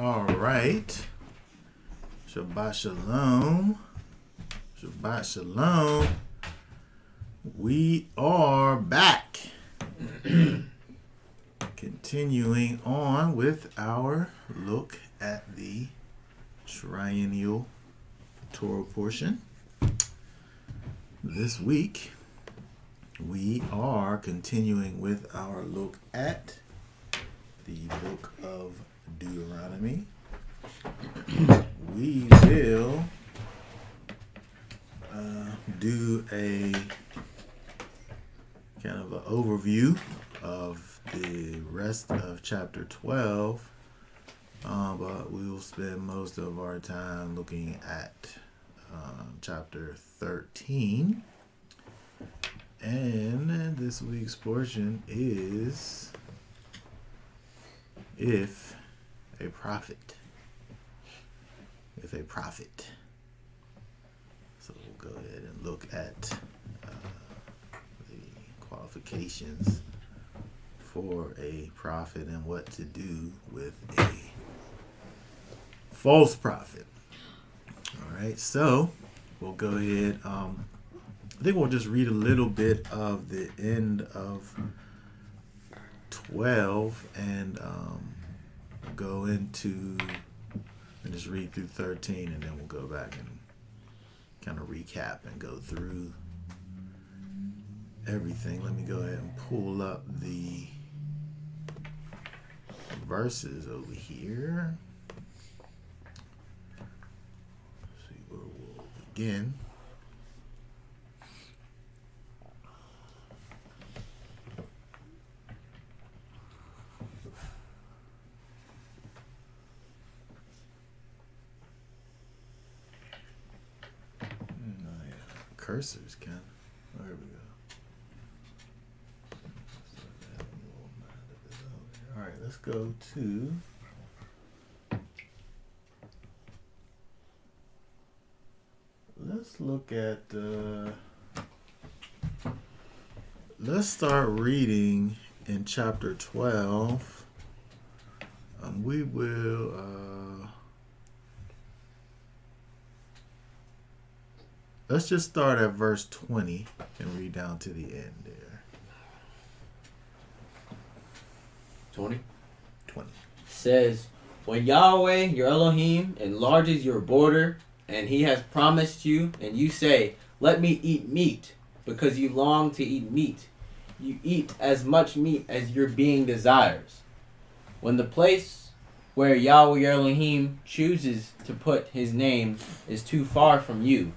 All right. Shabbat Shalom. Shabbat Shalom. We are back. Continuing on with our look at the triennial Torah portion. This week, we are continuing with our look at the book of Deuteronomy. We will do a kind of an overview of the rest of chapter 12, but we will spend most of our time looking at chapter 13. And this week's portion is if a prophet. If a prophet. So we'll go ahead and look at the qualifications for a prophet and what to do with a false prophet. All right, so we'll go ahead. I think we'll just read a little bit of the end of 12 and go into and just read through 13, and then we'll go back and kind of recap and go through everything. Let me go ahead and pull up the verses over here. Let's see where we'll begin. Cursors can. There we go. All right, let's go to let's look at let's start reading in chapter 12. We will let's just start at verse 20 and read down to the end there. 20? 20. Says, when Yahweh, your Elohim, enlarges your border, and he has promised you, and you say, let me eat meat, because you long to eat meat. You eat as much meat as your being desires. When the place where Yahweh, your Elohim, chooses to put his name is too far from you,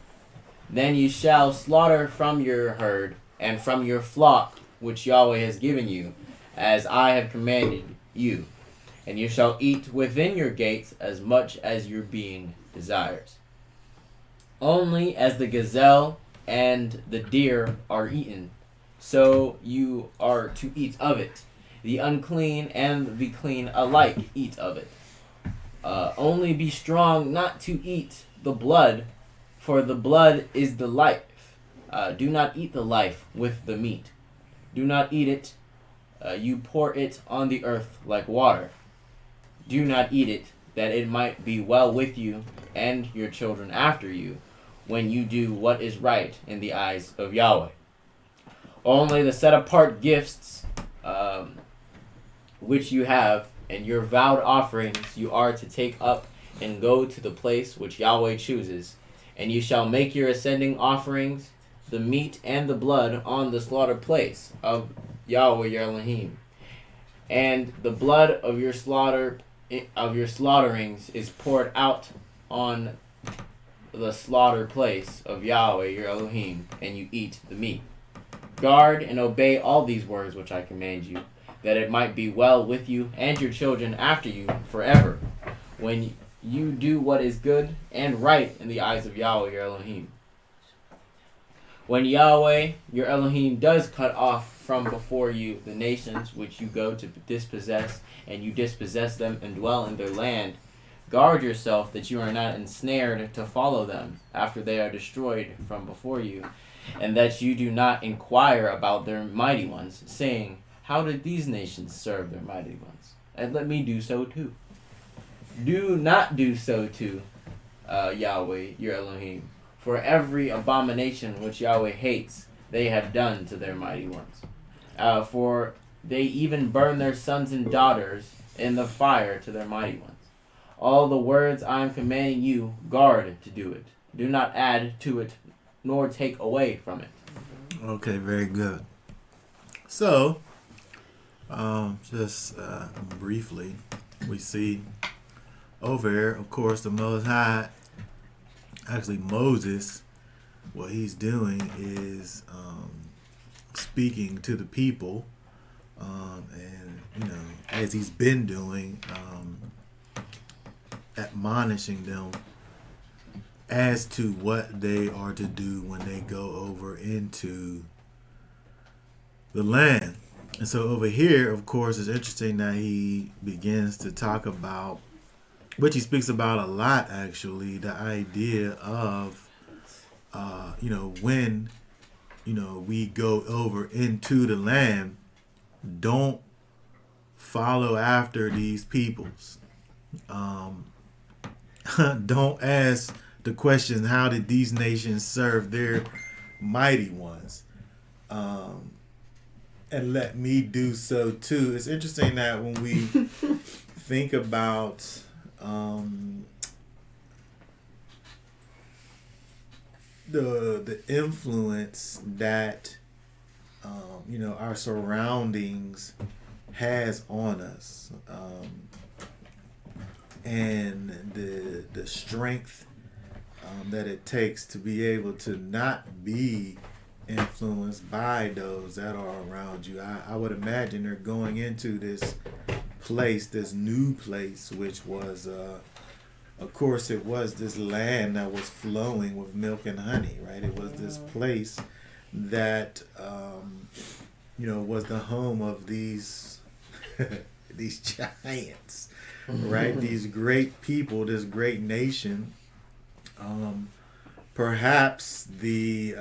then you shall slaughter from your herd and from your flock which Yahweh has given you, as I have commanded you. And you shall eat within your gates as much as your being desires. Only as the gazelle and the deer are eaten, so you are to eat of it. The unclean and the clean alike eat of it. Only be strong not to eat the blood, for the blood is the life. Do not eat the life with the meat. Do not eat it. You pour it on the earth like water. Do not eat it, that it might be well with you and your children after you, when you do what is right in the eyes of Yahweh. Only the set-apart gifts which you have, and your vowed offerings you are to take up and go to the place which Yahweh chooses. And you shall make your ascending offerings, the meat and the blood, on the slaughter place of Yahweh your Elohim. And the blood of your slaughterings is poured out on the slaughter place of Yahweh your Elohim, and you eat the meat. Guard and obey all these words which I command you, that it might be well with you and your children after you forever, when you do what is good and right in the eyes of Yahweh your Elohim. When Yahweh your Elohim does cut off from before you the nations which you go to dispossess, and you dispossess them and dwell in their land, guard yourself that you are not ensnared to follow them after they are destroyed from before you, and that you do not inquire about their mighty ones, saying, how did these nations serve their mighty ones? And let me do so too. Do not do so to Yahweh, your Elohim. For every abomination which Yahweh hates, they have done to their mighty ones. For they even burn their sons and daughters in the fire to their mighty ones. All the words I am commanding you, guard to do it. Do not add to it, nor take away from it. Okay, very good. So, just briefly, we see over here, of course, the Most High, actually Moses, what he's doing is speaking to the people, and, as he's been doing, admonishing them as to what they are to do when they go over into the land. And so over here, of course, it's interesting that he begins to talk about, which he speaks about a lot actually, the idea of, when, we go over into the land, don't follow after these peoples. Don't ask the question, how did these nations serve their mighty ones? And let me do so too. It's interesting that when we think about the influence that our surroundings has on us, and the strength that it takes to be able to not be influenced by those that are around you. I would imagine they're going into this place, this new place, which was, of course, it was this land that was flowing with milk and honey, right? It was this place that, was the home of these these giants, right? These great people, this great nation. Perhaps the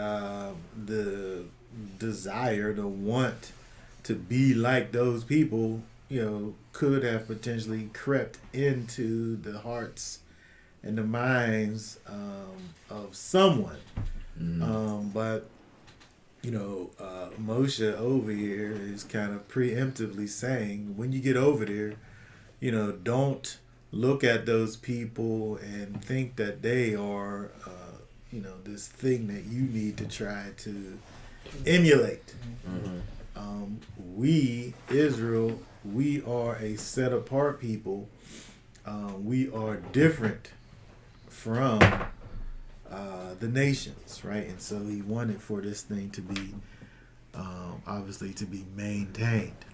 desire, the want to be like those people, could have potentially crept into the hearts and the minds of someone. But Moshe over here is kind of preemptively saying, when you get over there, don't look at those people and think that they are, this thing that you need to try to emulate. We, Israel, we are a set apart people. We are different from the nations, right? And so he wanted for this thing to be, obviously, to be maintained.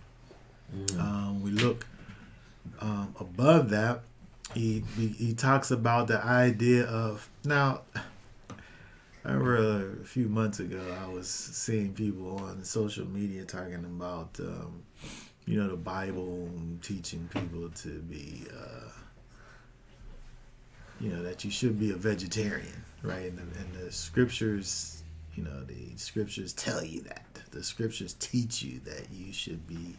We look above that. He talks about the idea of, now, I remember a few months ago I was seeing people on social media talking about the Bible, teaching people to be that you should be a vegetarian, right? And the scriptures, the scriptures tell you that. The scriptures teach you that you should be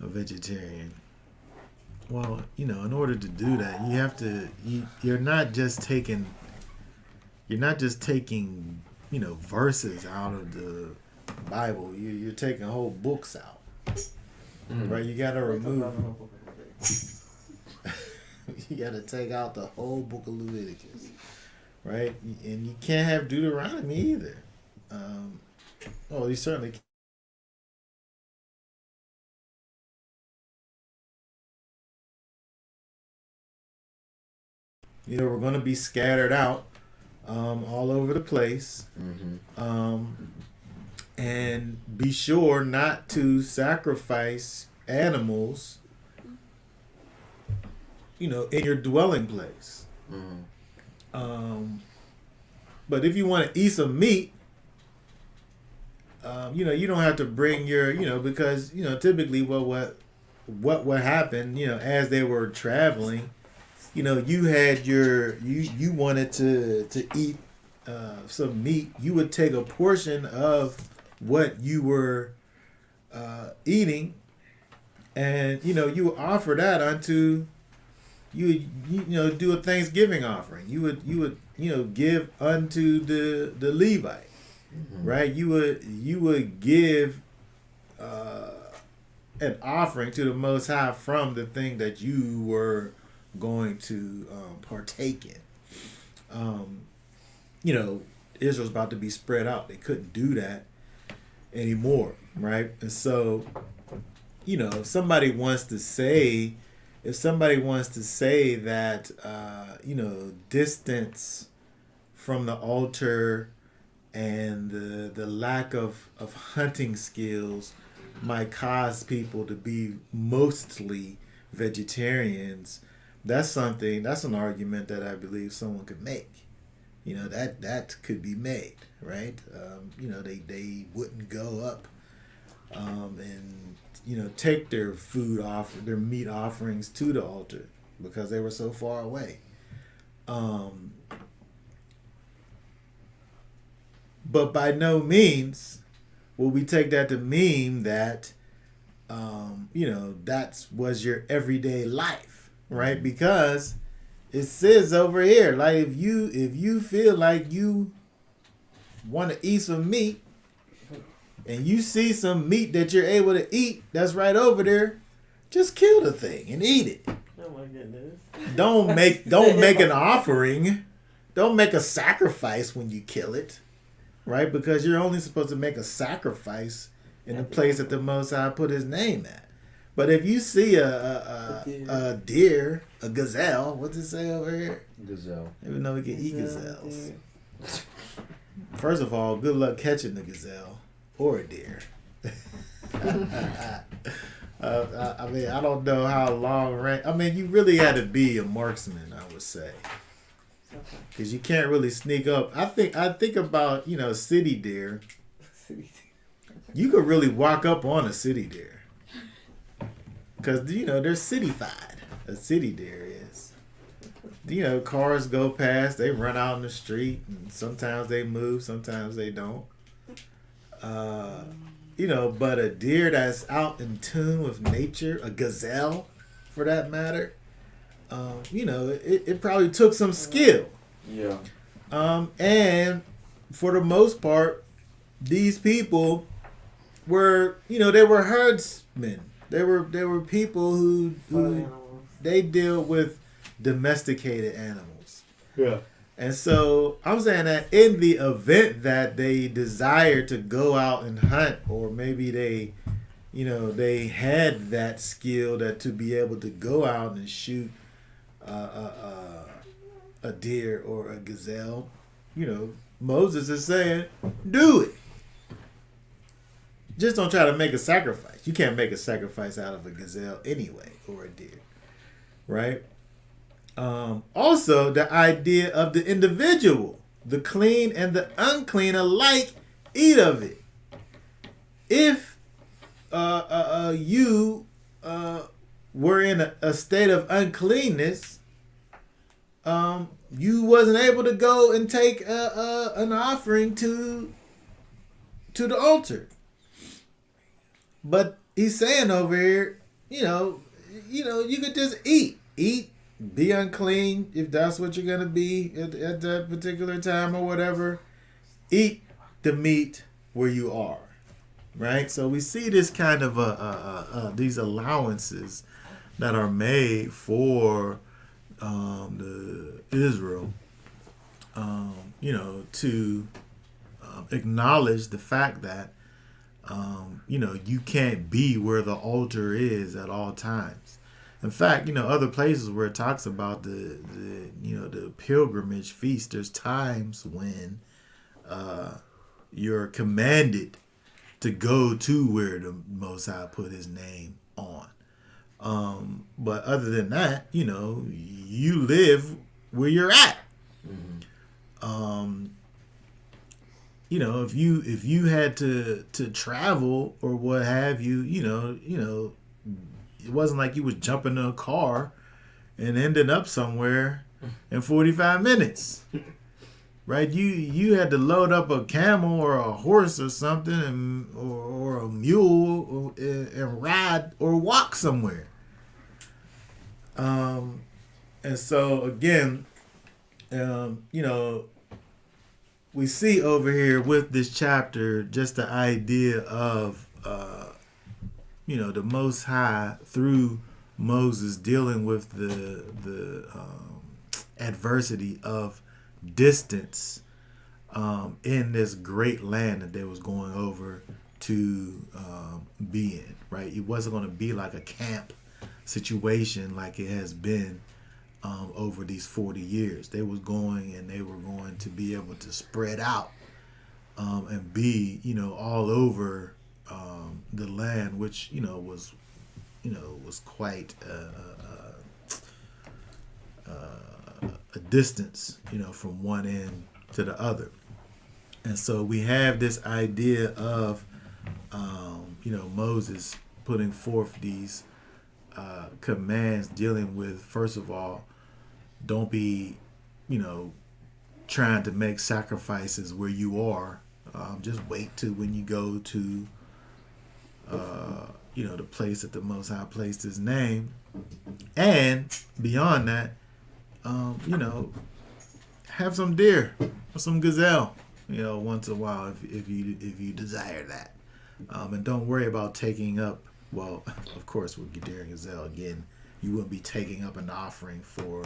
a vegetarian. Well, in order to do that, you have to. You're not just taking, verses out of the Bible. You're taking whole books out, right? You got to remove. You got to take out the whole book of Leviticus, right? And you can't have Deuteronomy either. You certainly can't. We're going to be scattered out all over the place. And be sure not to sacrifice animals, in your dwelling place. But if you want to eat some meat, you don't have to bring your, because, typically what would happen, as they were traveling, you had you wanted to eat some meat, you would take a portion of what you were eating, and you would offer that unto do a Thanksgiving offering. You would give unto the Levite, right? You would give an offering to the Most High from the thing that you were going to partake in. Israel's about to be spread out. They couldn't do that anymore, right? And so, if somebody wants to say that, distance from the altar and the lack of hunting skills might cause people to be mostly vegetarians, that's an argument that I believe someone could make. That could be made, right? They wouldn't go up and take their their meat offerings to the altar because they were so far away. But by no means will we take that to mean that that was your everyday life, right? Because it says over here, like if you feel like you want to eat some meat and you see some meat that you're able to eat that's right over there, just kill the thing and eat it. Oh my goodness. Don't make an offering. Don't make a sacrifice when you kill it, right? Because you're only supposed to make a sacrifice in the place that the Most High put His name at. But if you see a deer, a gazelle, what's it say over here? Gazelle. Even though we can eat gazelles. First of all, good luck catching the gazelle or a deer. I don't know how long range. You really had to be a marksman, I would say, because you can't really sneak up. I think about city deer. You could really walk up on a city deer. Because, they're cityfied. A city deer is. Cars go past, they run out in the street, and sometimes they move, sometimes they don't. But a deer that's out in tune with nature, a gazelle, for that matter, it probably took some skill. Yeah. And for the most part, these people were, they were herdsmen. They were people who they deal with domesticated animals. Yeah. And so I'm saying that in the event that they desire to go out and hunt, or maybe they had that skill that to be able to go out and shoot a deer or a gazelle, Moses is saying, do it. Just don't try to make a sacrifice. You can't make a sacrifice out of a gazelle anyway, or a deer, right? Also, the idea of the individual, the clean and the unclean alike, eat of it. If you were in a state of uncleanness, you wasn't able to go and take an offering to the altar. But he's saying over here, you could just eat, be unclean if that's what you're gonna be at that particular time or whatever. Eat the meat where you are, right? So we see this kind of these allowances that are made for the Israel, to acknowledge the fact that you can't be where the altar is at all times. In fact, other places where it talks about the pilgrimage feast, there's times when you're commanded to go to where the Most High put His name on. But other than that, you live where you're at. Mm-hmm. If you had to travel or what have you, it wasn't like you was jumping in a car and ending up somewhere in 45 minutes, right? You had to load up a camel or a horse or something, or a mule and ride or walk somewhere. And so again, we see over here with this chapter just the idea of the Most High through Moses dealing with the adversity of distance in this great land that they was going over to be in. Right, it wasn't going to be like a camp situation like it has been over these 40 years. They was going and they were going to be able to spread out and be, all over the land, which, was quite a distance, from one end to the other. And so we have this idea of, Moses putting forth these commands dealing with, first of all, don't be, trying to make sacrifices where you are. Just wait till when you go to, the place that the Most High placed His name, and beyond that, have some deer or some gazelle, once in a while if you desire that, and don't worry about taking up. Well, of course, with deer and gazelle, again, you wouldn't be taking up an offering for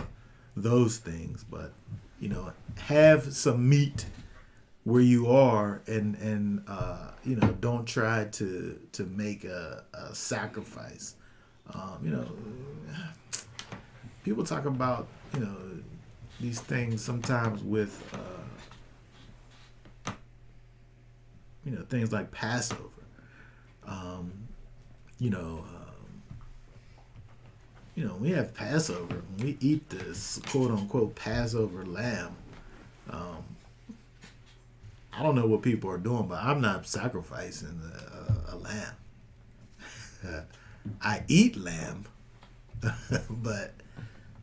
those things, but have some meat where you are, and don't try to make a sacrifice. People talk about these things sometimes with things like Passover. We have Passover. When we eat this quote unquote Passover lamb, I don't know what people are doing, but I'm not sacrificing a lamb. I eat lamb, but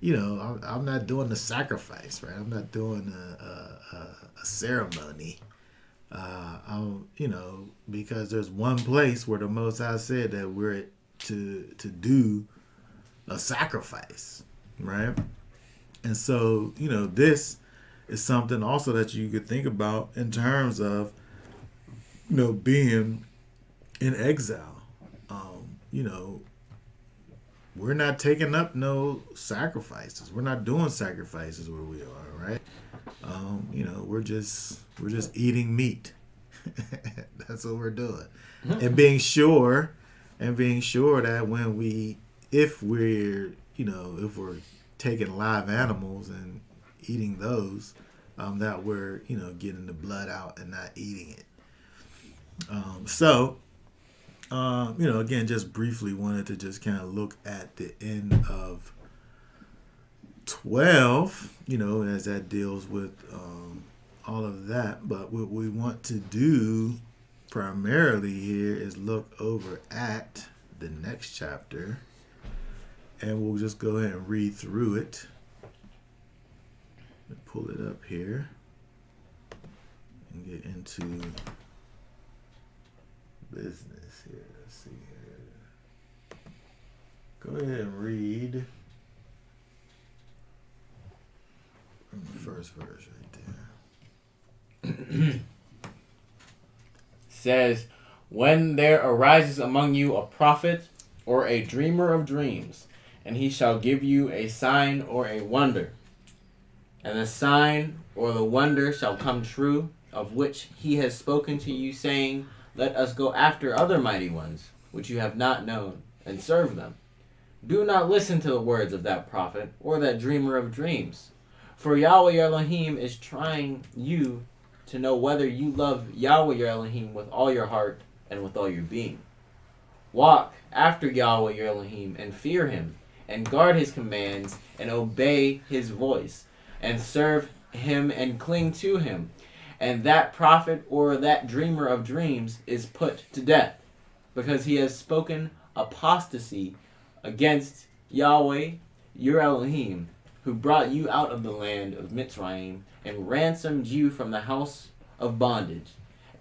I'm not doing the sacrifice, right? I'm not doing a ceremony. Because there's one place where the Most High said that we're to do a sacrifice, right? And so, this is something also that you could think about in terms of, being in exile. We're not taking up no sacrifices. We're not doing sacrifices where we are, right? We're just eating meat. That's what we're doing, and being sure that if we're taking live animals and eating those, that we're getting the blood out and not eating it. Again, just briefly wanted to just kind of look at the end of 12, as that deals with all of that. But what we want to do primarily here is look over at the next chapter, and we'll just go ahead and read through it. Let me pull it up here and get into business here. Let's see here. Go ahead and read from the first verse right there. Says, when there arises among you a prophet or a dreamer of dreams, and he shall give you a sign or a wonder, and the sign or the wonder shall come true, of which he has spoken to you, saying, let us go after other mighty ones, which you have not known, and serve them. Do not listen to the words of that prophet or that dreamer of dreams. For Yahweh your Elohim is trying you to know whether you love Yahweh your Elohim with all your heart and with all your being. Walk after Yahweh your Elohim and fear him, and guard his commands and obey his voice, and serve him and cling to him. And that prophet or that dreamer of dreams is put to death, because he has spoken apostasy against Yahweh your Elohim, who brought you out of the land of Mitzrayim and ransomed you from the house of bondage,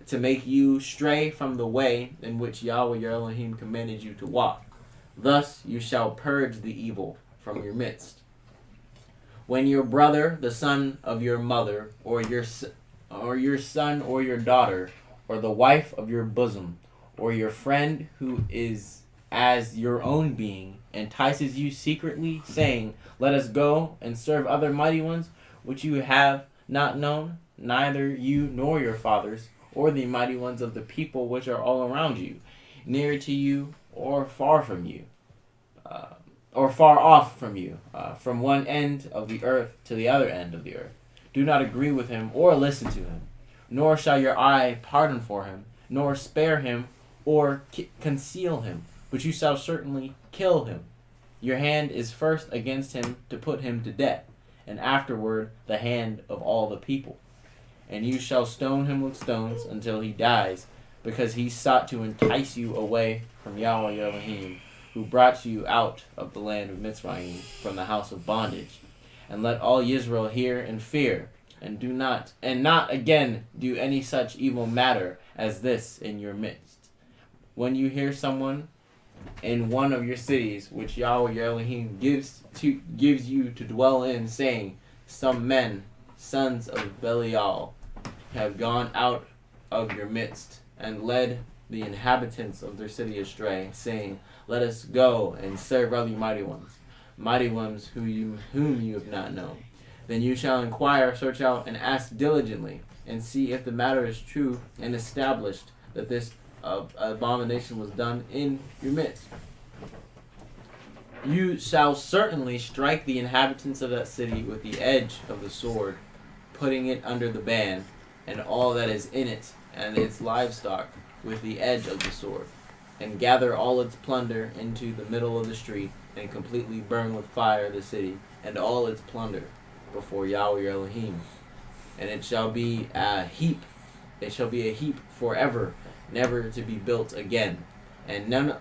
to make you stray from the way in which Yahweh your Elohim commanded you to walk. Thus you shall purge the evil from your midst. When your brother, the son of your mother, or your son or your daughter, or the wife of your bosom, or your friend who is as your own being, entices you secretly, saying, "Let us go and serve other mighty ones, which you have not known, neither you nor your fathers, or the mighty ones of the people which are all around you, near to you or far from you, or far off from you, from one end of the earth to the other end of the earth. Do not agree with him or listen to him, nor shall your eye pardon for him, nor spare him or conceal him, but you shall certainly kill him. Your hand is first against him to put him to death, and afterward the hand of all the people. And you shall stone him with stones until he dies, because he sought to entice you away from Yahweh your Elohim, who brought you out of the land of Mitzrayim from the house of bondage. And let all Israel hear and fear, and not again do any such evil matter as this in your midst. When you hear someone in one of your cities, which Yahweh your Elohim gives you to dwell in, saying, some men, sons of Belial, have gone out of your midst, and led the inhabitants of their city astray, saying, let us go and serve other mighty ones whom you have not known. Then you shall inquire, search out, and ask diligently, and see if the matter is true and established that this abomination was done in your midst. You shall certainly strike the inhabitants of that city with the edge of the sword, putting it under the ban, and all that is in it, and its livestock, with the edge of the sword, and gather all its plunder into the middle of the street, and completely burn with fire the city, and all its plunder, before Yahweh your Elohim. And it shall be a heap forever, never to be built again. And none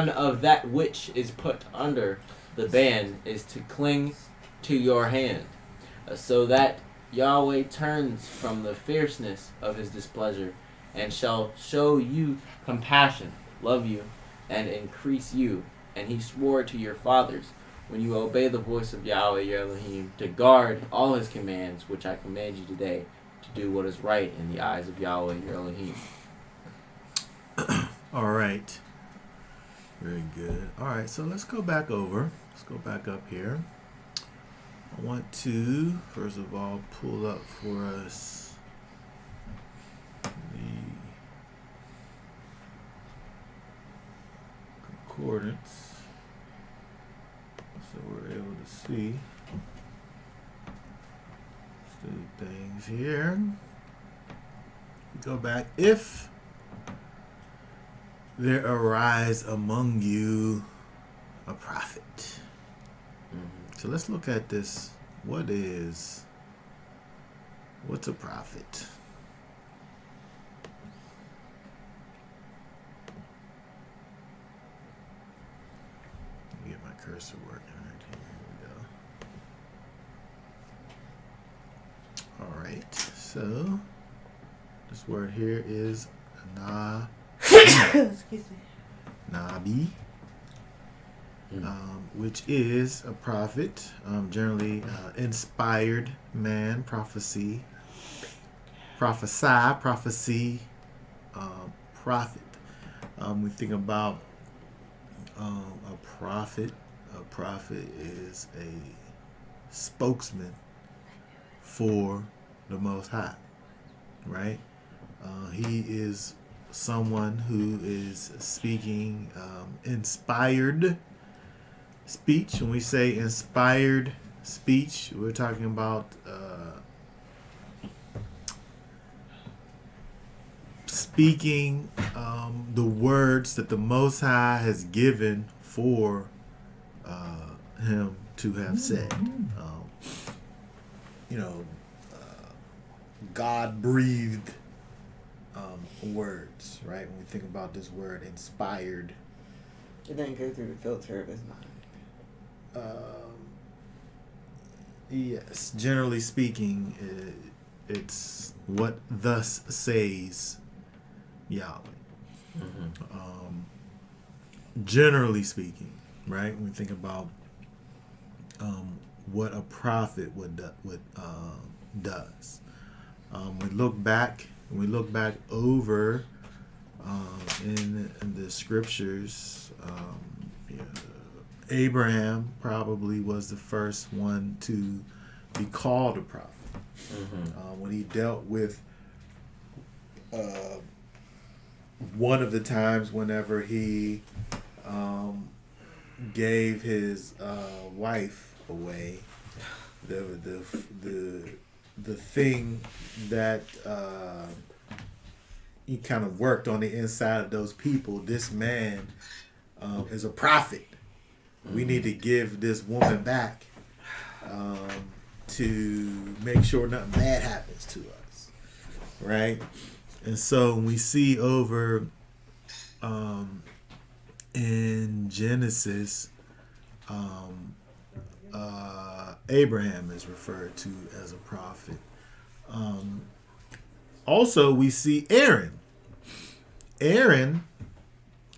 of that which is put under the ban is to cling to your hand, so that Yahweh turns from the fierceness of his displeasure, and shall show you compassion, love you, and increase you. And he swore to your fathers, when you obey the voice of Yahweh your Elohim, to guard all his commands, which I command you today, to do what is right in the eyes of Yahweh your Elohim. All right. Very good. All right, so let's go back over. Let's go back up here. I want to, first of all, pull up for us the concordance so we're able to see the things here. Go back. If there arise among you a prophet. So let's look at this. What's a prophet? Let me get my cursor working right here. Here we go. All right. So this word here is Excuse me. Nabi, which is a prophet, generally inspired man, prophecy, prophet. We think about a prophet. A prophet is a spokesman for the Most High, right? He is someone who is speaking inspired speech. When we say inspired speech, we're talking about speaking the words that the Most High has given for him to have said. God breathed words, right? When we think about this word inspired, It didn't go through the filter of his mind. yes, generally speaking, it's what thus says Yahweh. Generally speaking, right? When we think about what a prophet does. We look back over in the scriptures. Yeah, Abraham probably was the first one to be called a prophet. When he dealt with one of the times whenever he gave his wife away, the thing that he kind of worked on the inside of those people. This man is a prophet. We need to give this woman back to make sure nothing bad happens to us, right? And so we see over in Genesis, Abraham is referred to as a prophet. Also, we see Aaron. Aaron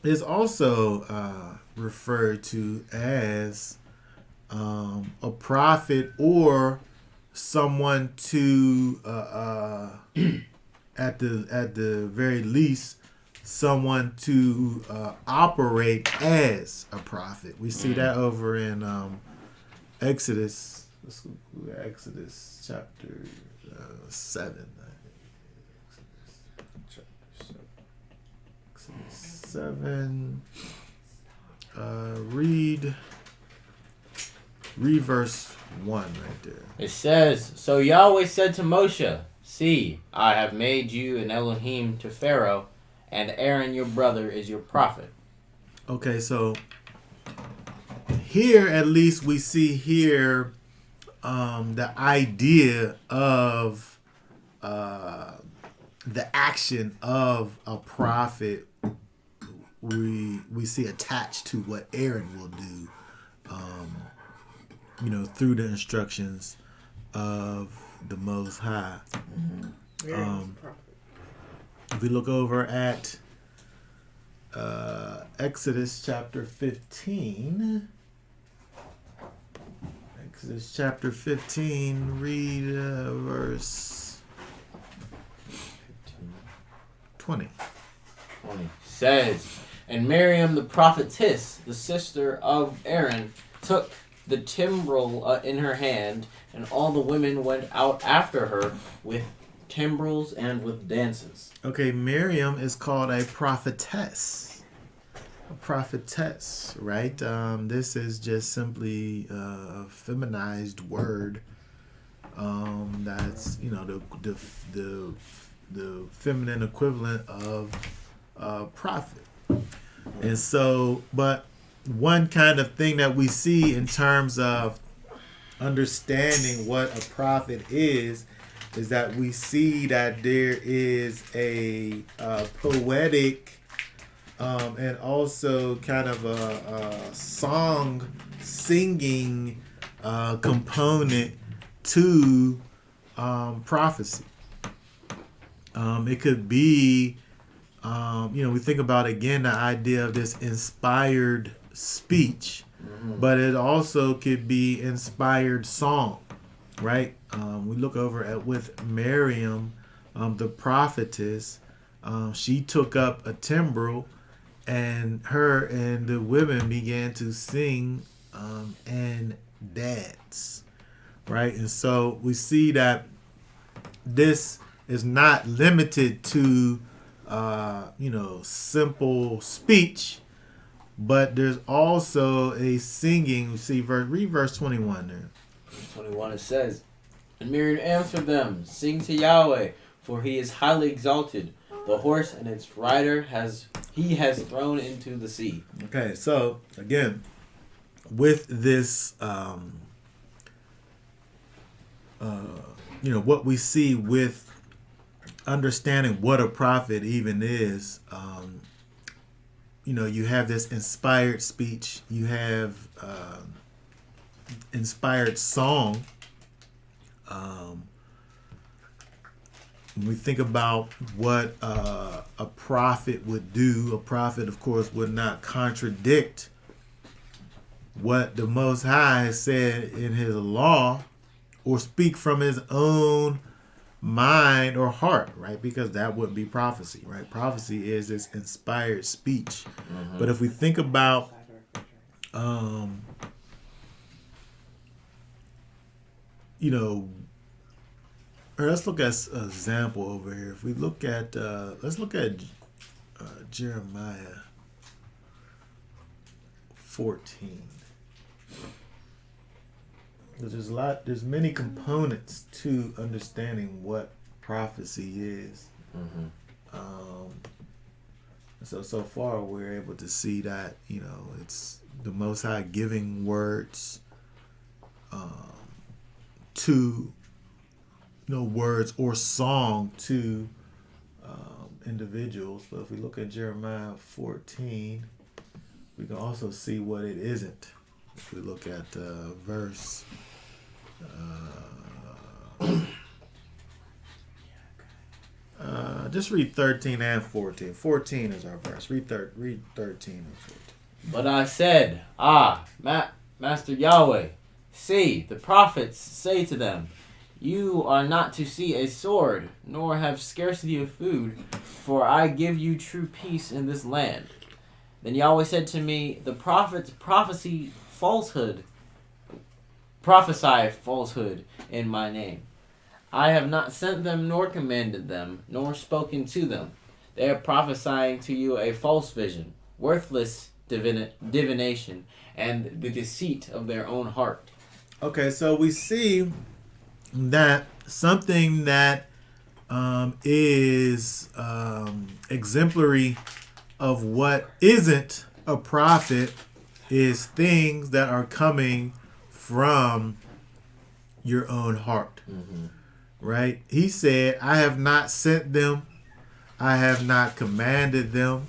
is also referred to as a prophet, or someone to at the very least, someone to operate as a prophet. We see that over in Exodus. Let's go to Exodus chapter 7. Exodus 7. Read verse 1 right there. It says, "So Yahweh said to Moshe, See, I have made you an Elohim to Pharaoh, and Aaron your brother is your prophet." Okay, so here at least we see here the idea of the action of a prophet. We see attached to what Aaron will do, through the instructions of the Most High. If we look over at Exodus chapter 15. Exodus chapter 15, read verse 20. Says, "And Miriam the prophetess, the sister of Aaron, took the timbrel in her hand, and all the women went out after her with timbrels and with dances." Okay, Miriam is called a prophetess. A prophetess, right? This is just simply a feminized word. That's the feminine equivalent of prophet. And so, but one kind of thing that we see in terms of understanding what a prophet is that we see that there is a poetic and also kind of a song singing component to prophecy. It could be, we think about again the idea of this inspired speech, but it also could be inspired song, right? We look over at with Miriam, the prophetess. She took up a timbrel, and her and the women began to sing and dance, right? And so we see that this is not limited to simple speech, but there's also a singing. We see read verse 21 there. 21, it says, "And Miriam answered them, Sing to Yahweh, for he is highly exalted. The horse and its rider he has thrown into the sea." Okay, so again, with this, what we see with understanding what a prophet even is, you have this inspired speech, you have inspired song. When we think about what a prophet would do, a prophet, of course, would not contradict what the Most High has said in his law or speak from his own mind or heart, right? Because that would be prophecy, right? Prophecy is this inspired speech. But if we think about you know, or let's look at an example over here. If we look at let's look at Jeremiah 14. There's many components to understanding what prophecy is. So far we're able to see that, you know, it's the Most High giving words to, you know, words or song to individuals. But if we look at Jeremiah 14, we can also see what it isn't. If we look at verse just read 13 and 14. 14 is our verse. Read 13 and 14. But I said, Master Yahweh, see, the prophets say to them, you are not to see a sword, nor have scarcity of food, for I give you true peace in this land. Then Yahweh said to me, the prophets prophesy falsehood in my name. I have not sent them, nor commanded them, nor spoken to them. They are prophesying to you a false vision, worthless divination, and the deceit of their own heart. Okay, so we see that something that is exemplary of what isn't a prophet is things that are coming from your own heart. Right? He said, I have not sent them. I have not commanded them.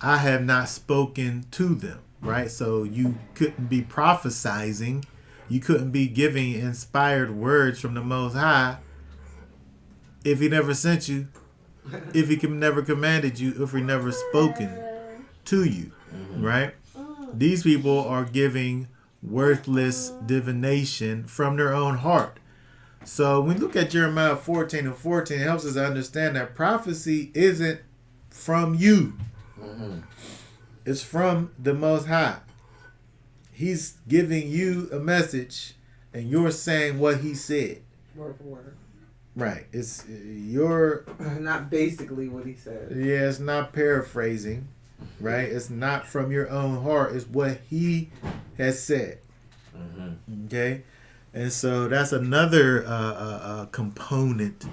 I have not spoken to them. Right? So you couldn't be prophesizing. You couldn't be giving inspired words from the Most High if he never sent you, if he never commanded you, if he never spoken to you. Right? These people are giving worthless divination from their own heart. So when we look at Jeremiah 14 and 14, it helps us understand that prophecy isn't from you. It's from the Most High. He's giving you a message and you're saying what he said. Word for word. Right. It's you're not basically what he said. Yeah, it's not paraphrasing. Right? It's not from your own heart. It's what he has said. Okay? And so that's another component,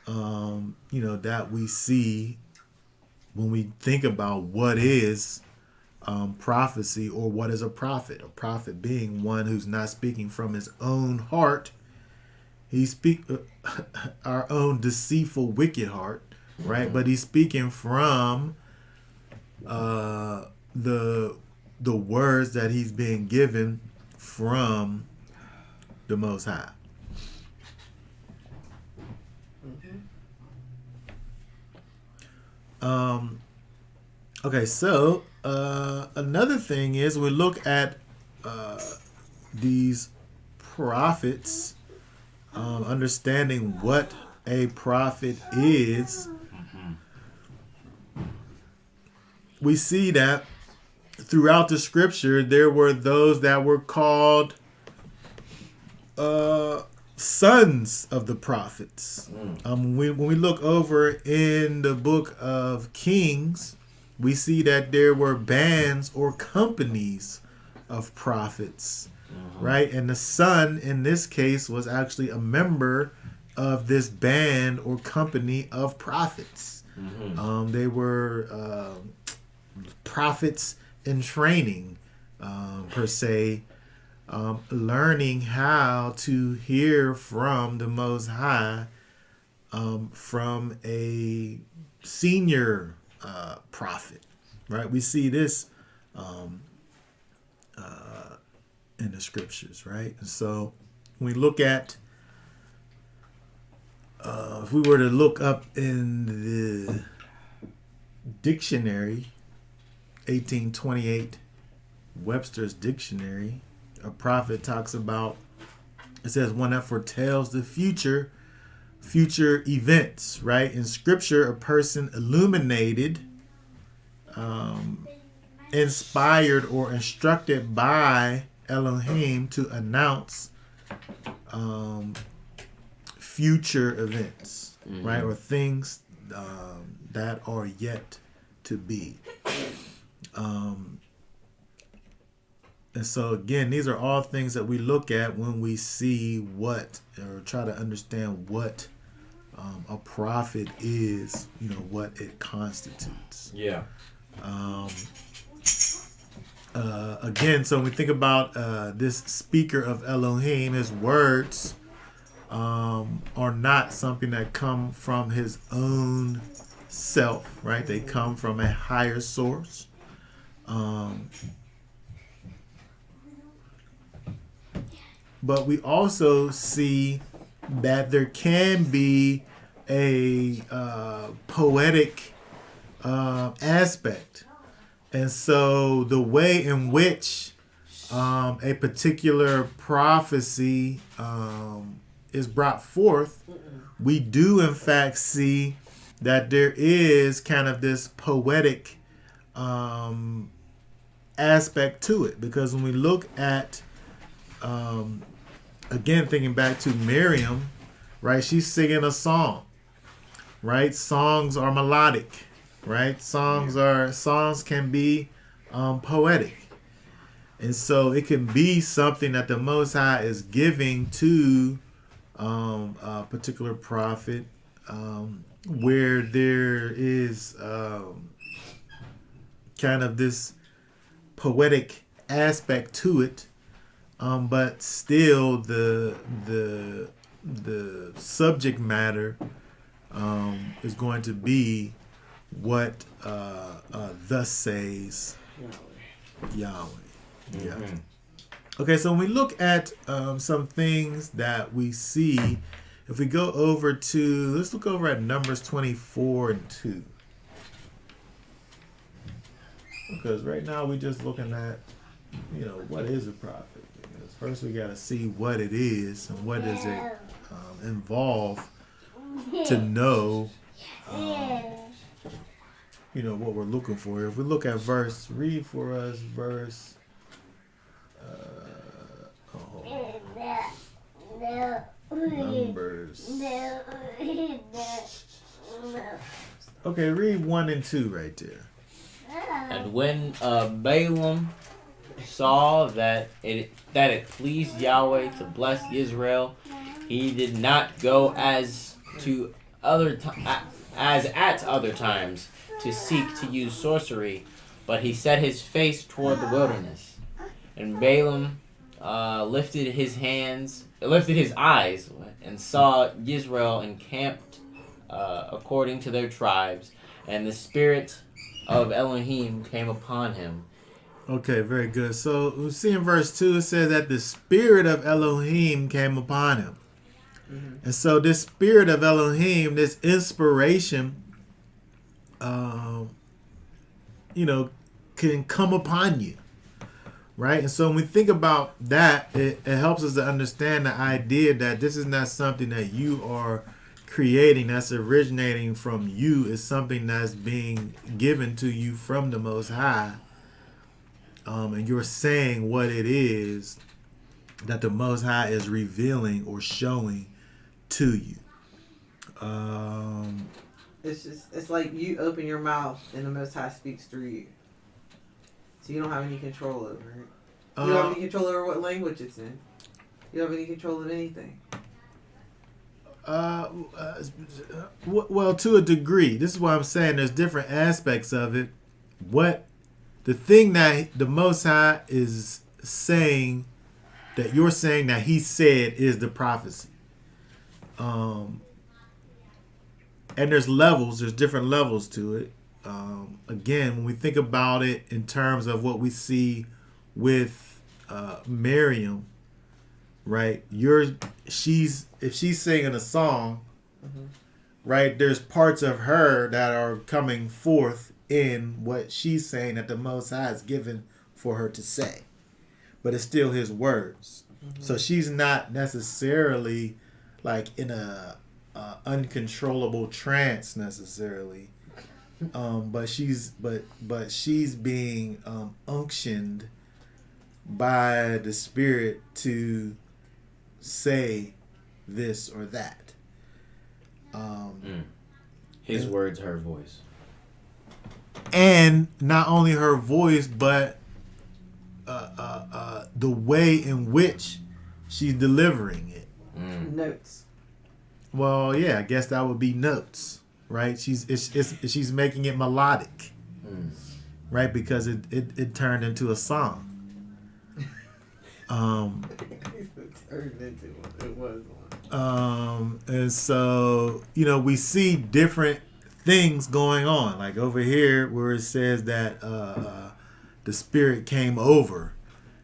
you know, that we see when we think about what is prophecy or what is a prophet. A prophet being one who's not speaking from his own heart. He speak our own deceitful, wicked heart, right? But he's speaking from the words that he's being given from the Most High. Okay, so another thing is we look at these prophets, understanding what a prophet is. We see that throughout the scripture there were those that were called sons of the prophets. When we look over in the book of Kings, we see that there were bands or companies of prophets, right? And the son in this case was actually a member of this band or company of prophets. They were prophets in training, per se, learning how to hear from the Most High from a senior prophet, right? We see this in the scriptures, right? And so when we look at, if we were to look up in the dictionary, 1828 Webster's dictionary, a prophet talks about, it says one that foretells the future events, right? In scripture, a person illuminated, inspired, or instructed by Elohim to announce future events, right? Or things that are yet to be. And so again, these are all things that we look at when we see what, or try to understand what a prophet is, what it constitutes. Yeah. Again, so when we think about this speaker of Elohim, his words are not something that come from his own self, right? They come from a higher source. But we also see that there can be a poetic aspect. And so the way in which a particular prophecy is brought forth, we do in fact see that there is kind of this poetic aspect to it. Because when we look at, again, thinking back to Miriam, right? She's singing a song, right? Songs are melodic, right? Songs can be poetic. And so it can be something that the Most High is giving to a particular prophet, where there is kind of this poetic aspect to it, but still the subject matter is going to be what thus says Yahweh. Yeah. Okay, so when we look at some things that we see, if we go over to, let's look over at Numbers 24 and 2. Because right now we're just looking at, what is a prophet? Because first we got to see what it is and what does it involve to know, what we're looking for. If we look at read for us verse. Numbers. Okay, read 1 and 2 right there. And when Balaam saw that it pleased Yahweh to bless Israel, he did not go as at other times to seek to use sorcery, but he set his face toward the wilderness. And Balaam lifted his eyes and saw Israel encamped according to their tribes, and the spirit of Elohim came upon him. Okay, very good. So we see in verse 2, it says that the spirit of Elohim came upon him. Mm-hmm. And so this spirit of Elohim, this inspiration, can come upon you. Right? And so when we think about that, it helps us to understand the idea that this is not something that you are creating, that's originating from you. It's something that's being given to you from the Most High. And you're saying what it is that the Most High is revealing or showing to you. It's like you open your mouth and the Most High speaks through you. So you don't have any control over it. You don't have any control over what language it's in. You don't have any control of anything. Well, to a degree. This is why I'm saying there's different aspects of it. What the thing that the Most High is saying, that you're saying that He said, is the prophecy. And there's different levels to it. Again, when we think about it in terms of what we see with Miriam, right? If she's singing a song, mm-hmm. right? There's parts of her that are coming forth in what she's saying that the Most High is given for her to say, but it's still his words. So she's not necessarily like in a uncontrollable trance necessarily, but she's being unctioned by the Spirit to say this or that. His words, her voice. And not only her voice, but the way in which she's delivering it. Notes. Well, yeah, I guess that would be notes, right? She's making it melodic, right? Because it turned into a song. Turned into one. It was one. And so we see different things going on, like over here where it says that the Spirit came over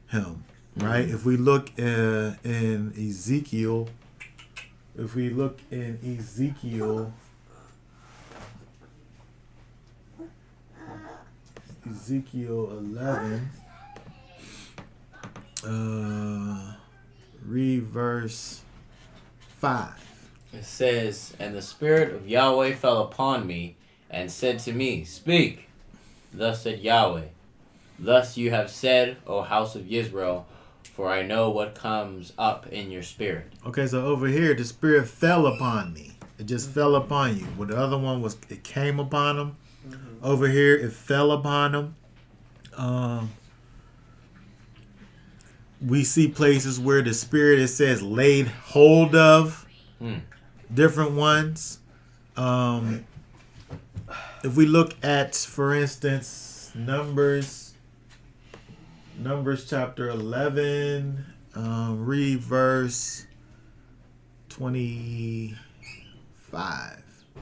him, right? If we look in Ezekiel, Ezekiel 11, read verse 5. It says, "And the Spirit of Yahweh fell upon me, and said to me, Speak. Thus said Yahweh, Thus you have said, O house of Israel, for I know what comes up in your spirit." Okay, so over here, the Spirit fell upon me. It just fell upon you. Well, the other one was, it came upon him. Over here, it fell upon him. We see places where the Spirit, it says, laid hold of different ones. If we look at, for instance, Numbers chapter 11, read verse 25.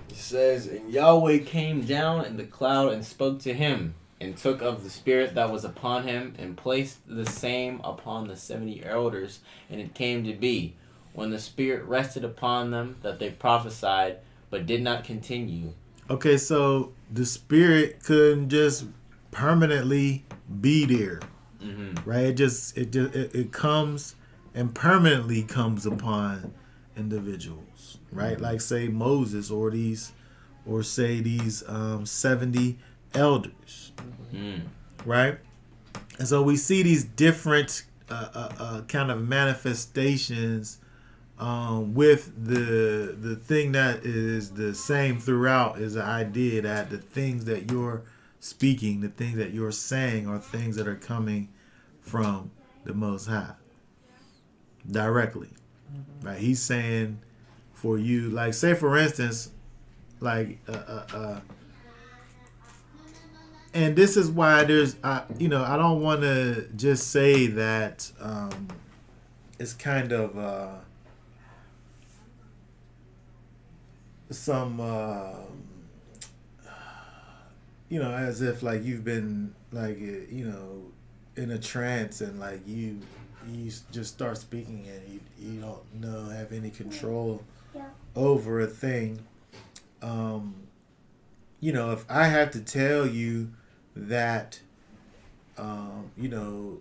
It says, "And Yahweh came down in the cloud and spoke to him, and took of the Spirit that was upon him, and placed the same upon the 70 elders. And it came to be, when the Spirit rested upon them, that they prophesied, but did not continue." Okay, so the Spirit couldn't just permanently be there, right? It comes and permanently comes upon individuals, right? Like say Moses or these 70 elders, right? And so we see these different kind of manifestations. With the thing that is the same throughout is the idea that the things that you're speaking, the things that you're saying are things that are coming from the Most High directly, right? He's saying for you, like say for instance, like and this is why there's I don't want to just say that it's kind of some as if like you've been like in a trance and like you just start speaking and you don't have any control over a thing. If I have to tell you that you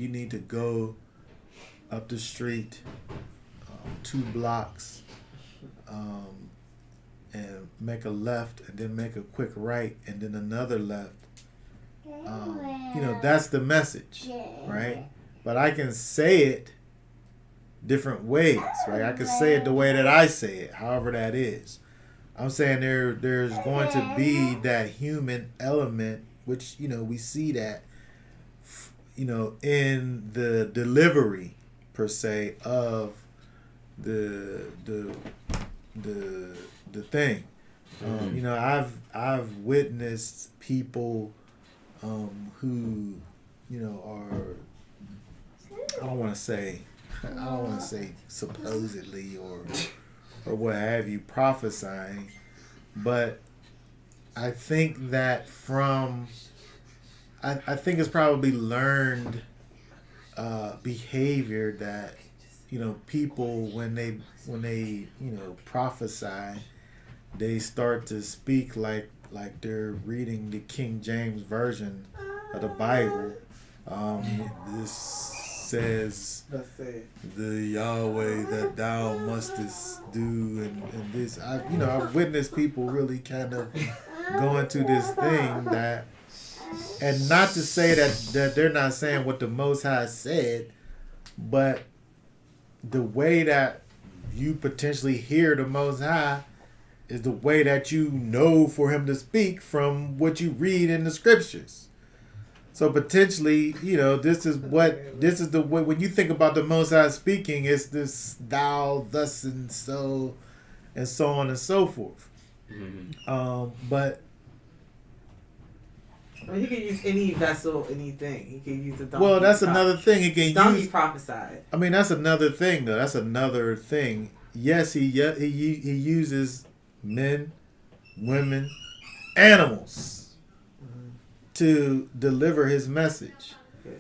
need to go up the street 2 blocks and make a left and then make a quick right and then another left. That's the message, right? But I can say it different ways, right? I can say it the way that I say it, however that is. I'm saying there's going to be that human element, which we see that in the delivery per se of the thing. I've witnessed people who are I don't want to say supposedly or what have you prophesying, but I think that I think it's probably learned behavior that people when they prophesy, they start to speak like they're reading the King James version of the Bible, this says That's it. the Yahweh that thou mustest do, and this. I've witnessed people really kind of go into this thing that, and not to say that they're not saying what the Most High said, but the way that you potentially hear the Most High is the way that you know for him to speak from what you read in the scriptures. So potentially, this is the way, when you think about the Most High speaking, it's this thou, thus, and so on and so forth. Mm-hmm. But I mean, he can use any vessel, anything. He can use a donkey. well, that's another thing. He can donkey use. prophesied. I mean, that's another thing, though. That's another thing. Yes, he uses men, women, animals to deliver his message. Yes.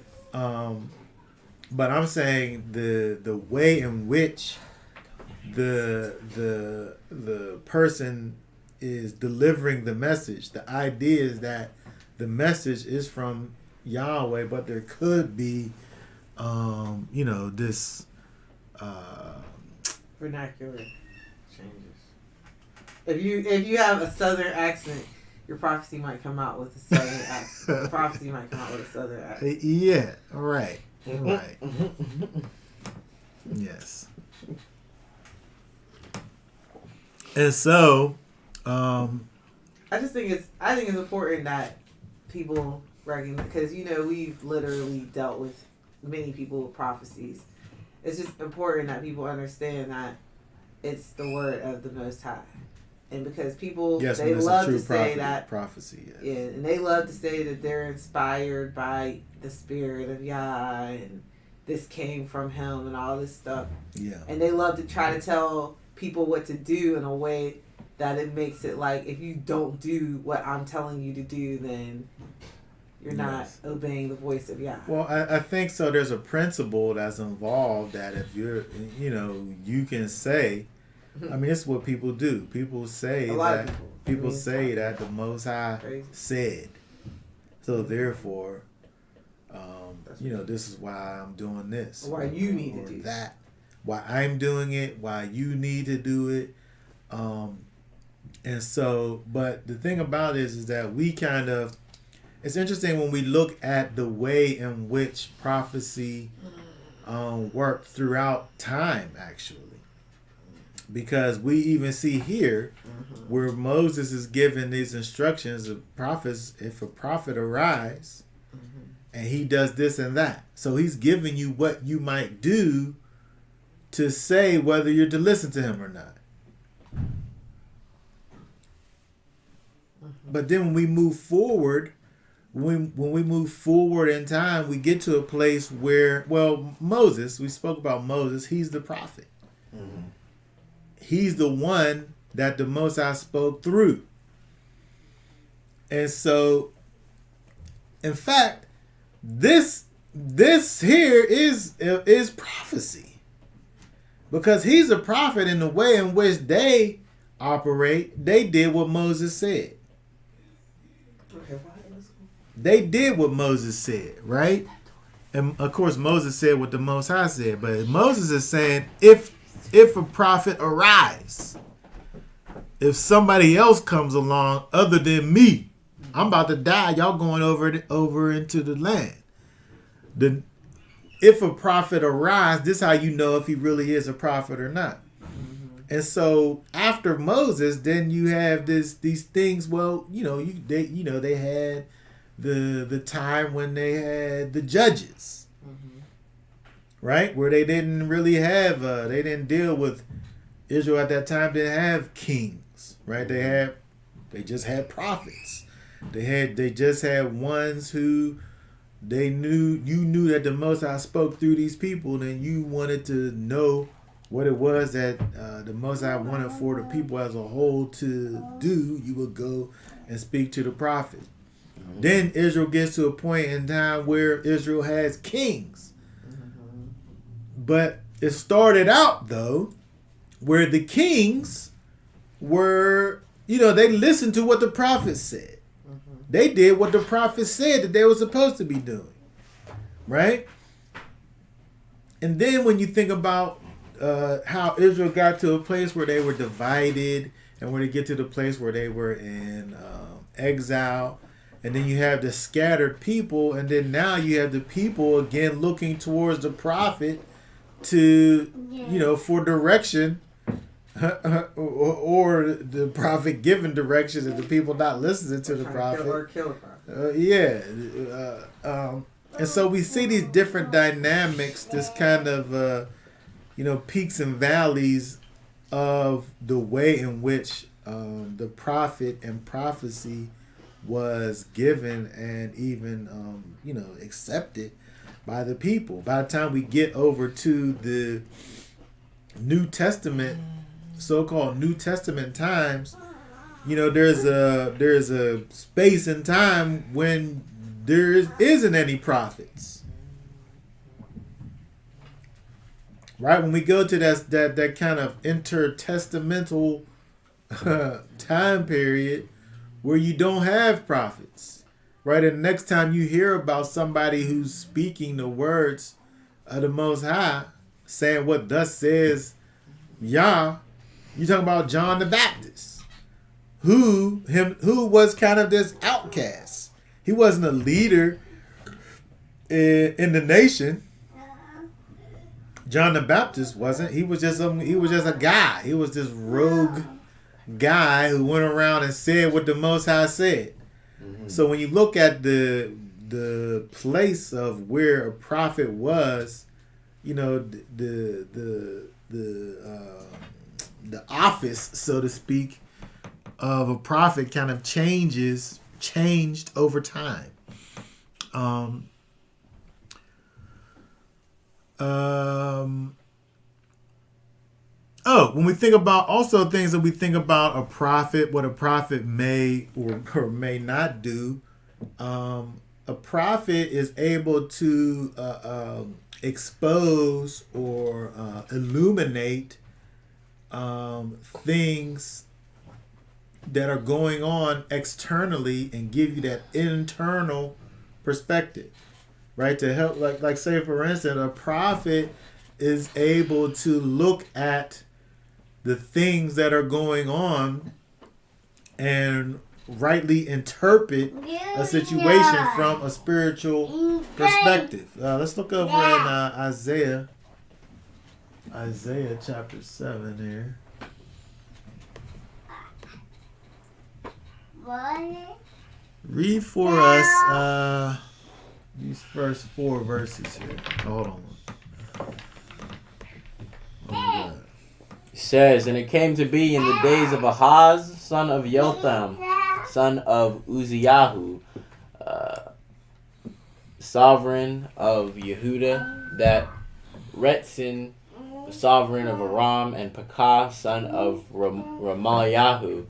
But I'm saying the way in which the person is delivering the message. The idea is that the message is from Yahweh, but there could be, this Vernacular changes. If you have a southern accent, your prophecy might come out with a southern accent. The prophecy might come out with a southern accent. Yeah, right. Yes. And so, I think it's important that people recognize, because we've literally dealt with many people with prophecies. It's just important that people understand that it's the word of the Most High, and because people they love to say that prophecy. Yeah, and they love to say that they're inspired by the Spirit of Yah and this came from Him and all this stuff. Yeah, and they love to try to tell people what to do in a way that it makes it like, if you don't do what I'm telling you to do, then you're not obeying the voice of Yah. Well, I think so. There's a principle that's involved that if you're, you can say, I mean, it's what people do. People say that people say that the Most High said. So therefore, this is why I'm doing this. Why you need to do that. Why I'm doing it. Why you need to do it. And so, but the thing about it is that we kind of, it's interesting when we look at the way in which prophecy worked throughout time, actually. Because we even see here where Moses is given these instructions of prophets, if a prophet arise and he does this and that. So he's giving you what you might do to say whether you're to listen to him or not. But then when we move forward, when we move forward in time, we get to a place where, Moses, we spoke about Moses, he's the prophet. Mm-hmm. He's the one that the Most High spoke through. And so, in fact, this here is prophecy. Because he's a prophet in the way in which they operate. They did what Moses said. They did what Moses said, right? And of course, Moses said what the Most High said. But Moses is saying, if a prophet arise, if somebody else comes along other than me, I'm about to die. Y'all going over into the land. If a prophet arise, this is how you know if he really is a prophet or not. And so after Moses, then you have these things. Well, they had the time when they had the judges, right? Where they didn't really have they didn't deal with Israel at that time. Didn't have kings, right? They just had prophets. They just had ones who you knew that the Most High spoke through these people, and you wanted to know what it was that the Most High wanted for the people as a whole to do. You would go and speak to the prophet. Then Israel gets to a point in time where Israel has kings. But it started out, though, where the kings were, they listened to what the prophets said. They did what the prophet said that they were supposed to be doing, right? And then when you think about how Israel got to a place where they were divided, and where they get to the place where they were in exile, and then you have the scattered people, and then now you have the people again looking towards the prophet to, for direction, or the prophet giving directions, and the people not listening to the prophet. Kill the prophet. And so we see these different dynamics, this kind of, peaks and valleys of the way in which the prophet and prophecy was given and even, accepted by the people. By the time we get over to the New Testament, so-called New Testament times, there's a space and time when there isn't any prophets. Right? When we go to that kind of intertestamental time period where you don't have prophets. Right? And the next time you hear about somebody who's speaking the words of the Most High, saying what thus says Yah, you're talking about John the Baptist, who was kind of this outcast. He wasn't a leader in the nation. John the Baptist wasn't. He was just a guy. He was this rogue guy who went around and said what the Most High said. Mm-hmm. So when you look at the place of where a prophet was, the office, so to speak, of a prophet kind of changed over time. When we think about also things that we think about a prophet, what a prophet may or may not do, a prophet is able to expose or illuminate things that are going on externally and give you that internal perspective, right? To help, like say for instance, a prophet is able to look at the things that are going on and rightly interpret a situation from a spiritual perspective. Let's look over in Isaiah chapter 7 here. Read for us these first 4 verses here. Hold on. It says, and it came to be in the days of Ahaz, son of Jotham, son of Uzziyahu, sovereign of Yehuda, that Retzin, sovereign of Aram, and Pekah, son of Ramalyahu,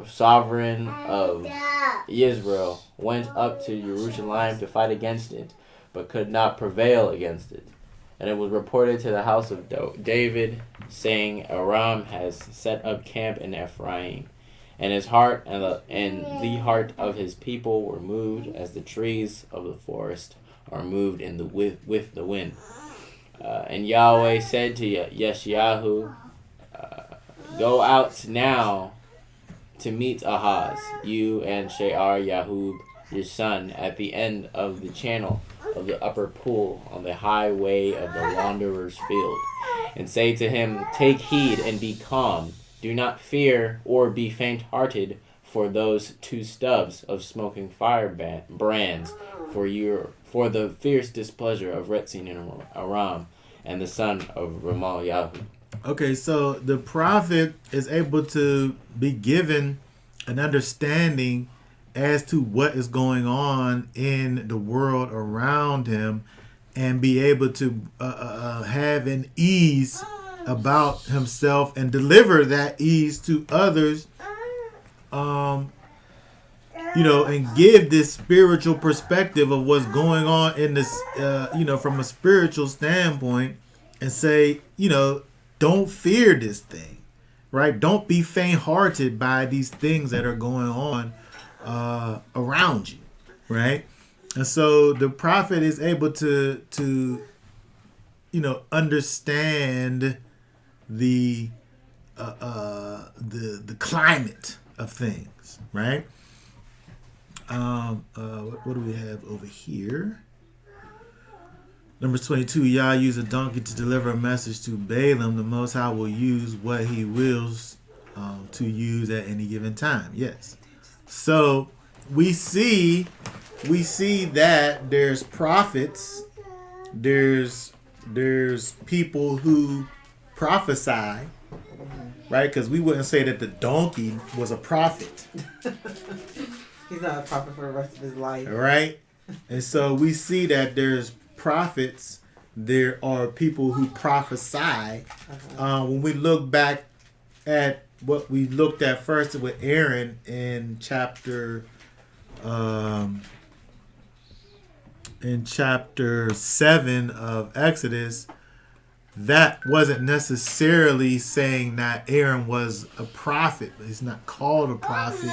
sovereign of Israel, went up to Jerusalem to fight against it, but could not prevail against it. And it was reported to the house of David, saying, Aram has set up camp in Ephraim, and his heart and the heart of his people were moved, as the trees of the forest are moved with the wind. And Yahweh said to Yeshayahu, go out now to meet Ahaz, you and Shear Yahub, your son, at the end of the channel of the upper pool on the highway of the wanderer's field, and say to him, take heed and be calm. Do not fear or be faint-hearted for those 2 stubs of smoking firebrands, for the fierce displeasure of Retzin and Aram, and the son of Ramalyahu. Okay, so the prophet is able to be given an understanding as to what is going on in the world around him, and be able to have an ease about himself and deliver that ease to others, and give this spiritual perspective of what's going on in this, from a spiritual standpoint, and say, don't fear this thing, right? Don't be faint-hearted by these things that are going on around you, right? And so the prophet is able to understand the the climate of things, right? What do we have over here? Number 22, Yah used a donkey to deliver a message to Balaam. The Most High will use what he wills to use at any given time. Yes. So we see that there's prophets, there's people who prophesy, right? Because we wouldn't say that the donkey was a prophet. He's not a prophet for the rest of his life. Right? And so we see that there's prophets, there are people who prophesy. When we look back at what we looked at first with Aaron in chapter 7 of Exodus, that wasn't necessarily saying that Aaron was a prophet. He's not called a prophet,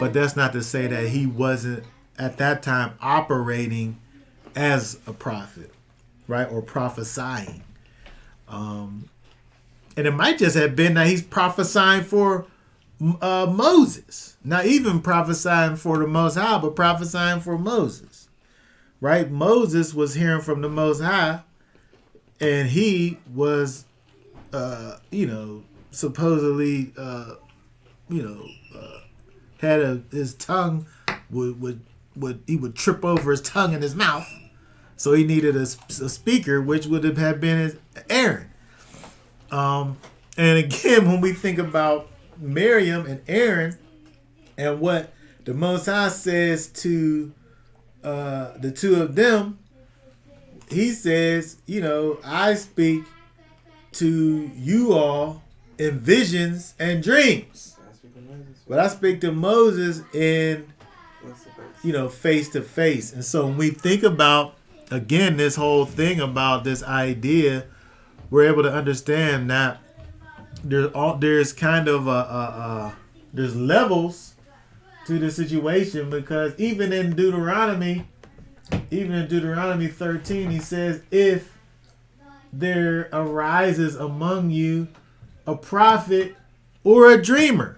but that's not to say that he wasn't at that time operating as a prophet, right? Or prophesying. And it might just have been that he's prophesying for Moses. Not even prophesying for the Most High, but prophesying for Moses, right? Moses was hearing from the Most High, and he was, supposedly, had his tongue would trip over his tongue in his mouth, so he needed a speaker, which would have been Aaron. And again, when we think about Miriam and Aaron and what the Most High says to the two of them, he says, I speak to you all in visions and dreams. But I speak to Moses in, face to face. And so when we think about, again, this whole thing about this idea, we're able to understand that there's kind of there's levels to the situation, because even in Deuteronomy 13, he says, if there arises among you a prophet or a dreamer.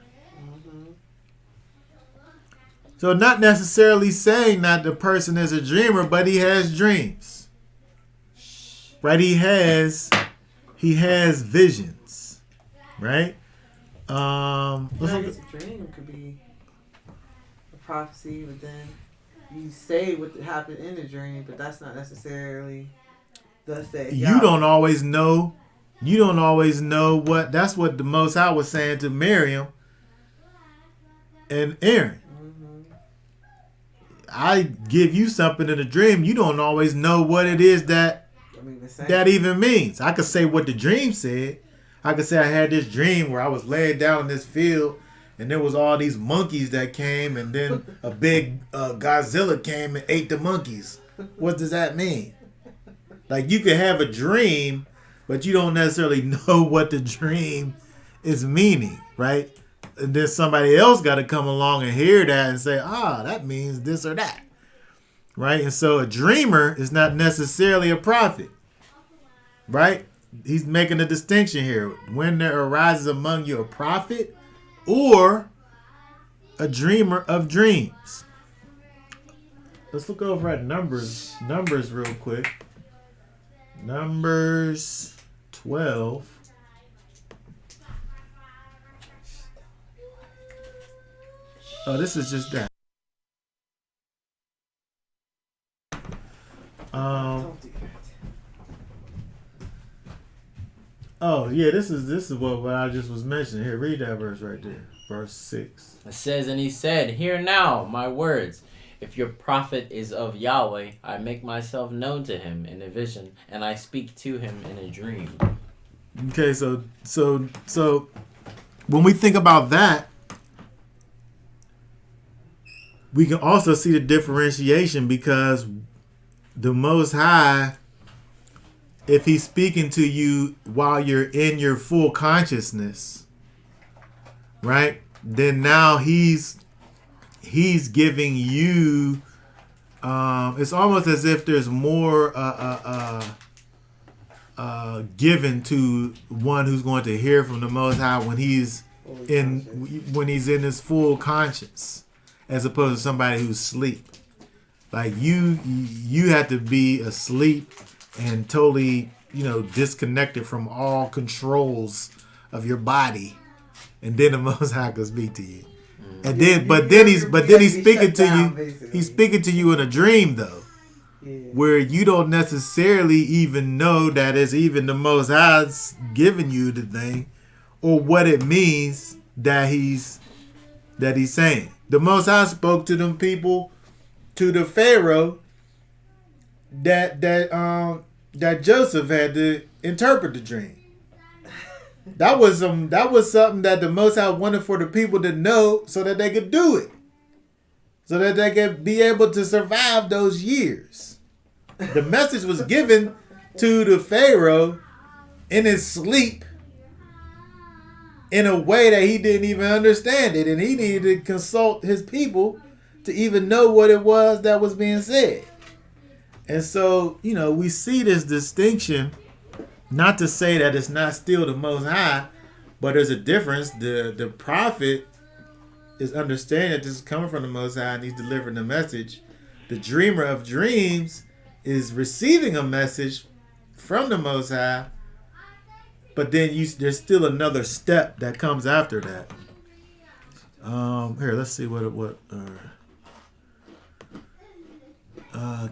So not necessarily saying that the person is a dreamer, but he has dreams. Right? He has visions. Right? A dream could be a prophecy, but then you say what happened in the dream, but that's not necessarily the say. You don't always know. You don't always know what. That's what the Most High was saying to Miriam and Aaron. I give you something in a dream. You don't always know what it is that even means. I could say what the dream said. I could say I had this dream where I was laying down in this field, and there was all these monkeys that came, and then a big Godzilla came and ate the monkeys. What does that mean? Like, you could have a dream, but you don't necessarily know what the dream is meaning, right? And then somebody else got to come along and hear that and say, that means this or that, right? And so a dreamer is not necessarily a prophet, right? He's making a distinction here. When there arises among you a prophet or a dreamer of dreams. Let's look over at Numbers real quick. Numbers 12. Oh, this is just that. Don't do that. Oh yeah, this is what I just was mentioning. Here, read that verse right there, verse 6. It says, and he said, hear now my words. If your prophet is of Yahweh, I make myself known to him in a vision, and I speak to him in a dream. Okay, so when we think about that, we can also see the differentiation, because the Most High, if he's speaking to you while you're in your full consciousness, right, then now he's he's giving you. It's almost as if there's more given to one who's going to hear from the Most High when he's when he's in his full conscience, as opposed to somebody who's asleep. Like you have to be asleep and totally, disconnected from all controls of your body, and then the Most High can speak to you. And then he's speaking to you. Basically. He's speaking to you in a dream though, where you don't necessarily even know that it's even the Most High's giving you the thing, or what it means that he's saying. The Most High spoke to them people, to the Pharaoh, that Joseph had to interpret the dream. That was something that the Most High wanted for the people to know, so that they could do it, so that they could be able to survive those years. The message was given to the Pharaoh in his sleep in a way that he didn't even understand it, and he needed to consult his people to even know what it was that was being said. And so, we see this distinction. Not to say that it's not still the Most High, but there's a difference. The prophet is understanding that this is coming from the Most High and he's delivering the message. The dreamer of dreams is receiving a message from the Most High, but then there's still another step that comes after that. Here, let's see what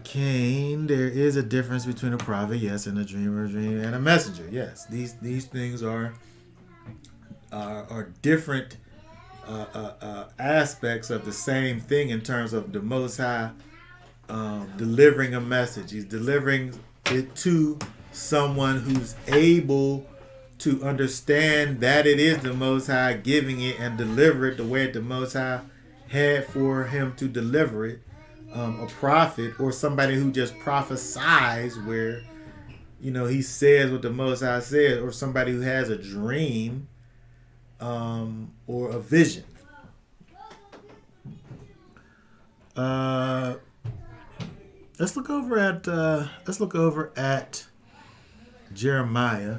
Cain, there is a difference between a prophet, yes, and a dreamer of dream, and a messenger, yes. These things are different aspects of the same thing in terms of the Most High delivering a message. He's delivering it to someone who's able to understand that it is the Most High giving it and deliver it the way the Most High had for him to deliver it. A prophet or somebody who just prophesies where, he says what the Most High says, or somebody who has a dream or a vision. Let's look over at Jeremiah.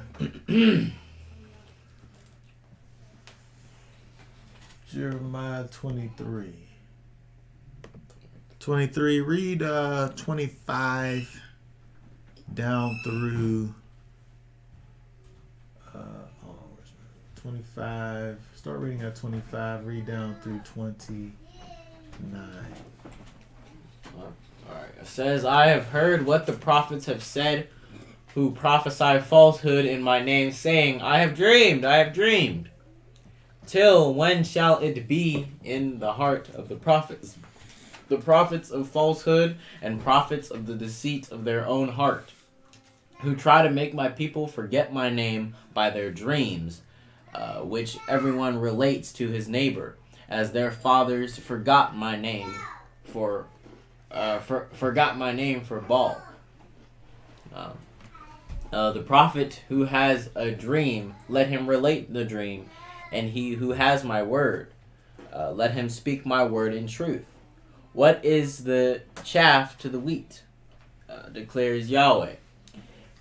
Jeremiah 23. 23, read 25 down through 25. Start reading at 25, read down through 29. All right. It says, I have heard what the prophets have said, who prophesy falsehood in my name, saying, I have dreamed, I have dreamed. Till when shall it be in the heart of the prophets? The prophets of falsehood and prophets of the deceit of their own heart, who try to make my people forget my name by their dreams, which everyone relates to his neighbor, as their fathers forgot my name for Baal. The prophet who has a dream, let him relate the dream, and he who has my word, let him speak my word in truth. What is the chaff to the wheat? Declares Yahweh.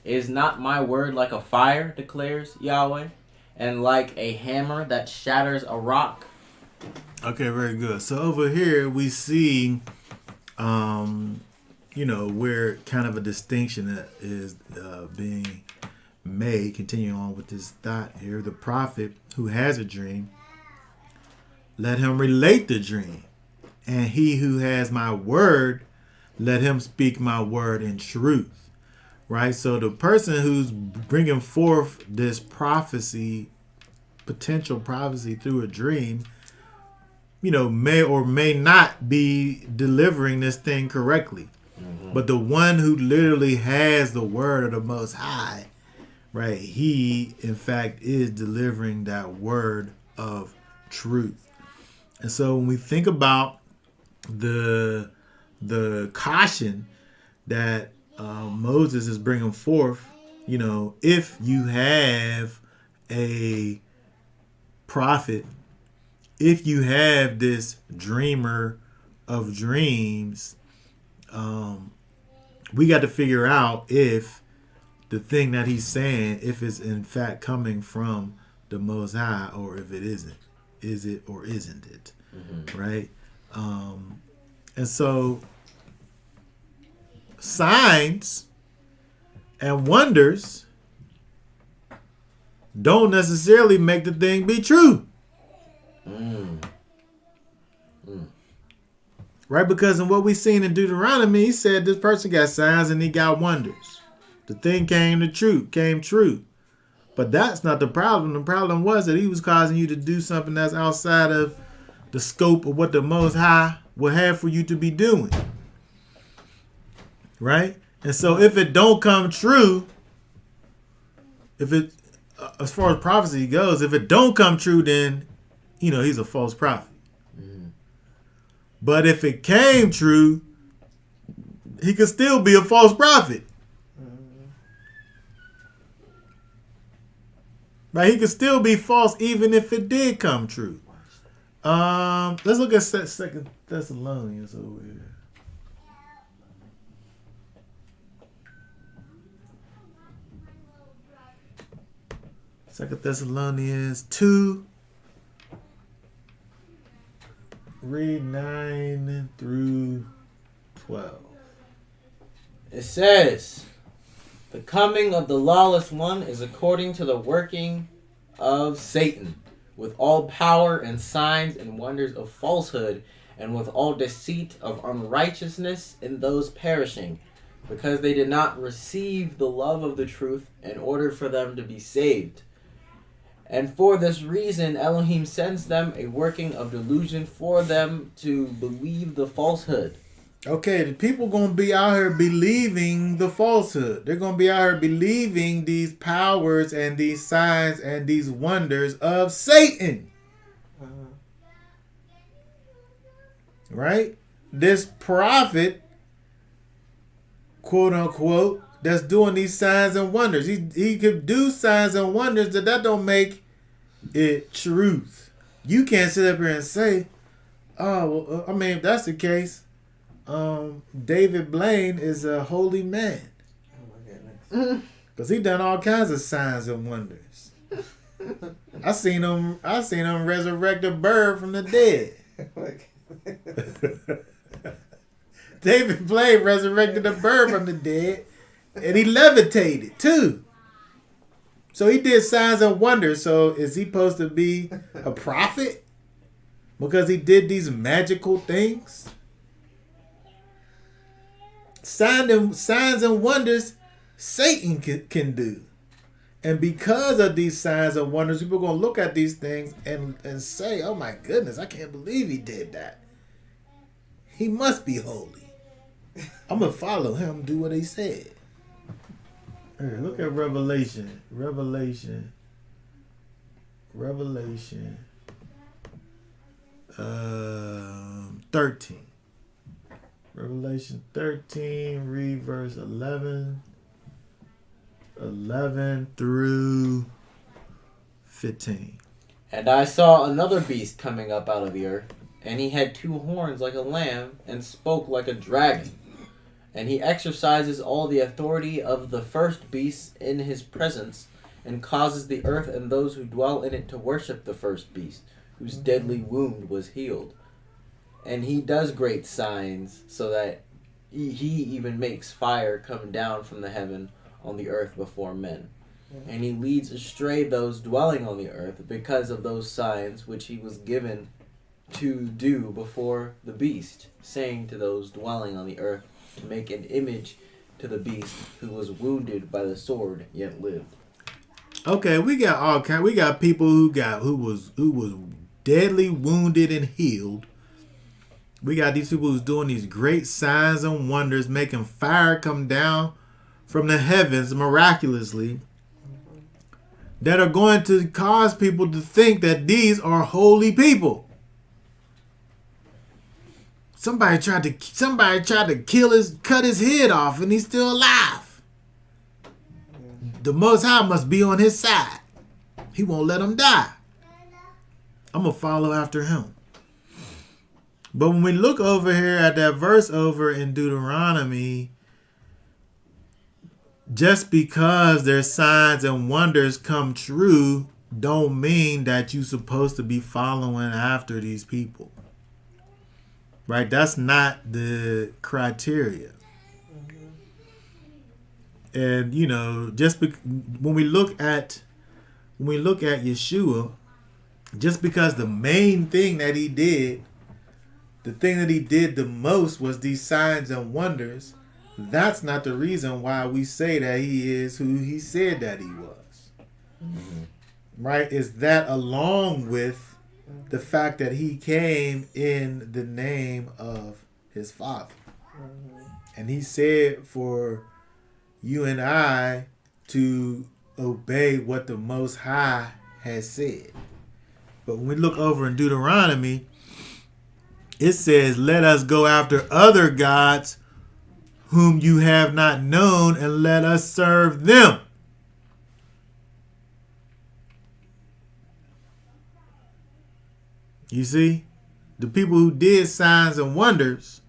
Is not my word like a fire, declares Yahweh, and like a hammer that shatters a rock? Okay, very good. So over here we see, where kind of a distinction that is being made. Continuing on with this thought here, the prophet who has a dream, let him relate the dream. And he who has my word, let him speak my word in truth. Right? So the person who's bringing forth this prophecy, potential prophecy through a dream, may or may not be delivering this thing correctly. Mm-hmm. But the one who literally has the word of the Most High, right? He, in fact, is delivering that word of truth. And so when we think about the caution that Moses is bringing forth, if you have a prophet if you have this dreamer of dreams, we got to figure out if the thing that he's saying, if it's in fact coming from the Most High or if it isn't. Is it or isn't it? Mm-hmm. Right? And so signs and wonders don't necessarily make the thing be true. Right? Because in what we seen in Deuteronomy, he said this person got signs and he got wonders. The thing came true. But that's not the problem. The problem was that he was causing you to do something that's outside of the scope of what the Most High would have for you to be doing. Right? And so if it don't come true, if it, as far as prophecy goes, if it don't come true, then, he's a false prophet. Mm-hmm. But if it came true, he could still be a false prophet. Right? He could still be false even if it did come true. Let's look at 2 Thessalonians over here. 2 Thessalonians 2. Read 9 through 12. It says, the coming of the lawless one is according to the working of Satan, with all power and signs and wonders of falsehood, and with all deceit of unrighteousness in those perishing, because they did not receive the love of the truth in order for them to be saved. And for this reason, Elohim sends them a working of delusion for them to believe the falsehood. Okay, the people going to be out here believing the falsehood. They're going to be out here believing these powers and these signs and these wonders of Satan. Right? This prophet, quote unquote, that's doing these signs and wonders. He could do signs and wonders that don't make it truth. You can't sit up here and say, oh, well, if that's the case, David Blaine is a holy man. Oh my goodness. Because he done all kinds of signs and wonders. I seen him resurrect a bird from the dead. David Blaine resurrected a bird from the dead, and he levitated too. So he did signs and wonders. So is he supposed to be a prophet because he did these magical things? Signs and wonders Satan can do. And because of these signs and wonders, people are going to look at these things and say, oh my goodness, I can't believe he did that. He must be holy. I'm going to follow him, do what he said. Hey, look at Revelation 13. Revelation 13, read verse 11 through 15. And I saw another beast coming up out of the earth, and he had 2 horns like a lamb, and spoke like a dragon. And he exercises all the authority of the first beast in his presence, and causes the earth and those who dwell in it to worship the first beast, whose deadly wound was healed. And he does great signs, so that he even makes fire come down from the heaven on the earth before men. And he leads astray those dwelling on the earth because of those signs which he was given to do before the beast, saying to those dwelling on the earth to make an image to the beast who was wounded by the sword yet lived. Okay, we got people who was deadly wounded and healed. We got these people who's doing these great signs and wonders, making fire come down from the heavens miraculously, that are going to cause people to think that these are holy people. Somebody tried to cut his head off, and he's still alive. The Most High must be on his side. He won't let him die. I'm going to follow after him. But when we look over here at that verse over in Deuteronomy, just because their signs and wonders come true don't mean that you're supposed to be following after these people. Right? That's not the criteria. And you know, when we look at Yeshua, just because the main thing that he did, the thing that he did the most was these signs and wonders, that's not the reason why we say that he is who he said that he was. Mm-hmm. Right? Is that along with the fact that he came in the name of his Father. Mm-hmm. And he said for you and I to obey what the Most High has said. But when we look over in Deuteronomy, it says, let us go after other gods whom you have not known, and let us serve them. You see, the people who did signs and wonders,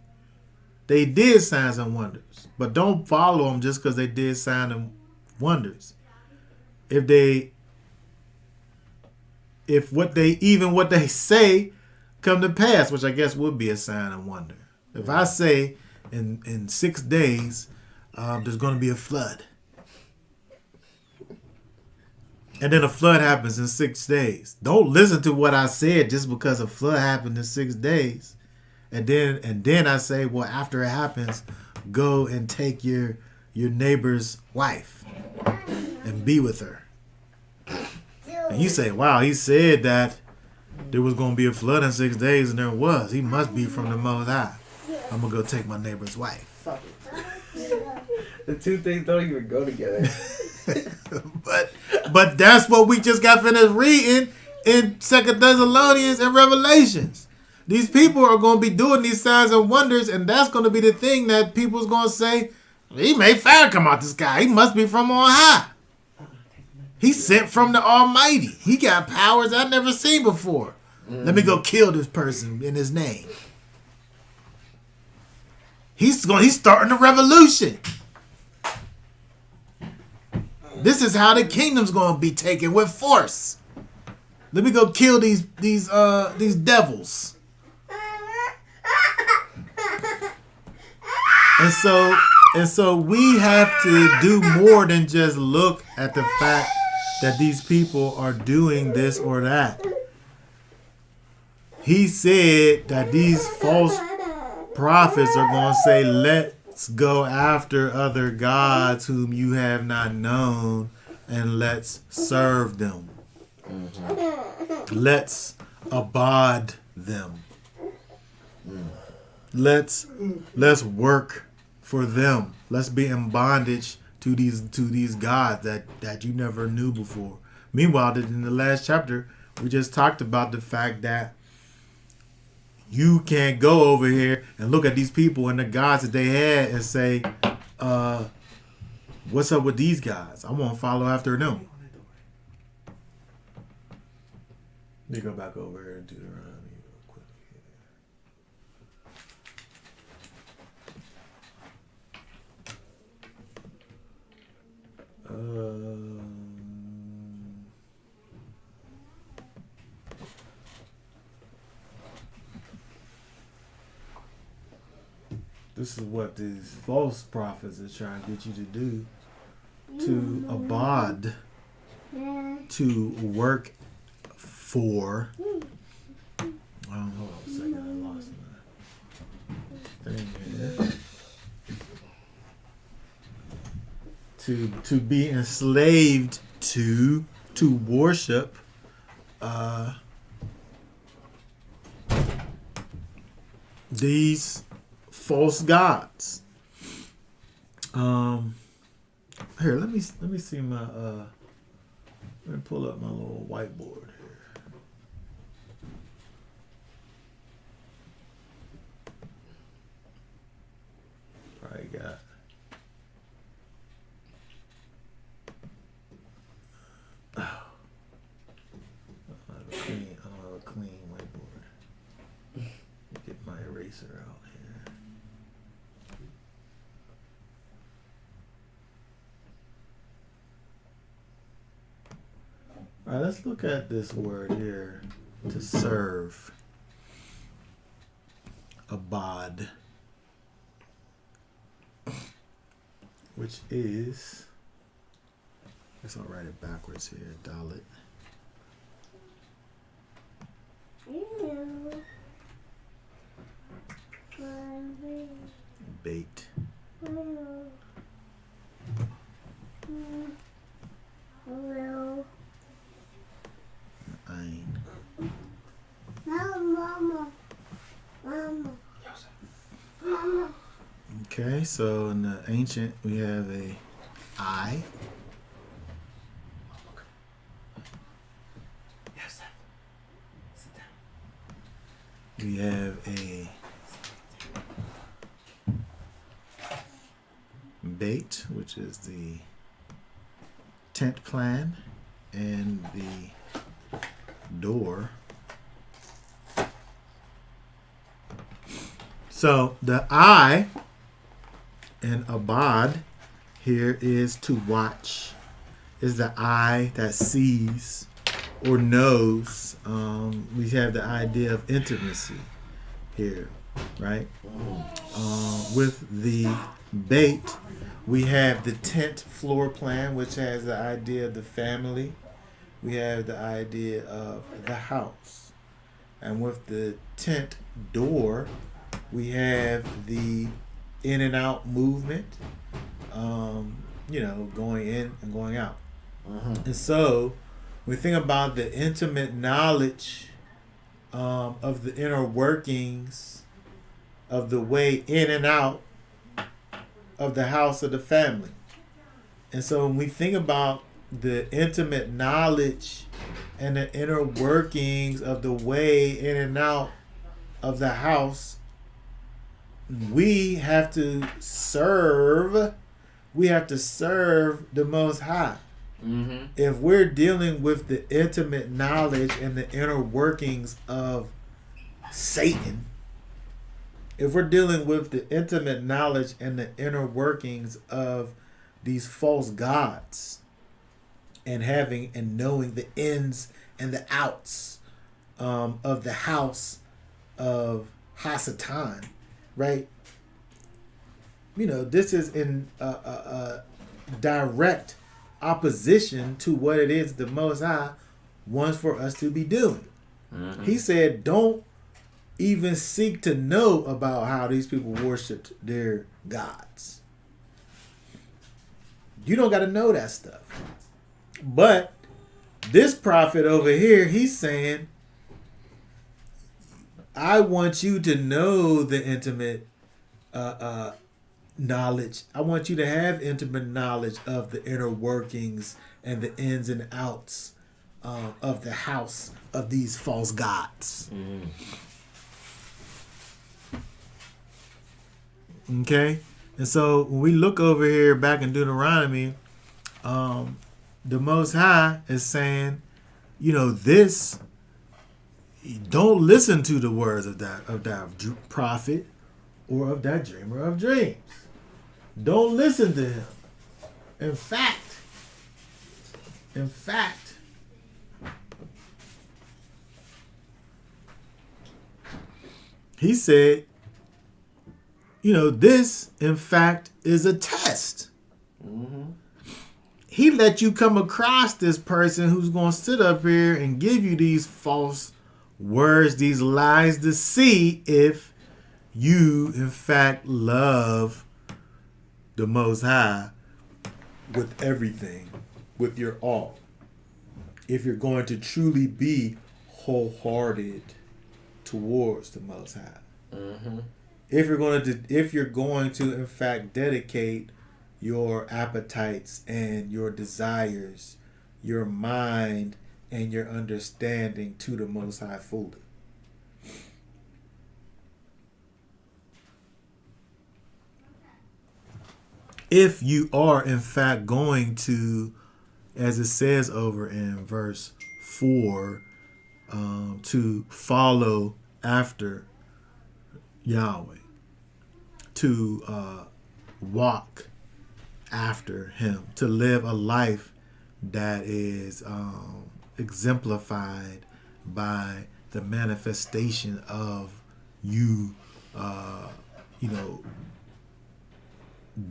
they did signs and wonders. But don't follow them just because they did signs and wonders. If what they say come to pass, which I guess would be a sign and wonder. If I say in 6 days there's going to be a flood, and then a flood happens in 6 days, don't listen to what I said just because a flood happened in 6 days, and then I say, well, after it happens, go and take your neighbor's wife and be with her. And you say, wow, he said that there was going to be a flood in 6 days, and there was. He must be from the Most High. I'm going to go take my neighbor's wife. The two things don't even go together. But that's what we just got finished reading in 2 Thessalonians and Revelations. These people are going to be doing these signs and wonders, and that's going to be the thing that people's going to say, he made fire come out the sky. He must be from on high. He's sent from the Almighty. He got powers I've never seen before. Mm-hmm. Let me go kill this person in his name. He's starting a revolution. This is how the kingdom's going to be taken with force. Let me go kill these devils. And so we have to do more than just look at the fact that these people are doing this or that. He said that these false prophets are going to say, let's go after other gods whom you have not known, and let's serve them. Mm-hmm. Let's abide them. Let's work for them. Let's be in bondage to these gods that you never knew before. Meanwhile, in the last chapter, we just talked about the fact that you can't go over here and look at these people and the gods that they had and say, what's up with these guys? I want to follow after them. Let me go back over here and do Deuteronomy real quick. This is what these false prophets are trying to get you to do, to abide, to work for. Hold on a second, I lost my thing here. To be enslaved to worship these false gods. Here, let me see my let me pull up my little whiteboard here. I got I don't have a clean All right, let's look at this word here, to serve. Abad, which is, I guess I'll write it backwards here, Dalit. Bait. Ain. Okay, so in the ancient we have a I. Yes. Sit down. We have a bait, which is the tent plan, and the door. So the I in abad here is to watch. Is the eye that sees or knows. We have the idea of intimacy here, right? With the bait, we have the tent floor plan, which has the idea of the family. We have the idea of the house. And with the tent door, we have the in and out movement, going in and going out. And so we think about the intimate knowledge of the inner workings of the way in and out of the house of the family. And so when we think about the intimate knowledge and the inner workings of the way in and out of the house, we have to serve. We have to serve the Most High. Mm-hmm. If we're dealing with the intimate knowledge and the inner workings of Satan, if we're dealing with the intimate knowledge and the inner workings of these false gods, and having and knowing the ins and the outs of the house of Hasatan, right? This is in direct opposition to what it is the Most High wants for us to be doing. Mm-hmm. He said, don't even seek to know about how these people worshiped their gods. You don't got to know that stuff. But this prophet over here, he's saying, I want you to know the intimate knowledge. I want you to have intimate knowledge of the inner workings and the ins and outs of the house of these false gods. Mm. Okay? And so when we look over here back in Deuteronomy, the Most High is saying, this, don't listen to the words of that prophet or of that dreamer of dreams. Don't listen to him. In fact, he said, this, in fact, is a test. Mm-hmm. He let you come across this person who's going to sit up here and give you these false words, these lies, to see if you, in fact, love the Most High with everything, with your all. If you're going to truly be wholehearted towards the Most High. Mm-hmm. If you're going to, in fact, dedicate your appetites and your desires, your mind and your understanding to the Most High fully. If you are, in fact, going to, as it says over in verse 4, to follow after Yahweh, to walk after him, to live a life that is exemplified by the manifestation of you,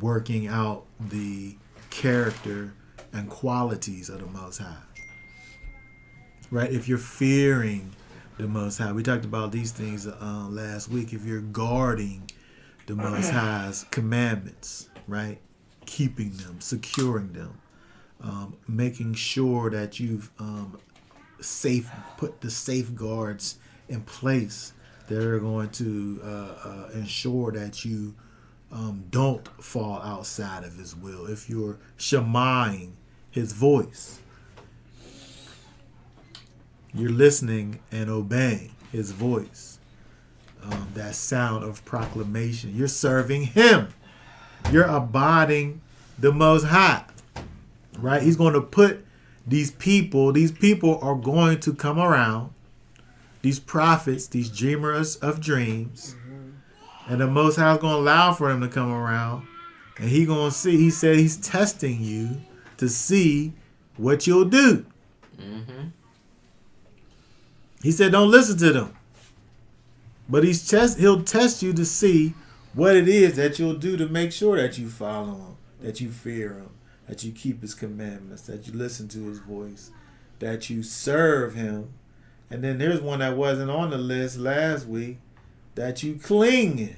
working out the character and qualities of the Most High. Right? If you're fearing the Most High, we talked about these things last week. If you're guarding the Most High's commandments, right? Keeping them, securing them, making sure that you've put the safeguards in place that are going to ensure that you don't fall outside of His will. If you're shemaing His voice, you're listening and obeying His voice. That sound of proclamation. You're serving Him. You're abiding the Most High. Right? He's going to put these people are going to come around. These prophets, these dreamers of dreams. And the Most High is going to allow for them to come around. And He's going to see. He said He's testing you to see what you'll do. Mm-hmm. He said, don't listen to them. But He'll test you to see what it is that you'll do to make sure that you follow Him, that you fear Him, that you keep His commandments, that you listen to His voice, that you serve Him. And then there's one that wasn't on the list last week, that you cling.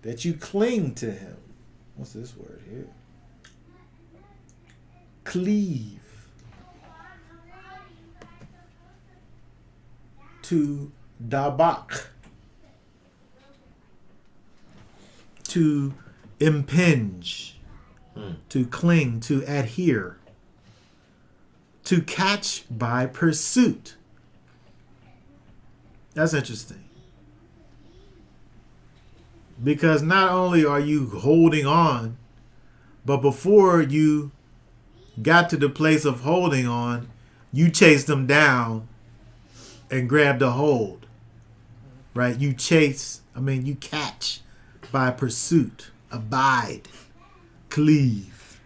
That you cling to Him. What's this word here? Cleave. To dabak, to impinge, to cling, to adhere, to catch by pursuit. That's interesting. Because not only are you holding on, but before you got to the place of holding on, you chased them down and grabbed a hold, right? You catch by pursuit, abide, cleave,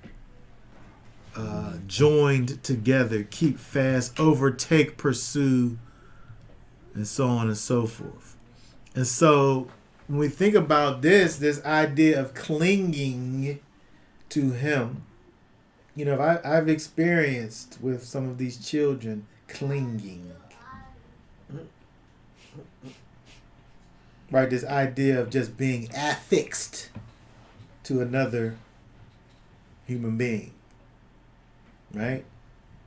joined together, keep fast, overtake, pursue, and so on and so forth. And so when we think about this idea of clinging to Him, I've experienced with some of these children clinging. Right, this idea of just being affixed to another human being. Right?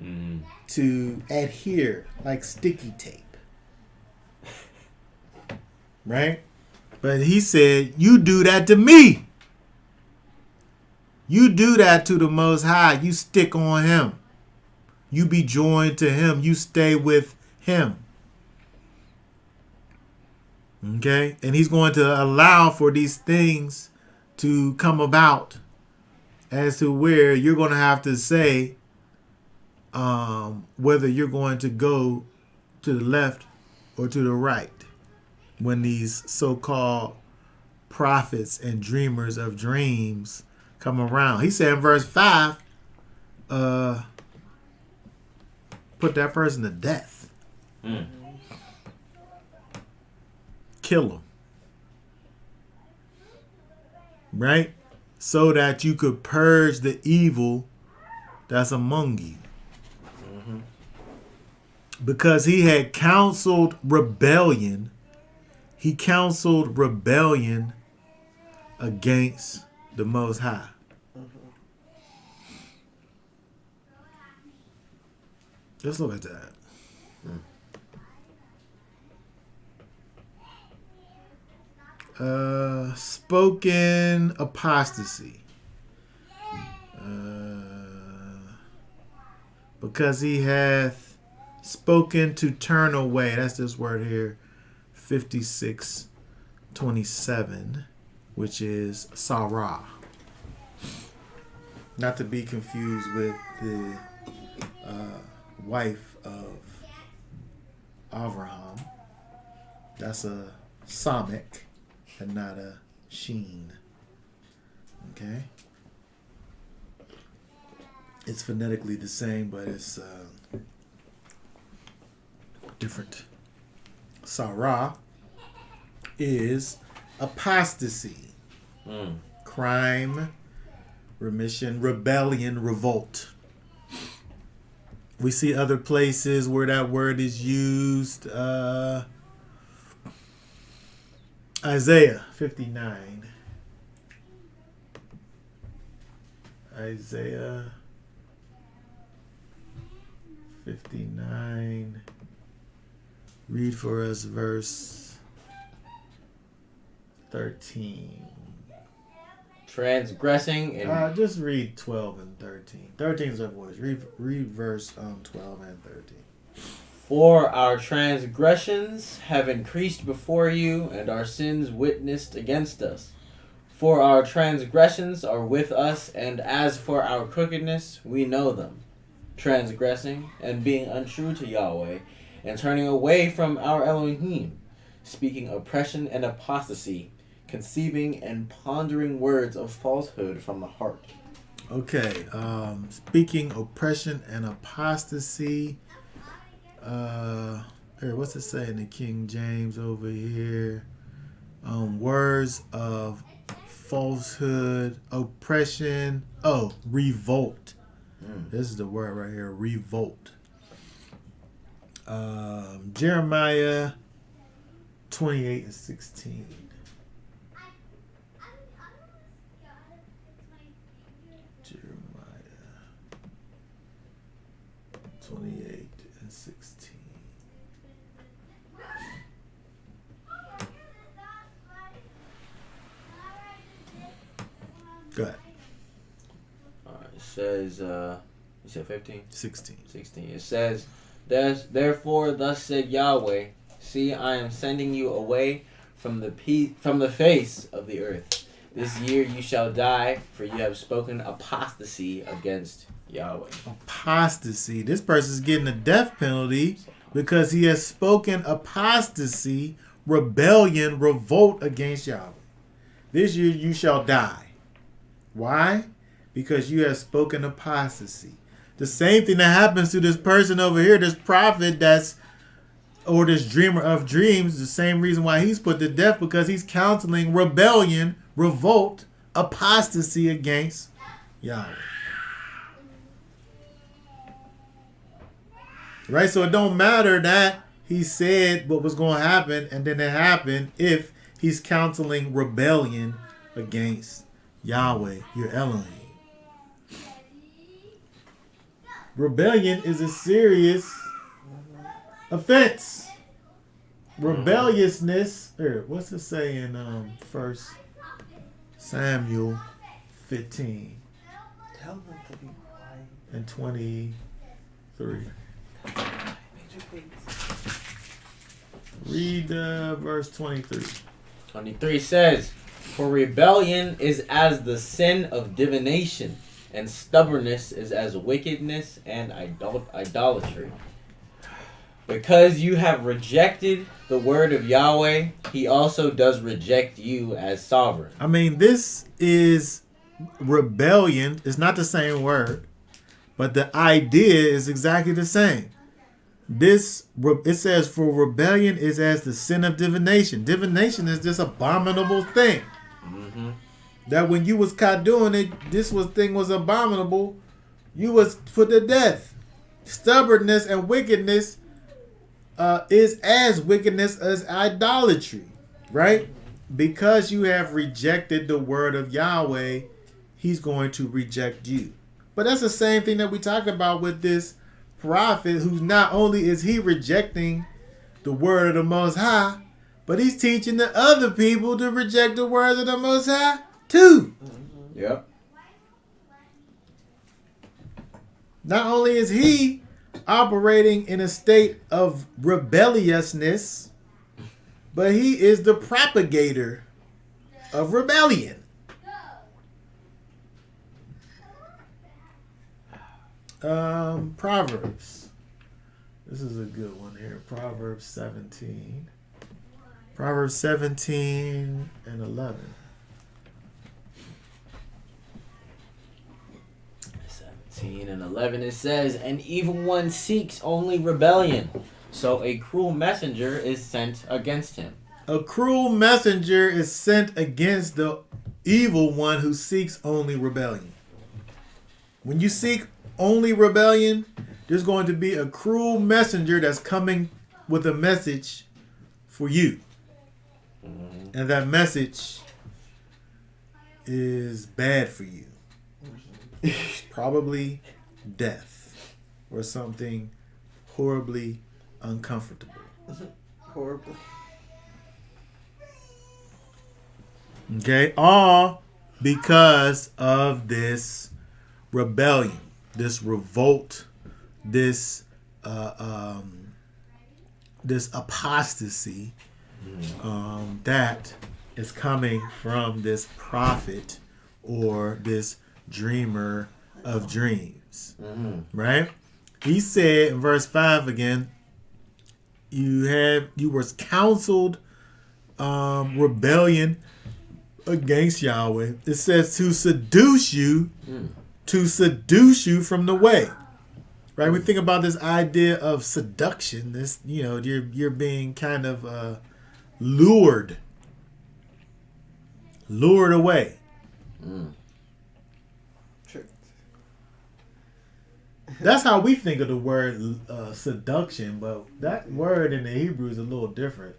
Mm-hmm. To adhere like sticky tape. Right? But He said, you do that to me. You do that to the Most High. You stick on Him. You be joined to Him. You stay with Him. Okay? And He's going to allow for these things to come about as to where you're going to have to say whether you're going to go to the left or to the right when these so-called prophets and dreamers of dreams come around. He said in verse 5, put that person to death. Kill them. Right? So that you could purge the evil that's among you. Mm-hmm. Because he had counseled rebellion. He counseled rebellion against the Most High. Let's look at that. Spoken apostasy. Because he hath spoken to turn away. That's this word here, 56:27, which is Sarah. Not to be confused with the wife of Abraham. That's a Samic and not a Sheen. Okay? It's phonetically the same, but it's different. Sarah is apostasy, crime, remission, rebellion, revolt. We see other places where that word is used. Isaiah 59. Isaiah 59. Read for us verse 13. Transgressing and Just read 12 and 13. 13 is our voice. Read verse 12 and 13. for our transgressions have increased before you, and our sins witnessed against us. For our transgressions are with us, and as for our crookedness, we know them. Transgressing and being untrue to Yahweh, and turning away from our Elohim, speaking oppression and apostasy, conceiving and pondering words of falsehood from the heart. Okay, speaking oppression and apostasy. Here, what's it say in the King James over here? Words of falsehood, oppression. Oh, revolt. This is the word right here, revolt. Jeremiah 28 and 16. Jeremiah 28 and 16. Go ahead. It says, you said 15? 16. 16. It says, therefore, thus said Yahweh, see, I am sending you away from the face of the earth. This year you shall die, for you have spoken apostasy against Yahweh. Apostasy. This person's getting a death penalty because he has spoken apostasy, rebellion, revolt against Yahweh. This year you shall die. Why? Because you have spoken apostasy. The same thing that happens to this person over here, this prophet or this dreamer of dreams, the same reason why he's put to death, because he's counseling rebellion, revolt, apostasy against Yahweh. Right? So it don't matter that he said what was going to happen and then it happened if he's counseling rebellion against Yahweh, your Elohim. Rebellion is a serious offense. Rebelliousness, what's it say in 1 Samuel 15 Tell them to be quiet. and 23? Read verse 23. 23 says, for rebellion is as the sin of divination, and stubbornness is as wickedness and idolatry. Because you have rejected the word of Yahweh, he also does reject you as sovereign. I mean, this is rebellion. It's not the same word, but the idea is exactly the same. It says, for rebellion is as the sin of divination. Divination is this abominable thing. That when you was caught doing it, thing was abominable. You was put to death. Stubbornness and wickedness is as wickedness as idolatry, right? Because you have rejected the word of Yahweh, he's going to reject you. But that's the same thing that we talk about with this prophet, who's not only is he rejecting the word of the Most High, but he's teaching the other people to reject the words of the Most High too. Yep. Not only is he operating in a state of rebelliousness, but he is the propagator of rebellion. Proverbs. This is a good one here. Proverbs 17. Proverbs 17 and 11. 17 and 11 it says, an evil one seeks only rebellion, So a cruel messenger is sent against him. A cruel messenger is sent against the evil one who seeks only rebellion. When you seek only rebellion, there's going to be a cruel messenger that's coming with a message for you. And that message is bad for you. Probably death or something horribly uncomfortable. Horribly. Okay, all because of this rebellion, this revolt, this this apostasy that is coming from this prophet or this dreamer of dreams. Right? He said in verse 5 again, you was counseled rebellion against Yahweh. It says to seduce you from the way. Right? We think about this idea of seduction. This, you're being kind of lured away. Tricked. That's how we think of the word seduction, but that word in the Hebrew is a little different.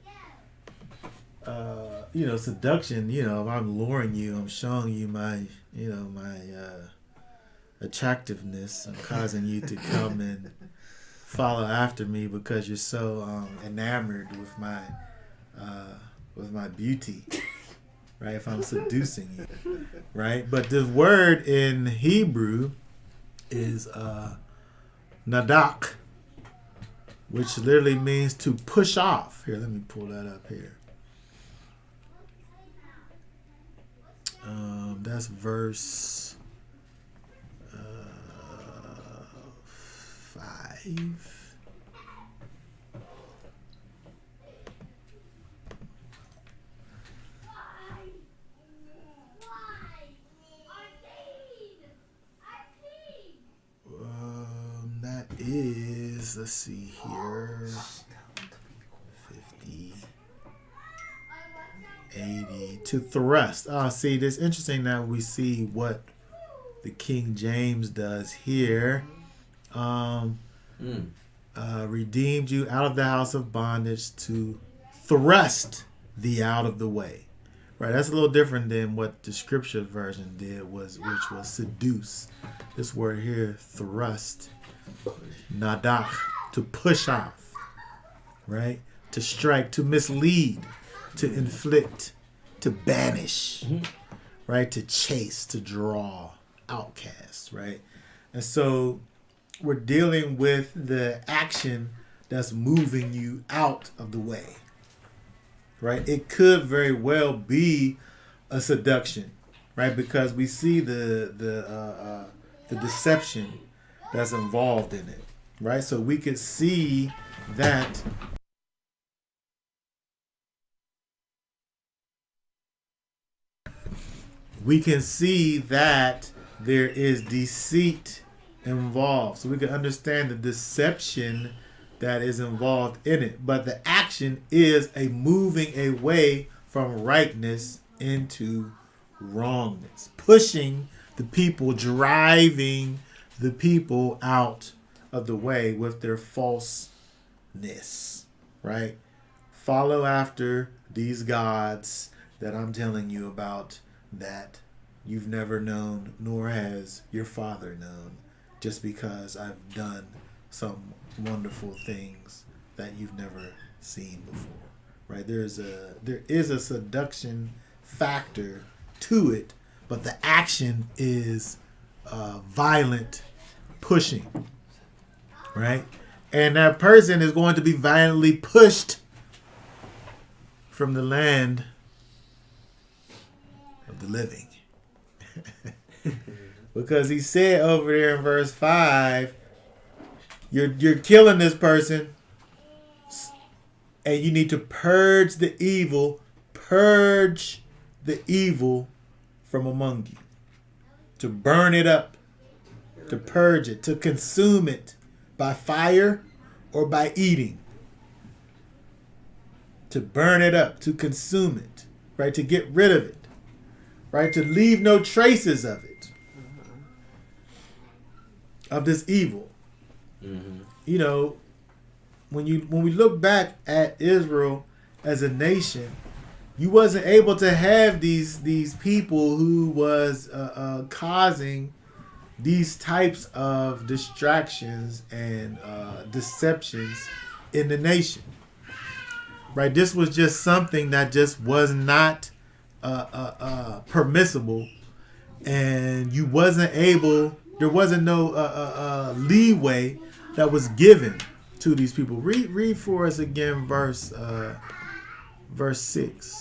Seduction, if I'm luring you, I'm showing you my attractiveness. I'm causing you to come and follow after me because you're so enamored with my beauty, right? If I'm seducing you, right? But the word in Hebrew is nadak, which literally means to push off. Here, let me pull that up here. That's verse 5. That is, let's see here, 50. 80 to thrust. See, it's interesting that we see what the King James does here. Redeemed you out of the house of bondage to thrust thee out of the way. Right, that's a little different than what the scripture version did, which was seduce. This word here, thrust, nadak, to push off, right? To strike, to mislead, to inflict, to banish, right? To chase, to draw, outcasts, right? And so we're dealing with the action that's moving you out of the way, right? It could very well be a seduction, right? Because we see the deception that's involved in it, right? So we could see that there is deceit involved. So we can understand the deception that is involved in it. But the action is a moving away from rightness into wrongness. Pushing the people, driving the people out of the way with their falseness, right? Follow after these gods that I'm telling you about that you've never known, nor has your father known, just because I've done some wonderful things that you've never seen before, right? There is a seduction factor to it, but the action is violent pushing, right? And that person is going to be violently pushed from the land of the living. Because he said over there in verse 5, you're killing this person and you need to purge the evil from among you. To burn it up, to purge it, to consume it by fire or by eating. to burn it up, to consume it, right? To get rid of it, right? To leave no traces of it, of this evil. Mm-hmm. You know, when we look back at Israel as a nation, you wasn't able to have these people who was causing these types of distractions and deceptions in the nation, right? This was just something that just was not permissible, and you wasn't able. There wasn't no leeway that was given to these people. Read for us again, verse 6.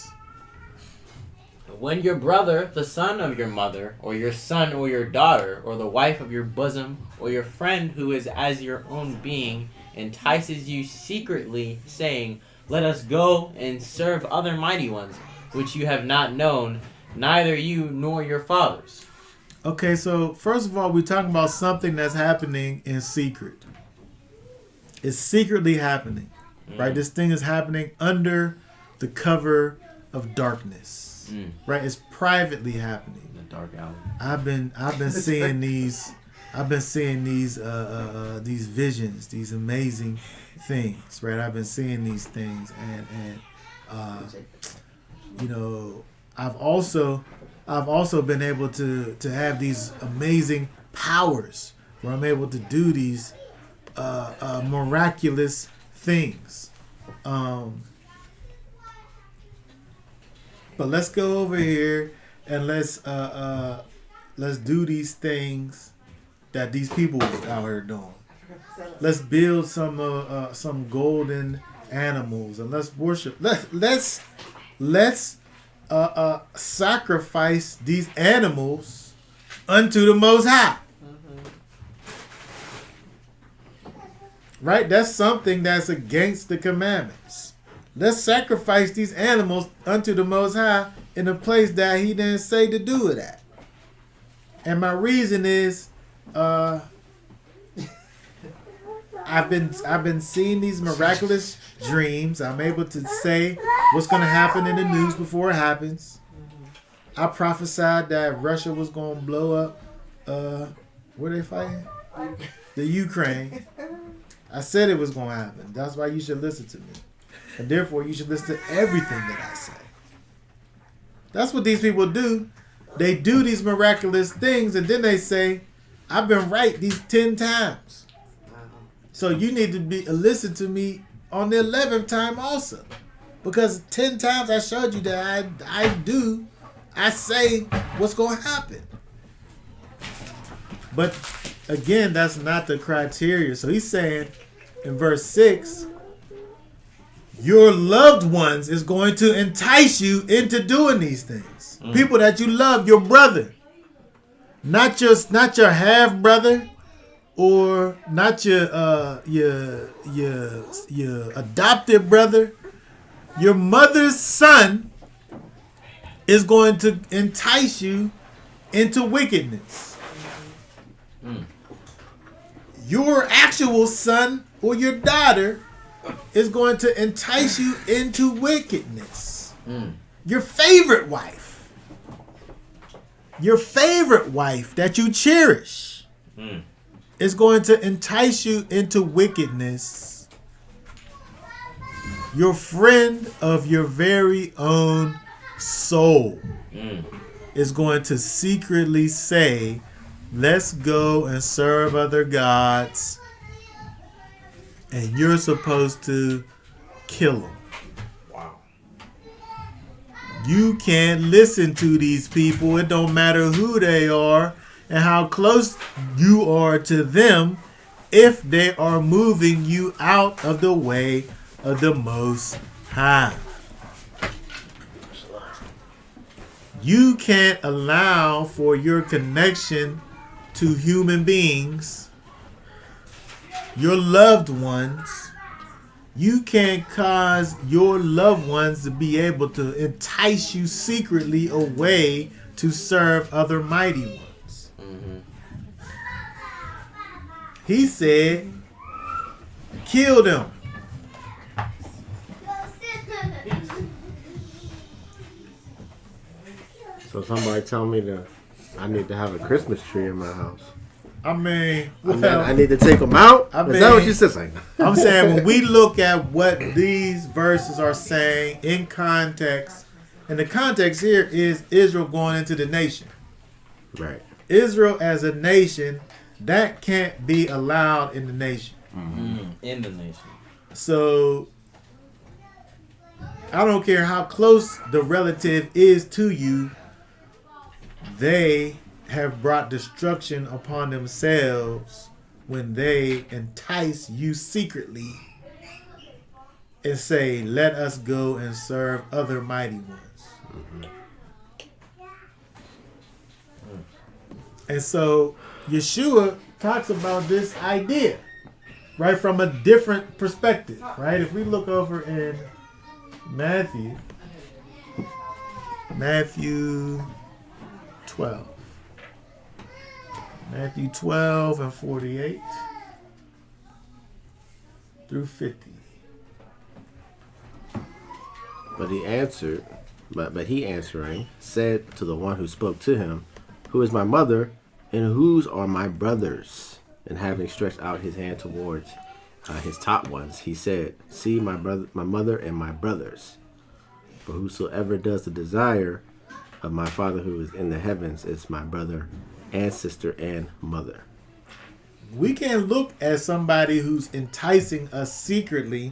When your brother, the son of your mother, or your son or your daughter, or the wife of your bosom, or your friend who is as your own being, entices you secretly, saying, "Let us go and serve other mighty ones, which you have not known, neither you nor your fathers." Okay, so first of all, we're talking about something that's happening in secret. It's secretly happening, right? This thing is happening under the cover of darkness. Right, it's privately happening. In the dark alley. I've been seeing these visions, these amazing things. Right, I've been seeing these things, and you know, I've also been able to have these amazing powers where I'm able to do these miraculous things. But let's go over here and let's do these things that these people out here doing. Let's build some golden animals and let's worship. Let's sacrifice these animals unto the Most High. Right? That's something that's against the commandments. Let's sacrifice these animals unto the Most High in a place that He didn't say to do it at. And my reason is, I've been seeing these miraculous dreams. I'm able to say what's going to happen in the news before it happens. I prophesied that Russia was going to blow up. Where they fighting? The Ukraine. I said it was going to happen. That's why you should listen to me. And therefore, you should listen to everything that I say. That's what these people do. They do these miraculous things, and then they say, I've been right these 10 times. So you need to listen to me on the 11th time also. Because 10 times I showed you that I say what's going to happen. But again, that's not the criteria. So he's saying in verse 6, your loved ones is going to entice you into doing these things. People that you love, your brother. Not your half brother, or not your adopted brother. Your mother's son is going to entice you into wickedness. Your actual son or your daughter is going to entice you into wickedness. Your favorite wife that you cherish is going to entice you into wickedness. Your friend of your very own soul is going to secretly say, let's go and serve other gods. And you're supposed to kill them. Wow. You can't listen to these people. It don't matter who they are and how close you are to them if they are moving you out of the way of the Most High. You can't allow for your connection to human beings, your loved ones. You can't cause your loved ones to be able to entice you secretly away to serve other mighty ones. He said, kill them. So somebody tell me I need to have a Christmas tree in my house. I mean, I need to take them out? Is that what you said? I'm saying when we look at what these verses are saying in context, and the context here is Israel going into the nation. Right. Israel as a nation, that can't be allowed in the nation. In the nation. So I don't care how close the relative is to you, they have brought destruction upon themselves when they entice you secretly and say, let us go and serve other mighty ones. And so Yeshua talks about this idea, right, from a different perspective, right? If we look over in Matthew 12. Matthew 12 and 48 through 50. But he answered, but he answering said to the one who spoke to him, who is my mother and whose are my brothers? And having stretched out his hand towards his taught ones, he said, see my brother, my mother and my brothers. For whosoever does the desire of my Father who is in the heavens is my brother and sister and mother. We can't look at somebody who's enticing us secretly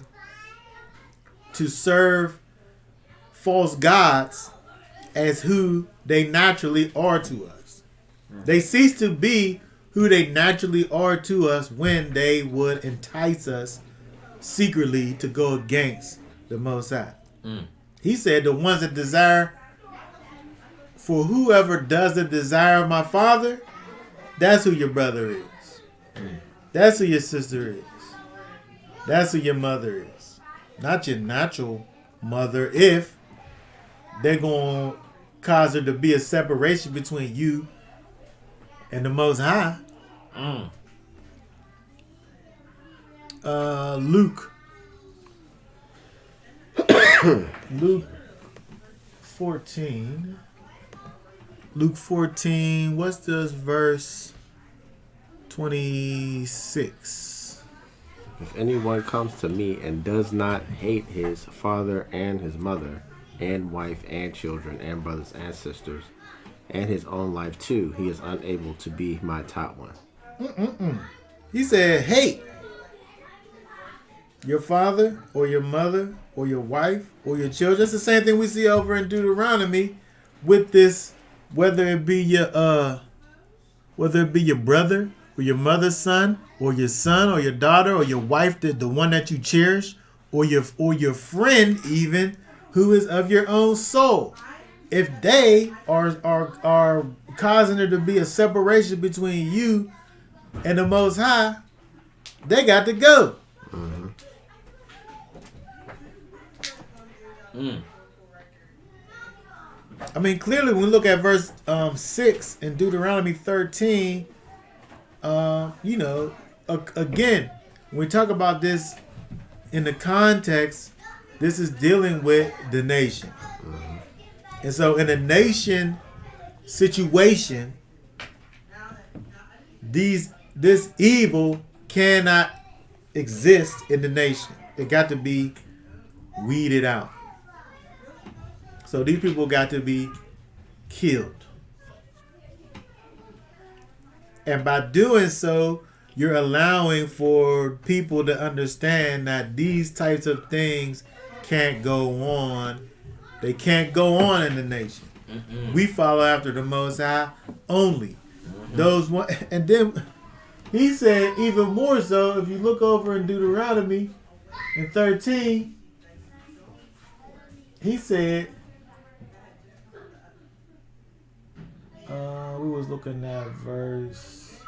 to serve false gods as who they naturally are to us. They cease to be who they naturally are to us when they would entice us secretly to go against the Most High. He said the ones that desire, for whoever does the desire of my Father, that's who your brother is. That's who your sister is. That's who your mother is. Not your natural mother, if they're going to cause there to be a separation between you and the Most High. Luke 14. Luke 14, what's this verse 26? If anyone comes to me and does not hate his father and his mother and wife and children and brothers and sisters and his own life too, he is unable to be my taught one. He said, hate your father or your mother or your wife or your children. That's the same thing we see over in Deuteronomy with this, whether it be your brother or your mother's son or your daughter or your wife, the one that you cherish, or your friend even, who is of your own soul. If they are causing there to be a separation between you and the Most High, they got to go. I mean, clearly, when we look at verse 6 in Deuteronomy 13, again, when we talk about this in the context, this is dealing with the nation. And so in a nation situation, this evil cannot exist in the nation. It got to be weeded out. So these people got to be killed. And by doing so, you're allowing for people to understand that these types of things can't go on. They can't go on in the nation. We follow after the Most High only. Those one, and then he said even more so. If you look over in Deuteronomy in 13, he said, we was looking at verse.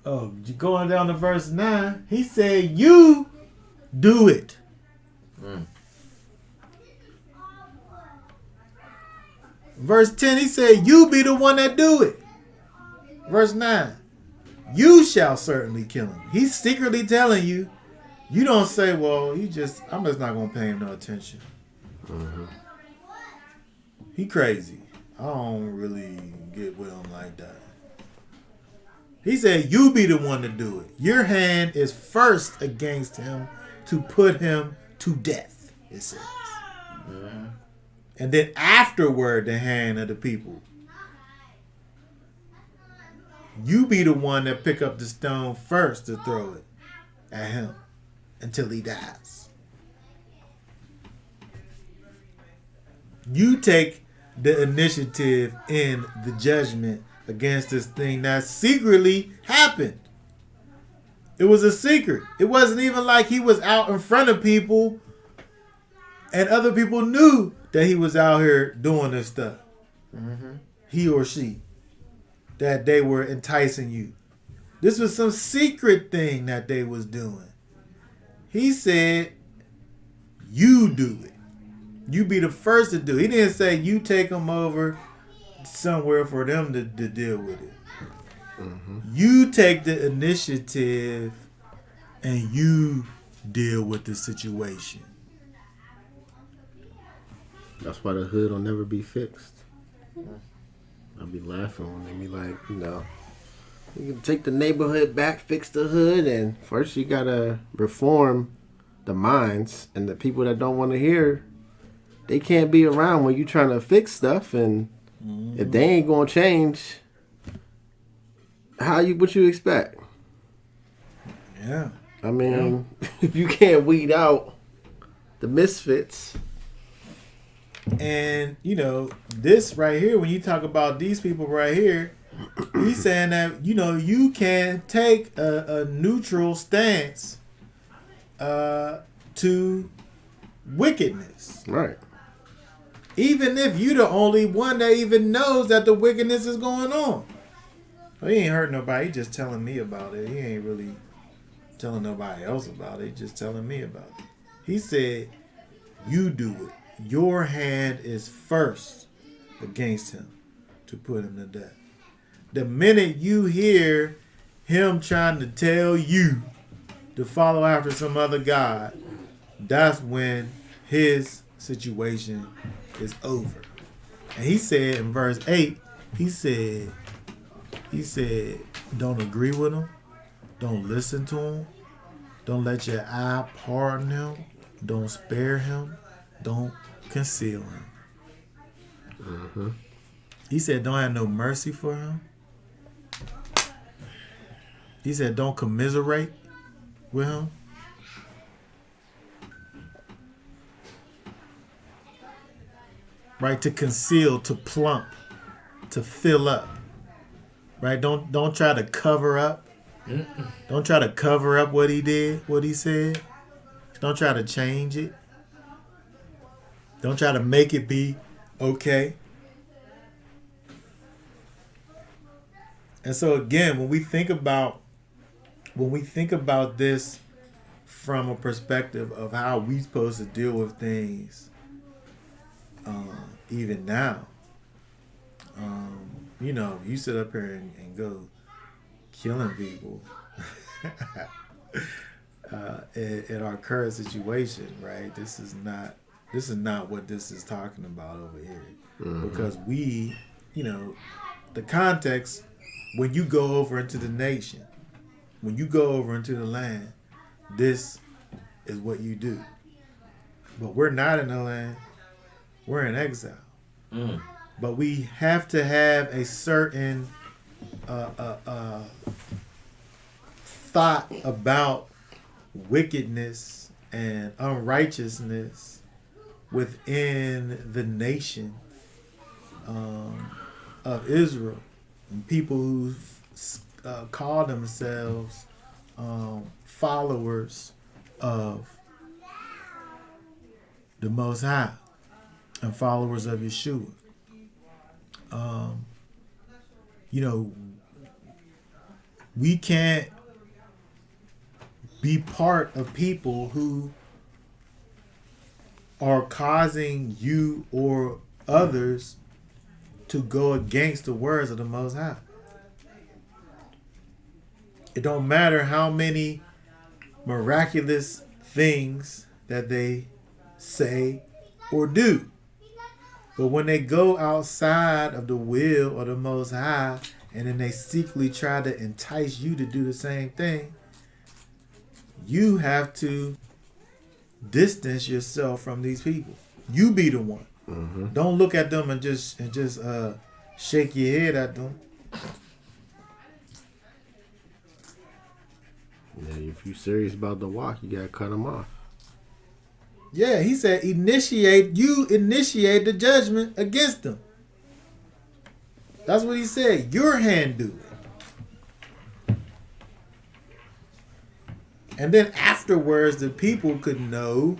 Oh, going down to verse 9, he said, you do it. Verse 10, he said, you be the one that do it. Verse 9, you shall certainly kill him. He's secretly telling you You don't say, well, I'm just not going to pay him no attention. He crazy. I don't really get with him like that. He said, you be the one to do it. Your hand is first against him to put him to death, it says. And then afterward, the hand of the people. You be the one that pick up the stone first to throw it at him until he dies. You take the initiative in the judgment against this thing that secretly happened. It was a secret. It wasn't even like he was out in front of people and other people knew that he was out here doing this stuff. He or she. That they were enticing you. This was some secret thing that they was doing. He said, you do it. You be the first to do it. He didn't say you take them over somewhere for them to deal with it. You take the initiative and you deal with the situation. That's why the hood will never be fixed. I'll be laughing when they be like, you can take the neighborhood back, fix the hood, and first you gotta reform the minds, and the people that don't want to hear, they can't be around when you trying to fix stuff, and if they ain't gonna change, what you expect? Yeah. I mean, if you can't weed out the misfits. And, this right here, when you talk about these people right here, he's saying that, you can take a neutral stance to wickedness. Right. Even if you the only one that even knows that the wickedness is going on. Well, he ain't hurt nobody. He just telling me about it. He ain't really telling nobody else about it. He just telling me about it. He said, you do it. Your hand is first against him to put him to death. The minute you hear him trying to tell you to follow after some other God, that's when his situation is over. And he said in verse 8, he said, don't agree with him. Don't listen to him. Don't let your eye pardon him. Don't spare him. Don't conceal him. He said, don't have no mercy for him. He said, don't commiserate with him. Right? To conceal, to plump, to fill up. Right? Don't try to cover up. Don't try to cover up what he did, what he said. Don't try to change it. Don't try to make it be okay. And so again, when we think about this from a perspective of how we supposed to deal with things, even now, you sit up here and go killing people in our current situation, right? This is not what this is talking about over here. Because we, the context, when you go over into the nation, when you go over into the land, this is what you do. But we're not in the land. We're in exile. But we have to have a certain thought about wickedness and unrighteousness within the nation of Israel. And people who call themselves followers of the Most High and followers of Yeshua. We can't be part of people who are causing you or others to go against the words of the Most High. It don't matter how many miraculous things that they say or do. But when they go outside of the will of the Most High, and then they secretly try to entice you to do the same thing, you have to distance yourself from these people. You be the one. Mm-hmm. Don't look at them and just shake your head at them. Yeah, if you're serious about the walk, you gotta cut them off. Yeah, he said initiate the judgment against them. That's what he said. Your hand do it. And then afterwards, the people could know,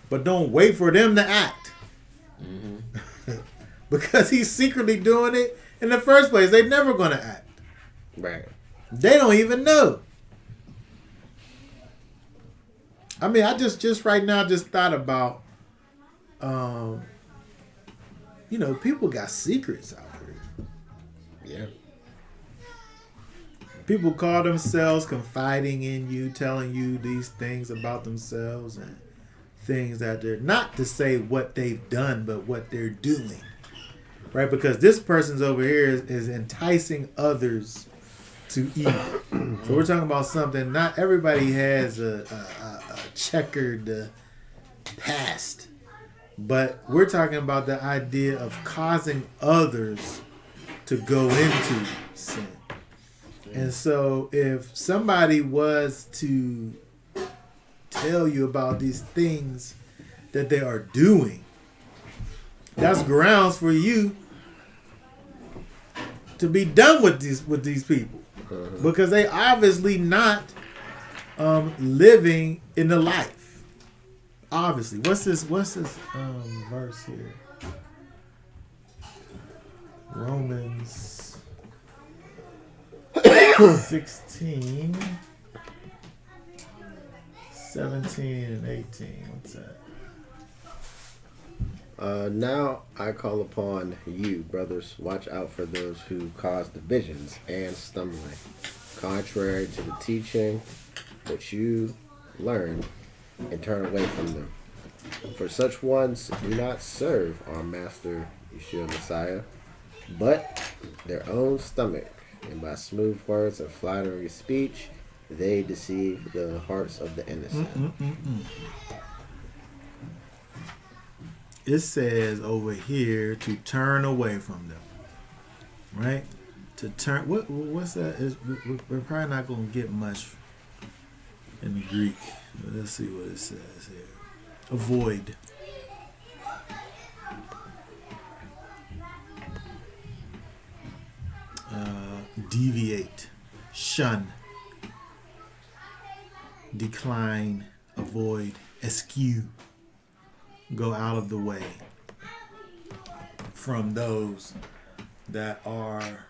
but don't wait for them to act. Mm-hmm. Because he's secretly doing it in the first place. They're never going to act. Right. They don't even know. I mean, I just right now just thought about, people got secrets out here. Yeah. People call themselves confiding in you, telling you these things about themselves and things that they're not to say what they've done, but what they're doing. Right? Because this person's over here is enticing others to evil. So we're talking about something, not everybody has a checkered past. But we're talking about the idea of causing others to go into sin. And so if somebody was to tell you about these things that they are doing, that's grounds for you to be done with these people. Because they obviously not living in the life. Obviously. What's this verse here? Romans 16, 17, and 18. What's that? Now I call upon you, brothers, watch out for those who cause divisions and stumbling, contrary to the teaching which you learned, and turn away from them. For such ones do not serve our Master Yeshua Messiah, but their own stomach, and by smooth words and flattering speech, they deceive the hearts of the innocent. It says over here to turn away from them, right? To turn. What's that? We're probably not going to get much in the Greek. But let's see what it says here. Avoid. Deviate. Shun. Decline. Avoid. Eschew. Go out of the way from those that are,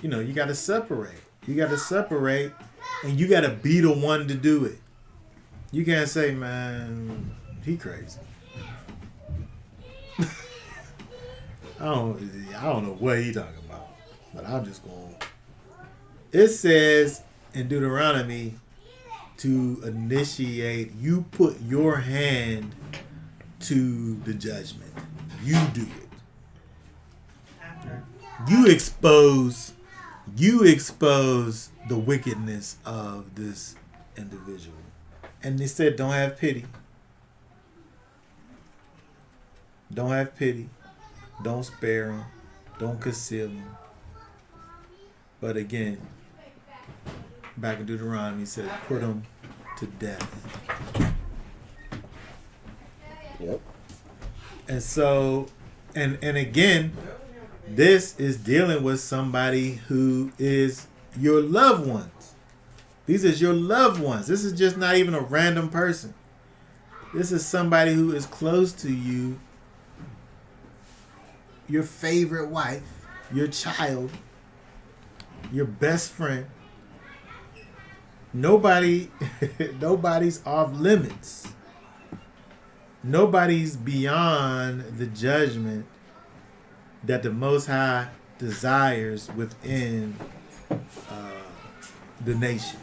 you got to separate. You got to separate, and you got to be the one to do it. You can't say, man, he crazy. I don't know what he talking about, but I'm just going. It says in Deuteronomy to initiate, you put your hand to the judgment. You do it. You expose the wickedness of this individual. And they said, don't have pity. Don't have pity. Don't spare them. Don't conceal them. But again, back in Deuteronomy, he said, put them to death. Yep. And so, and again, this is dealing with somebody who is your loved ones. These is your loved ones. This is just not even a random person. This is somebody who is close to you, your favorite wife, your child, your best friend. Nobody's off limits. Nobody's beyond the judgment that the Most High desires within the nation.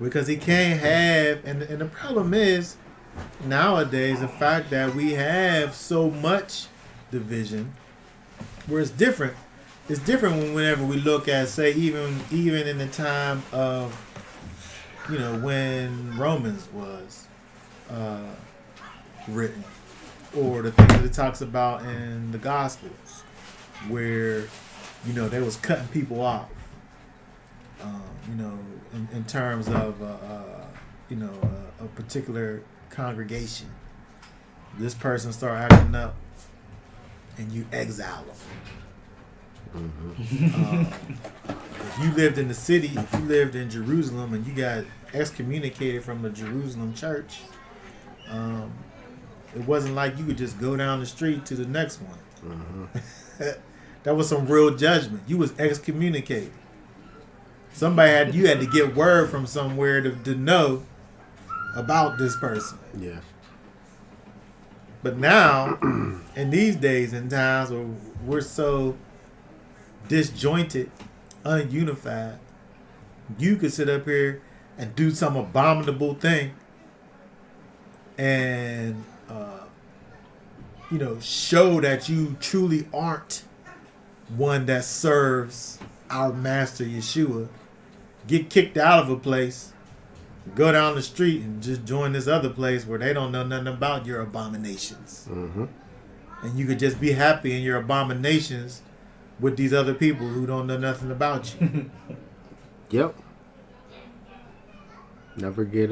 Because he can't have, and the problem is nowadays the fact that we have so much division, where it's different. It's different whenever we look at, say, even in the time of, when Romans was written, or the things that it talks about in the Gospels, where they was cutting people off. In terms of a particular congregation, this person start acting up, and you exile them. If you lived in the city, if you lived in Jerusalem, and you got excommunicated from the Jerusalem church, it wasn't like you could just go down the street to the next one. That was some real judgment. You was excommunicated. You had to get word from somewhere to know about this person. Yeah. But now, in these days and times where we're so disjointed, ununified, you could sit up here and do some abominable thing and show that you truly aren't one that serves our master Yeshua, get kicked out of a place, go down the street and just join this other place where they don't know nothing about your abominations. Mm-hmm. And you could just be happy in your abominations with these other people who don't know nothing about you. Yep. Never get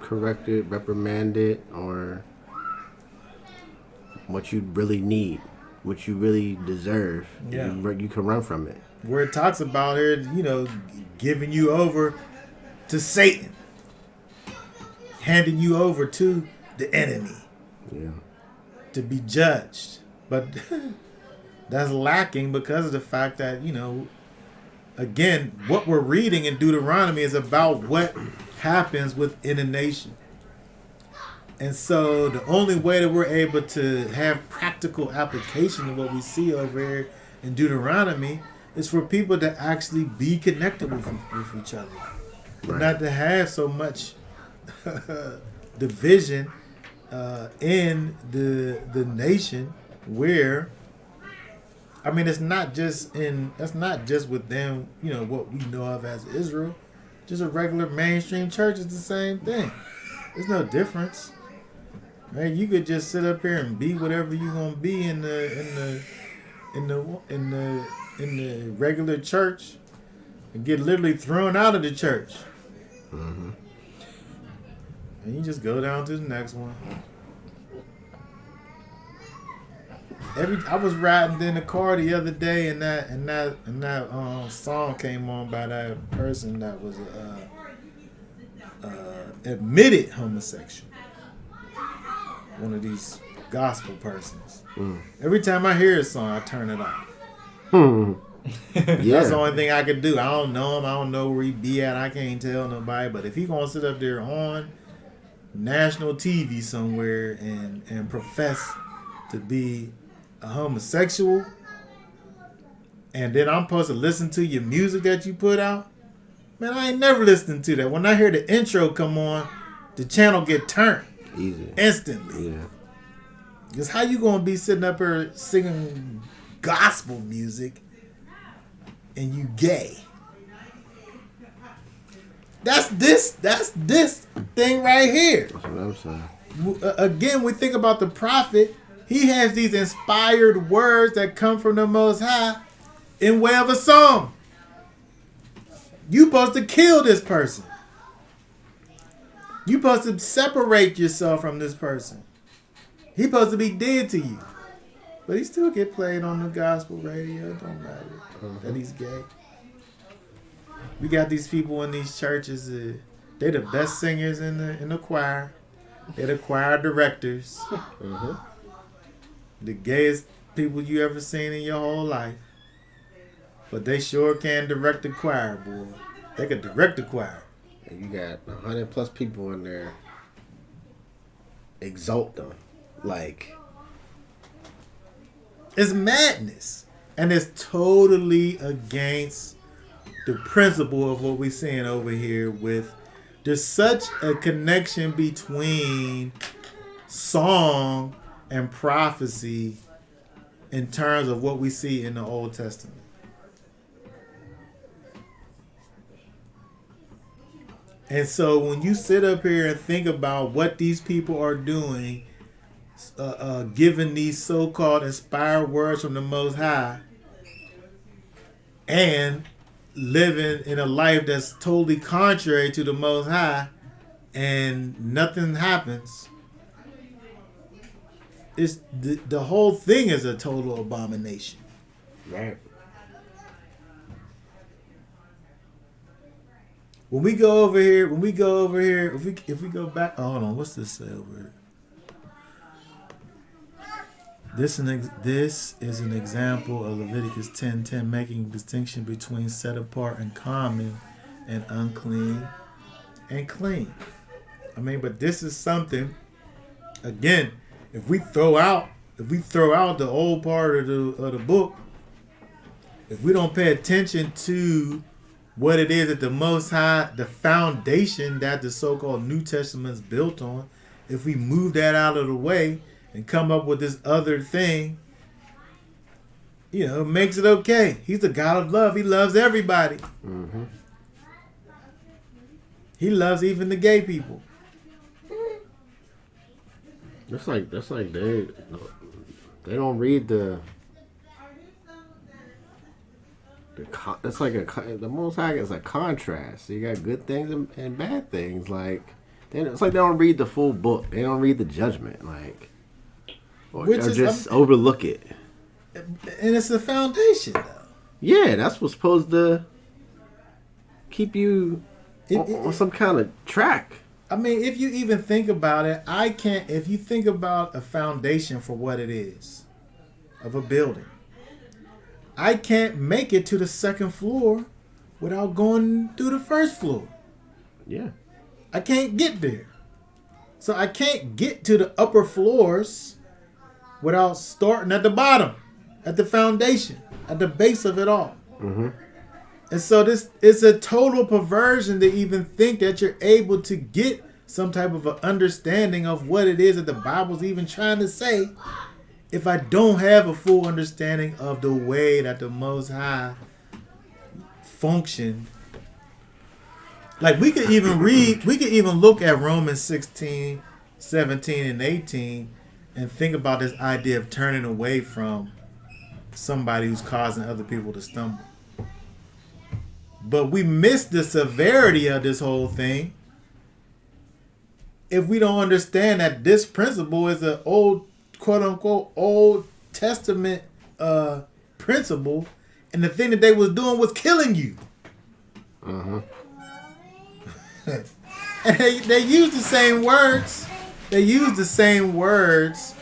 corrected, reprimanded, or what you really need, what you really deserve. Yeah. You can run from it. Where it talks about here, giving you over to Satan, handing you over to the enemy, to be judged. But that's lacking because of the fact that, again, what we're reading in Deuteronomy is about what happens within a nation. And so the only way that we're able to have practical application of what we see over here in Deuteronomy is for people to actually be connected with each other. Right. Not to have so much division in the nation where, it's not just with them, what we know of as Israel. Just a regular mainstream church is the same thing. There's no difference. Right? You could just sit up here and be whatever you're gonna be in the regular church and get literally thrown out of the church. Mm-hmm. And you just go down to the next one. I was riding in the car the other day, and that song came on by that person that was admitted homosexual. One of these gospel persons. Every time I hear a song, I turn it off. That's the only thing I could do. I don't know him. I don't know where he be at. I can't tell nobody. But if he gonna sit up there on national TV somewhere and profess to be a homosexual, and then I'm supposed to listen to your music that you put out, man, I ain't never listening to that. When I hear the intro come on, the channel get turned. Easy. Instantly. Yeah. Because how you gonna be sitting up here singing gospel music and you gay? That's this thing right here. That's what I'm saying. Again, we think about the prophet. He has these inspired words that come from the Most High in way of a song. You supposed to kill this person. You supposed to separate yourself from this person. He supposed to be dead to you. But he still get played on the gospel radio. It don't matter that he's gay. We got these people in these churches. They're the best singers in the choir. They're the choir directors. The gayest people you ever seen in your whole life. But they sure can direct the choir, boy. They can direct the choir. And you got 100+ people in there. Exalt them. Like, it's madness. And it's totally against the principle of what we're seeing over here with there's such a connection between song and prophecy in terms of what we see in the Old Testament. And so when you sit up here and think about what these people are doing, giving these so-called inspired words from the Most High, and living in a life that's totally contrary to the Most High, and nothing happens, it's the whole thing is a total abomination. Right. When we go over here, if we go back, oh, hold on, what's this say over here? This is an example of Leviticus 10:10, making a distinction between set apart and common, and unclean and clean. I mean, but this is something. Again, if we throw out the old part of the book, if we don't pay attention to what it is that the Most High, the foundation that the so-called New Testament is built on, if we move that out of the way and come up with this other thing, it makes it okay. He's the God of love. He loves everybody. Mm-hmm. He loves even the gay people. That's like they don't read the it's like the Most High is a contrast. So you got good things and bad things. Like it's like they don't read the full book. They don't read the judgment. Or just overlook it. And it's the foundation, though. Yeah, that's what's supposed to keep you on some kind of track. I mean, if you even think about it, if you think about a foundation for what it is, of a building, I can't make it to the second floor without going through the first floor. Yeah. I can't get there. So I can't get to the upper floors without starting at the bottom, at the foundation, at the base of it all. Mm-hmm. And so this is a total perversion to even think that you're able to get some type of an understanding of what it is that the Bible's even trying to say if I don't have a full understanding of the way that the Most High functioned. Like we could even look at Romans 16, 17, and 18 and think about this idea of turning away from somebody who's causing other people to stumble. But we miss the severity of this whole thing if we don't understand that this principle is an old, quote-unquote, Old Testament principle, and the thing that they was doing was killing you. Uh-huh. And they use the same words.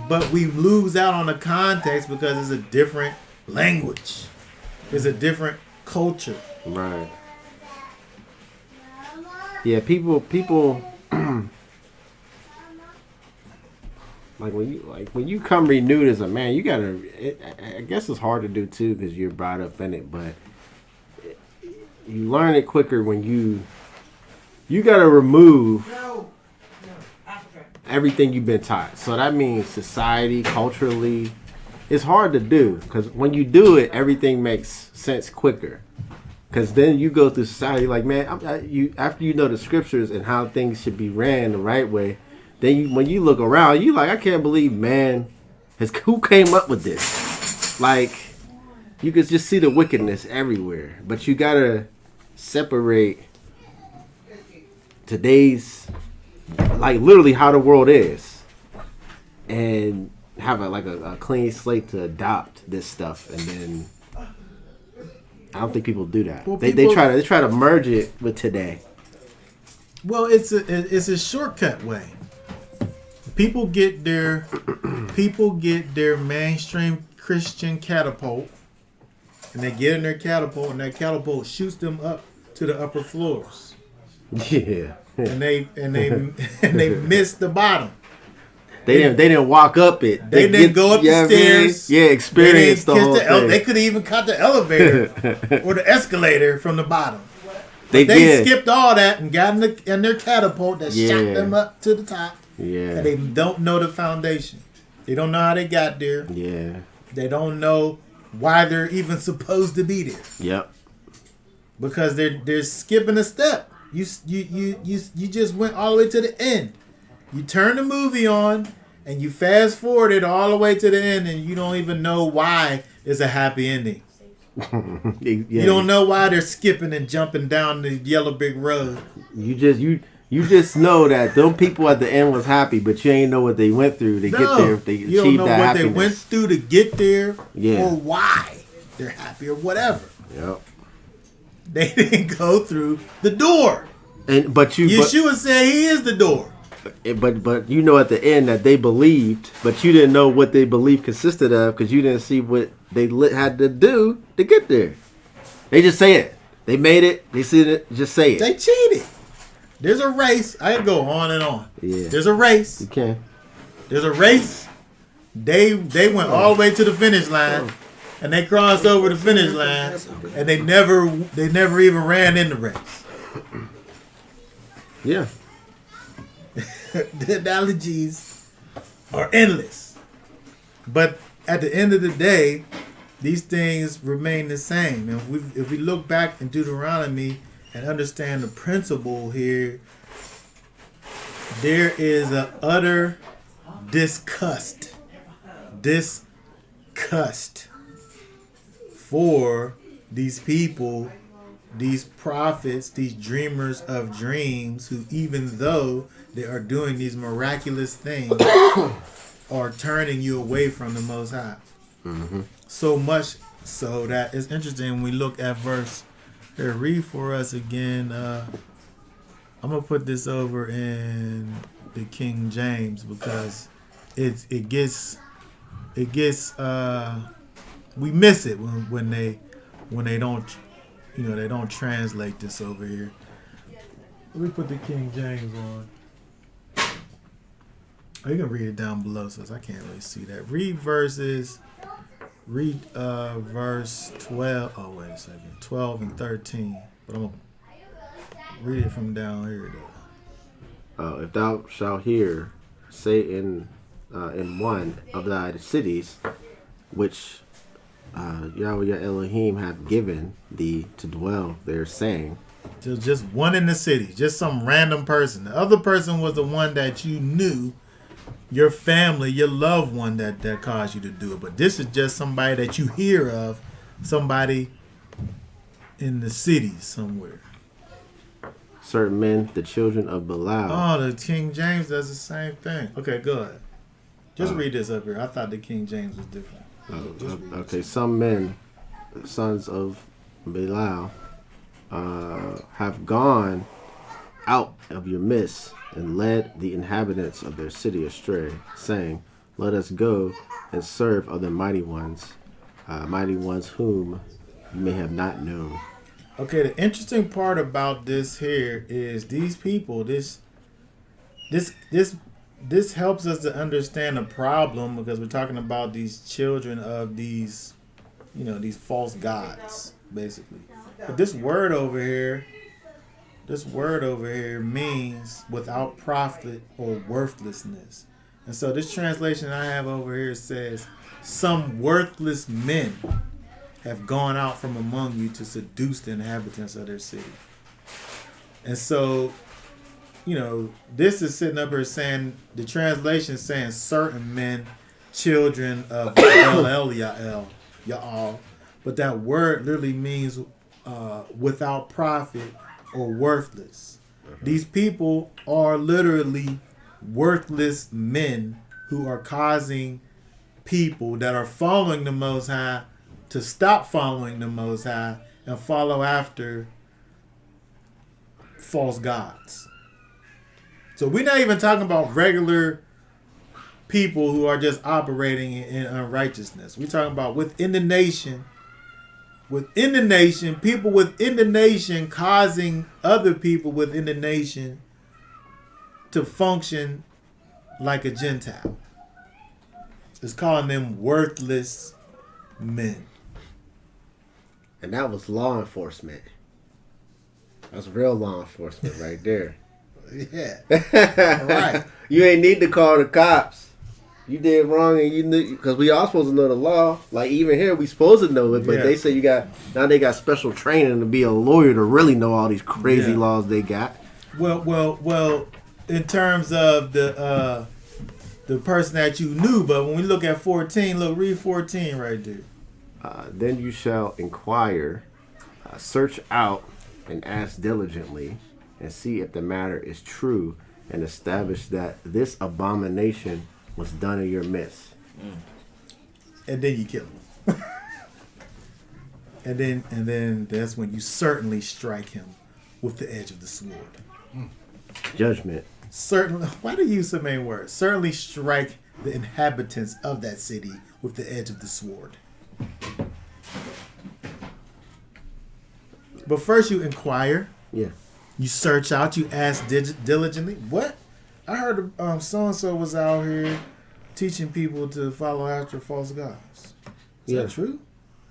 But we lose out on the context because it's a different language. It's a different culture. Right. Yeah, people when you come renewed as a man, you gotta. I guess it's hard to do too because you're brought up in it, but you learn it quicker when you gotta remove everything you've been taught. So that means society, culturally, it's hard to do because when you do it, everything makes sense quicker. Because then you go through society like, man, after you know the scriptures and how things should be ran the right way, then when you look around, you like, I can't believe who came up with this? Like, you could just see the wickedness everywhere. But you gotta separate today's, like literally how the world is, and have a clean slate to adopt this stuff, and then. I don't think people do that. Well, they try to merge it with today. Well, it's a shortcut way. People get their mainstream Christian catapult, and they get in their catapult, and that catapult shoots them up to the upper floors. Yeah. And they miss the bottom. They didn't walk up it. They didn't go up the stairs. Yeah, experience the whole thing. They could even cut the elevator or the escalator from the bottom. They skipped all that and got in their catapult that shot them up to the top. Yeah. And they don't know the foundation. They don't know how they got there. Yeah. They don't know why they're even supposed to be there. Yep. Because they're skipping a step. You just went all the way to the end. You turn the movie on and you fast forward it all the way to the end, and you don't even know why it's a happy ending. You don't know why they're skipping and jumping down the yellow brick road. You just know that them people at the end was happy, but you ain't know what they went through to get there. They achieved that happiness. You don't know what they went through to get there, yeah, or why they're happy or whatever. Yep. They didn't go through the door. Yeshua said he is the door. But you know at the end that they believed, but you didn't know what they belief consisted of because you didn't see what they had to do to get there. They just say it. They made it. They said it. Just say it. They cheated. There's a race. I can go on and on. Yeah. There's a race. You can. There's a race. They went all the way to the finish line, and they crossed over the finish line, and they never even ran in the race. Yeah. The analogies are endless. But at the end of the day, these things remain the same. And if we look back in Deuteronomy and understand the principle here, there is an utter disgust for these people, these prophets, these dreamers of dreams, who even though they are doing these miraculous things, are turning you away from the Most High. Mm-hmm. So much so that it's interesting when we look at verse. Here, read for us again. I'm gonna put this over in the King James because it gets we miss it when they don't they don't translate this over here. Let me put the King James on. Oh, you can read it down below, so I can't really see that. Read verse 12. Oh, wait a second. 12 and 13. But I'm going to read it from down here, though. If thou shalt hear, say in one of thy cities, which Yahweh your Elohim hath given thee to dwell there, saying. Just one in the city. Just some random person. The other person was the one that you knew. Your family, your loved one that caused you to do it. But this is just somebody that you hear of, somebody in the city somewhere. Certain men, the children of Belial. Oh, the King James does the same thing. Okay, go ahead. Just read this up here. I thought the King James was different. Okay, some men, sons of Belial, have gone out of your midst and led the inhabitants of their city astray, saying, let us go and serve other mighty ones whom you may have not known. Okay, the interesting part about this here is these people, this helps us to understand the problem, because we're talking about these children of these false gods, basically. But this word over here means without profit or worthlessness. And so this translation I have over here says, some worthless men have gone out from among you to seduce the inhabitants of their city. And so, this is sitting up here saying, the translation is saying certain men, children of Ya'al. But that word literally means without profit or worthless. These people are literally worthless men who are causing people that are following the Most High to stop following the Most High and follow after false gods. So we're not even talking about regular people who are just operating in unrighteousness. We're talking about within the nation, people within the nation causing other people within the nation to function like a Gentile. It's calling them worthless men. And that was law enforcement. That's real law enforcement right there. Yeah. Right. You ain't need to call the cops. You did wrong, and you knew, because we all supposed to know the law. Like even here, we supposed to know it, but they say they got special training to be a lawyer to really know all these crazy laws they got. Well. In terms of the person that you knew, but when we look at 14, read 14 right there. Then you shall inquire, search out, and ask diligently, and see if the matter is true, and establish that this abomination was done in your midst. And then you kill him. and then that's when you certainly strike him with the edge of the sword. Judgment. Certainly. Why do you use the main word? Certainly strike the inhabitants of that city with the edge of the sword. But first you inquire. Yeah. You search out. You ask diligently. What? I heard so-and-so was out here teaching people to follow after false gods. Is that true?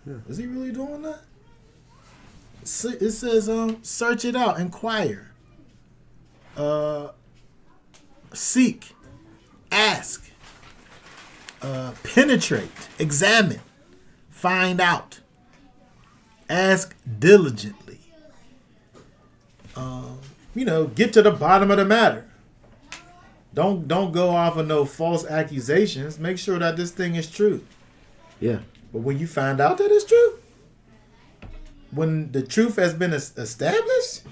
Yeah. Is he really doing that? It says, search it out. Inquire. Seek. Ask. Penetrate. Examine. Find out. Ask diligently. Get to the bottom of the matter. Don't go off of no false accusations. Make sure that this thing is true. Yeah. But when you find out that it's true, when the truth has been established,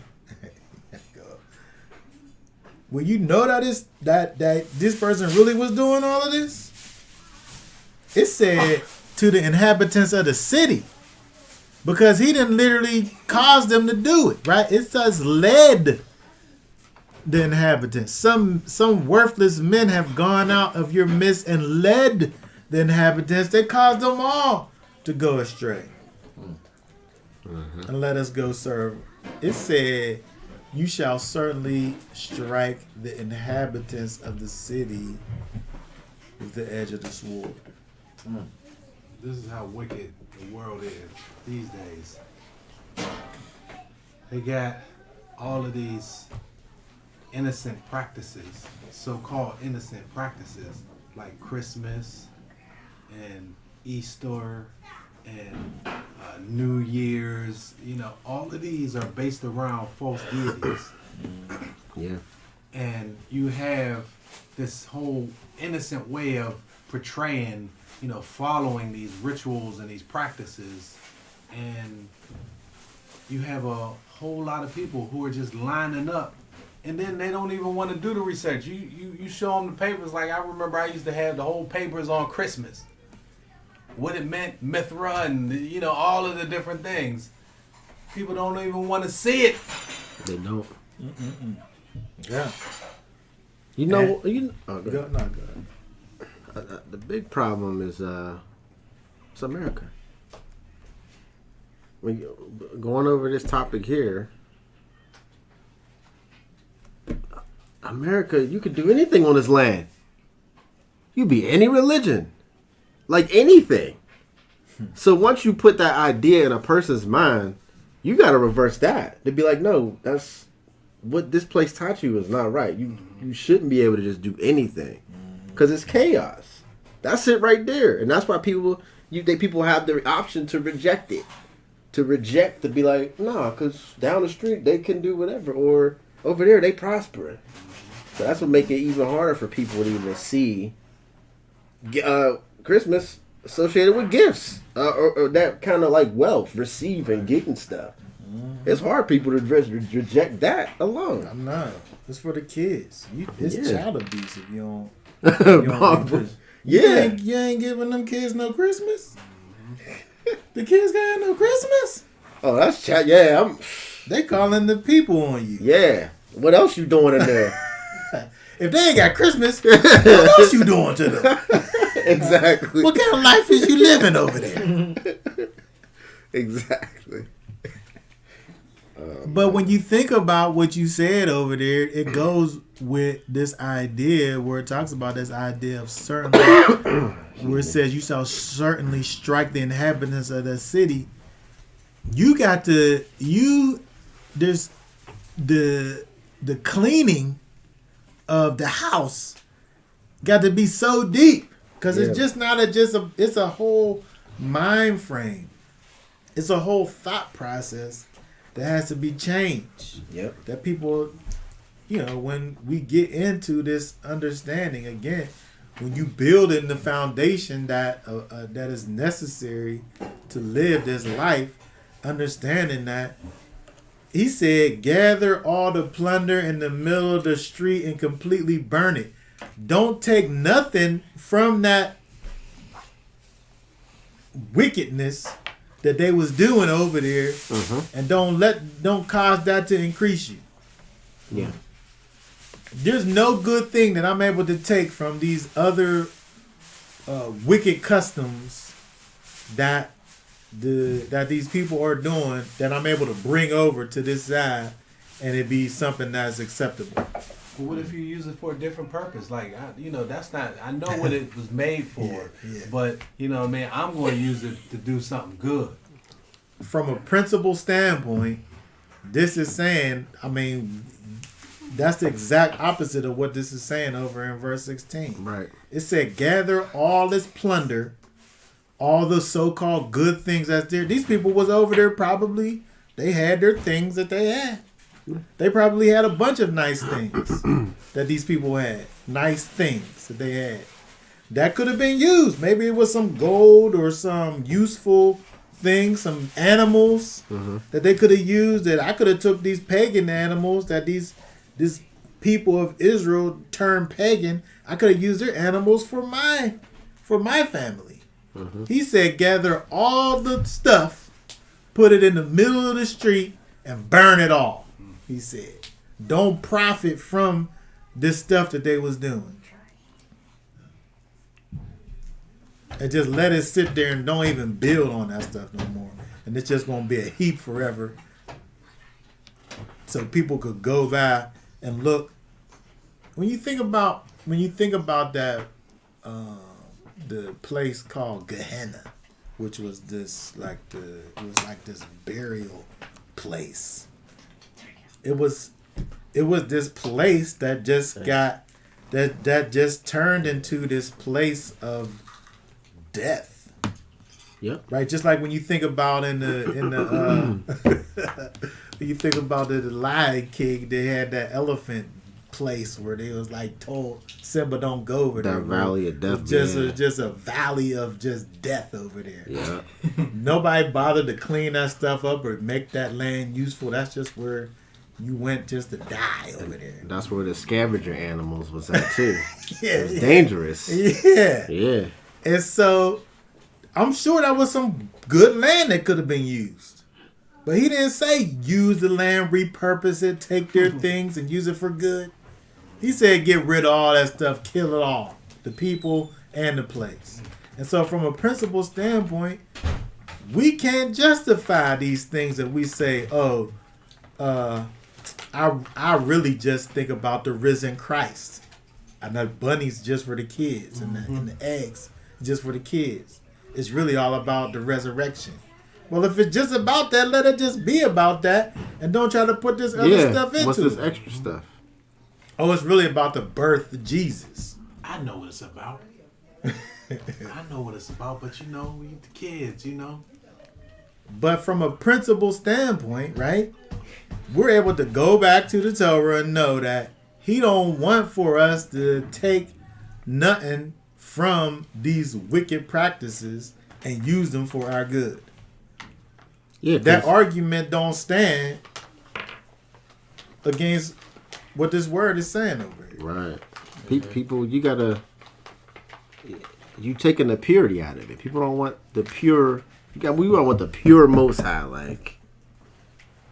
when you know that this person really was doing all of this, it said to the inhabitants of the city, because he didn't literally cause them to do it, right? It says led the inhabitants. Some worthless men have gone out of your midst and led the inhabitants. They caused them all to go astray. And let us go serve. It said, you shall certainly strike the inhabitants of the city with the edge of the sword. This is how wicked the world is these days. They got all of these innocent practices, so-called innocent practices, like Christmas and Easter and New Year's. All of these are based around false deities. Yeah. And you have this whole innocent way of portraying, following these rituals and these practices. And you have a whole lot of people who are just lining up, and then they don't even want to do the research. You show them the papers. Like I remember I used to have the whole papers on Christmas. What it meant, Mithra, and all of the different things. People don't even want to see it. They don't. Yeah. Go Go ahead. the big problem is it's America. When going over this topic here, America, you could do anything on this land. You be any religion, like anything. So once you put that idea in a person's mind, you got to reverse that. To be like, no, that's what this place taught you is not right. You shouldn't be able to just do anything because it's chaos. That's it right there, and that's why people have the option to reject it, to be like, nah, because down the street they can do whatever, or over there they prospering. So that's what make it even harder for people to even see Christmas associated with gifts or that kind of like wealth, receiving, getting stuff. It's hard people to reject that alone. I know. It's for the kids. It's child abuse if you don't. You ain't giving them kids no Christmas. The kids got no Christmas. Oh, that's chat. Yeah, They calling the people on you. Yeah. What else you doing in there? If they ain't got Christmas, what else you doing to them? Exactly. What kind of life is you living over there? Exactly. But when you think about what you said over there, it goes with this idea where it talks about this idea of certainly, where it says you shall certainly strike the inhabitants of the city. You got to there's the cleaning of the house got to be so deep because it's just not it's a whole mind frame. It's a whole thought process that has to be changed. Yep. That people, when we get into this understanding again, when you build in the foundation that that is necessary to live this life, understanding that he said, gather all the plunder in the middle of the street and completely burn it. Don't take nothing from that wickedness that they was doing over there, and don't cause that to increase you. Yeah. There's no good thing that I'm able to take from these other wicked customs that these people are doing that I'm able to bring over to this side, and it be something that's acceptable. Well, what if you use it for a different purpose? Like, that's not. I know what it was made for, but I'm going to use it to do something good. From a principle standpoint, this is saying. That's the exact opposite of what this is saying over in verse 16. Right. It said, "Gather all this plunder, all the so-called good things that's there." These people was over there probably. They had their things that they had. They probably had a bunch of nice things that these people had. Nice things that they had. That could have been used. Maybe it was some gold or some useful things, some animals that they could have used. That I could have took these pagan animals that this people of Israel turned pagan. I could have used their animals for my family. He said, gather all the stuff, put it in the middle of the street, and burn it all. He said, don't profit from this stuff that they was doing. And just let it sit there and don't even build on that stuff no more. And it's just going to be a heap forever. So people could go by and look. When you think about that, the place called Gehenna, which was this this burial place. It was this place that just got that just turned into this place of death. Yep. Right, just like when you think about when you think about the Lion King, they had that elephant place where they was like told Simba don't go over there. That valley of death. Just a valley of just death over there. Yeah. Nobody bothered to clean that stuff up or make that land useful. That's just where you went just to die over there. That's where the scavenger animals was at too. It was dangerous. Yeah. Yeah. And so I'm sure that was some good land that could have been used. But he didn't say use the land, repurpose it, take their things and use it for good. He said get rid of all that stuff, kill it all. The people and the place. And so from a principle standpoint, we can't justify these things that we say, I really just think about the risen Christ. I know bunnies just for the kids and the eggs just for the kids. It's really all about the resurrection. Well, if it's just about that, let it just be about that, and don't try to put this other stuff into what's this it. extra stuff? Oh, it's really about the birth of Jesus. I know what it's about. I know what it's about, but we the kids, But from a principle standpoint, right, we're able to go back to the Torah and know that he don't want for us to take nothing from these wicked practices and use them for our good. Yeah, that argument don't stand against what this word is saying over here. Right. People, you taking the purity out of it. People don't want the pure. We don't want the pure Most High. Like,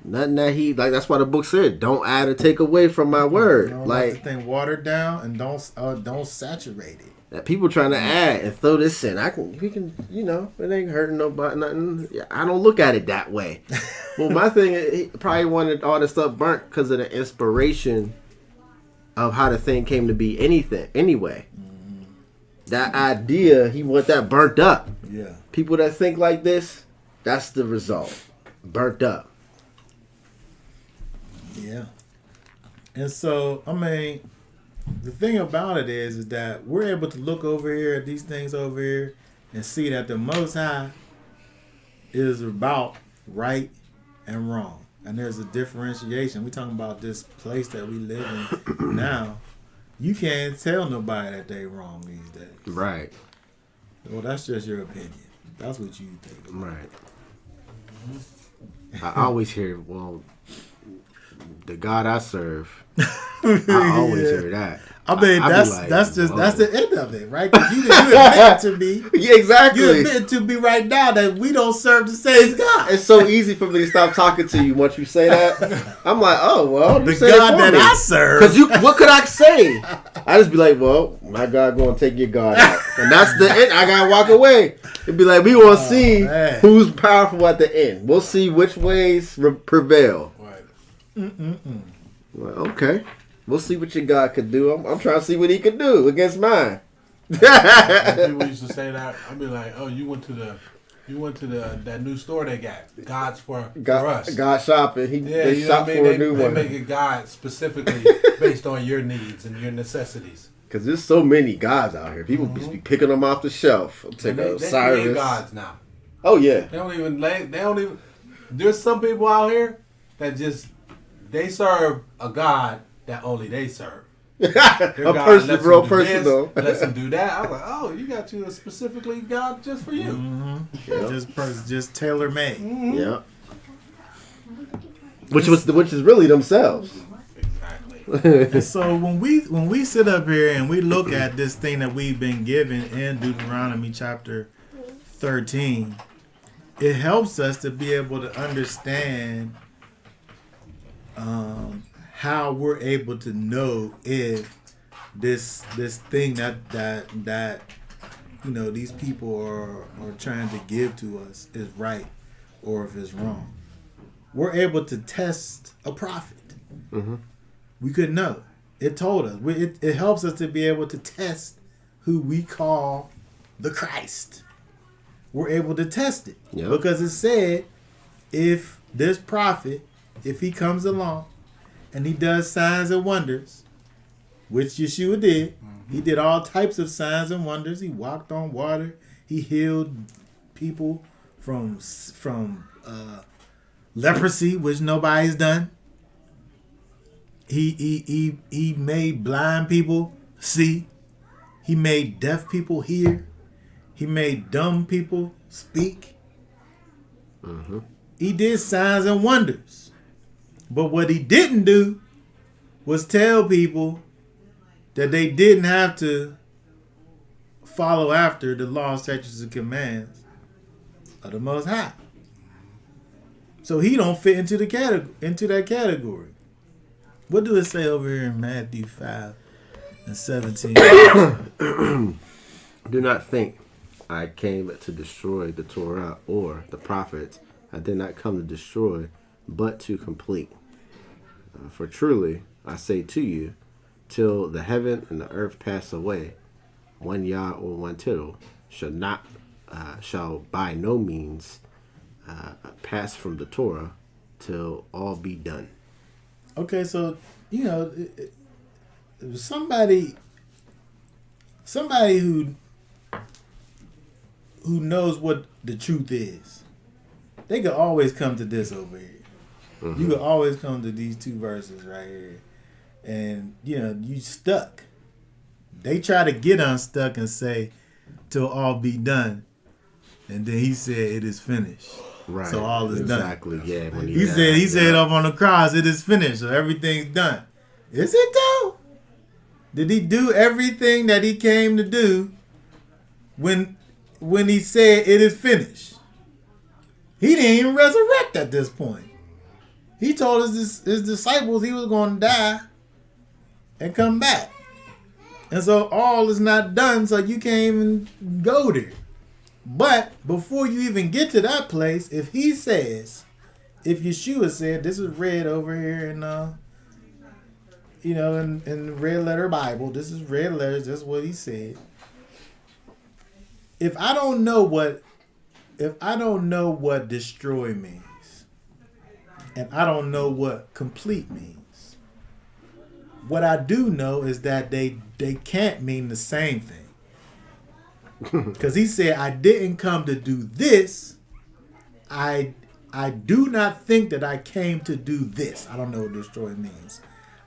Nothing that he like. That's why the book said, "Don't add or take away from my word." Don't Like let the thing watered down and don't saturate it. that people trying to add and throw this in. We can, it ain't hurting nobody, nothing. Yeah, I don't look at it that way. Well, my thing, he probably wanted all this stuff burnt because of the inspiration of how the thing came to be. Anyway, that idea, he want that burnt up. Yeah. People that think like this, that's the result. Burnt up. Yeah. And so, I mean, the thing about it is that we're able to look over here at these things over here and see that the Most High is about right and wrong. And there's a differentiation. We're talking about this place that we live in now. You can't tell nobody that they wrong these days. Right. Well, that's just your opinion. That's what you think. Right. I always hear, well, the God I serve, I always hear that. I mean, I that's the end of it, right? Because you admit to me, yeah, exactly. You admit to me right now that we don't serve the same God. It's so easy for me to stop talking to you once you say that. I'm like, oh well, the God that I serve. Because what could I say? I just be like, well, my God going to take your God out, and that's the end. I gotta walk away. It'd be like, we gonna see who's powerful at the end. We'll see which ways prevail. Right. Well, okay. We'll see what your God could do. I'm trying to see what he could do against mine. People used to say that. I'd be like, "Oh, you went to that new store they got. God's for us. God shopping. They shop for a new one. They make a God specifically based on your needs and your necessities. Because there's so many gods out here. People be picking them off the shelf. Take they Cyrus. create gods now. Oh yeah. They don't even. There's some people out here that they serve a God that only they serve. A person, real personal. Lets them do that. I was like, oh, you got you a specifically God just for you. Mm-hmm. Yep. Just tailor made. Mm-hmm. Yeah. Which is really themselves. Exactly. And so when we sit up here and we look at this thing that we've been given in Deuteronomy chapter 13, it helps us to be able to understand how we're able to know if this thing that these people are trying to give to us is right or if it's wrong. We're able to test a prophet. Mm-hmm. We could know. It told us. It helps us to be able to test who we call the Christ. We're able to test it. Yep. Because it said if this prophet, if he comes along and he does signs and wonders, which Yeshua did. He did all types of signs and wonders. He walked on water. He healed people from leprosy, which nobody's done. He made blind people see. He made deaf people hear. He made dumb people speak. Mm-hmm. He did signs and wonders. But what he didn't do was tell people that they didn't have to follow after the laws, statutes, and commands of the Most High. So he don't fit into that category. What do it say over here in Matthew 5:17? Do not think I came to destroy the Torah or the prophets. I did not come to destroy, but to complete. For truly, I say to you, till the heaven and the earth pass away, one yah or one tittle shall by no means pass from the Torah till all be done. Okay, so somebody who knows what the truth is, they could always come to this over here. Mm-hmm. You could always come to these two verses right here, and you stuck. They try to get unstuck and say, "Till all be done," and then he said, "It is finished." Right. So all is done. Exactly. Yeah. When He said up on the cross, "It is finished." So everything's done. Is it though? Did he do everything that he came to do when he said it is finished? He didn't even resurrect at this point. He told his disciples he was going to die and come back. And so all is not done, so you can't even go there. But before you even get to that place, if he says, if Yeshua said, this is read over here in in the red letter Bible, this is red letters, that's what he said. If I don't know what destroy means, and I don't know what complete means, what I do know is that they can't mean the same thing. Because he said, I didn't come to do this. I do not think that I came to do this. I don't know what destroy means.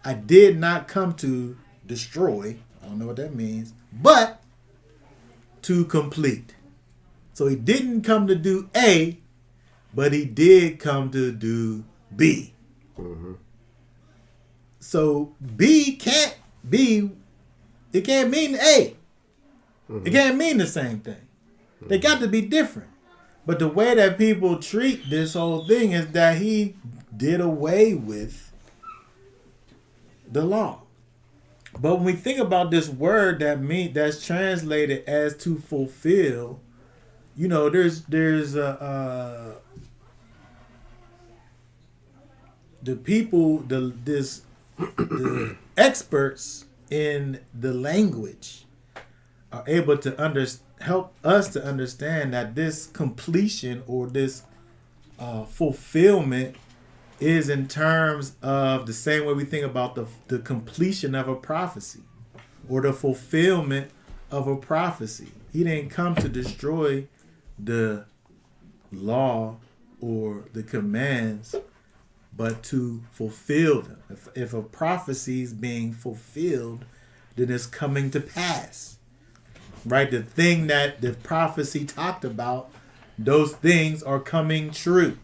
I did not come to destroy. I don't know what that means. But to complete. So he didn't come to do A, but he did come to do B. Mm-hmm. So B can't be, it can't mean A. Mm-hmm. It can't mean the same thing. Mm-hmm. They got to be different. But the way that people treat this whole thing is that he did away with the law. But when we think about this word that's translated as to fulfill, there's the people, the experts in the language are able to help us to understand that this completion or this fulfillment is in terms of the same way we think about the completion of a prophecy or the fulfillment of a prophecy. He didn't come to destroy the law or the commands, but to fulfill them. If a prophecy is being fulfilled, then it's coming to pass. Right? The thing that the prophecy talked about, those things are coming true.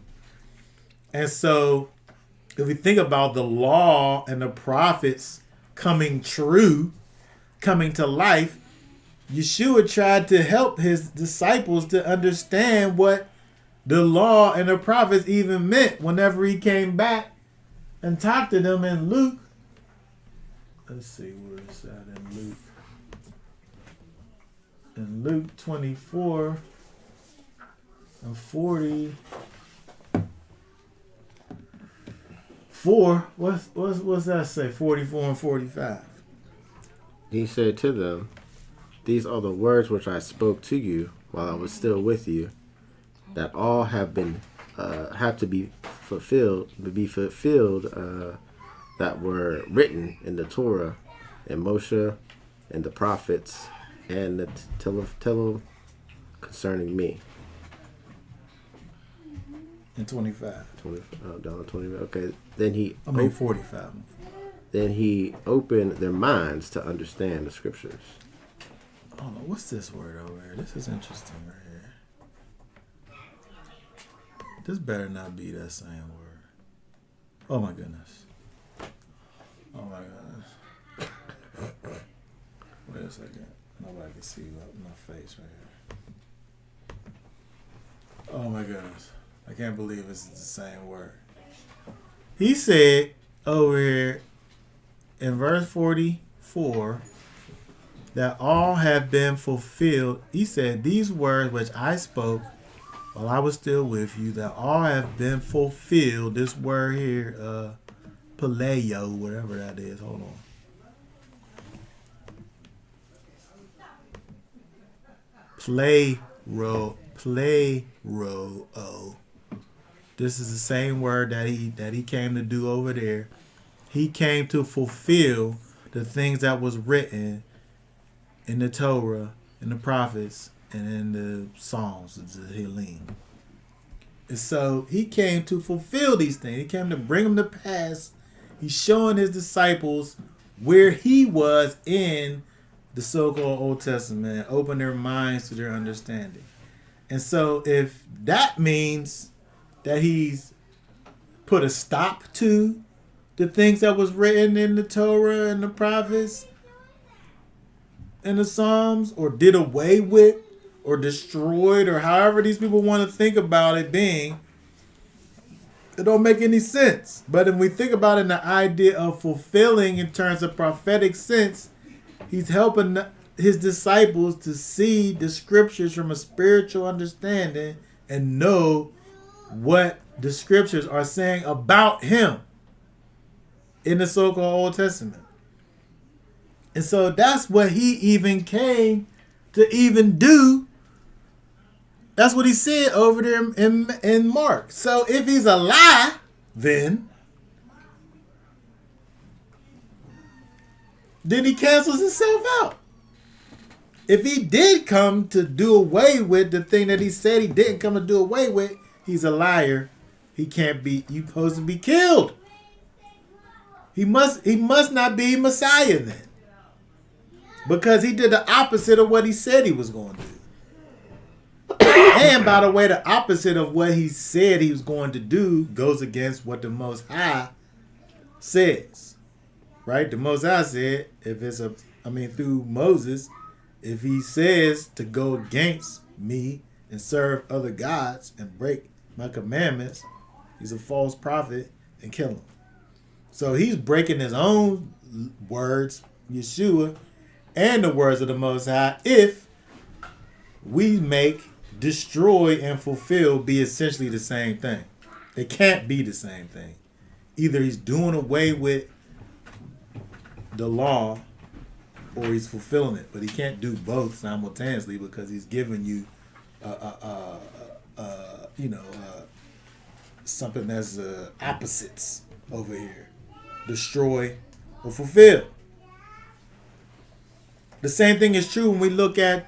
And so if we think about the law and the prophets coming true, coming to life, Yeshua tried to help his disciples to understand what the law and the prophets even meant whenever he came back and talked to them in Luke. Let's see where it's at in Luke. In Luke 24 and 44, what's that say? 44 and 45. He said to them, these are the words which I spoke to you while I was still with you, that all have to be fulfilled, that were written in the Torah and Moshe and the prophets and the tell concerning me. In 25. Down 25. Okay. Then 45. Then he opened their minds to understand the scriptures. Oh no, what's this word over here? This is interesting right here. This better not be that same word. Oh my goodness. Oh my goodness. Wait a second. Nobody can see my face right here. Oh my goodness. I can't believe this is the same word. He said over here in verse 44 that all have been fulfilled. He said, these words which I spoke while I was still with you, that all have been fulfilled. This word here, paleo, whatever that is. Hold on. Plero. This is the same word that he came to do over there. He came to fulfill the things that was written in the Torah, in the prophets, and in the Psalms, the Tehillim. And so he came to fulfill these things. He came to bring them to pass. He's showing his disciples where he was in the so-called Old Testament, open their minds to their understanding. And so if that means that he's put a stop to the things that was written in the Torah and the prophets and the Psalms, or did away with, or destroyed, or however these people want to think about it being, It don't make any sense. But if we think about it in the idea of fulfilling in terms of prophetic sense, he's helping his disciples to see the scriptures from a spiritual understanding and know what the scriptures are saying about him in the so-called Old Testament. And so that's what he even came to even do. That's what he said over there in Mark. So if he's a lie, then he cancels himself out. If he did come to do away with the thing that he said he didn't come to do away with, he's a liar. He can't be, you supposed to be killed. He must not be Messiah then. Because he did the opposite of what he said he was going to do. And by the way, the opposite of what he said he was going to do goes against what the Most High says. Right? The Most High said, through Moses, if he says to go against me and serve other gods and break my commandments, he's a false prophet and kill him. So he's breaking his own words, Yeshua, and the words of the Most High, if we make destroy and fulfill be essentially the same thing. They can't be the same thing. Either he's doing away with the law or he's fulfilling it, but he can't do both simultaneously because he's giving you something that's opposites over here. Destroy or fulfill. The same thing is true when we look at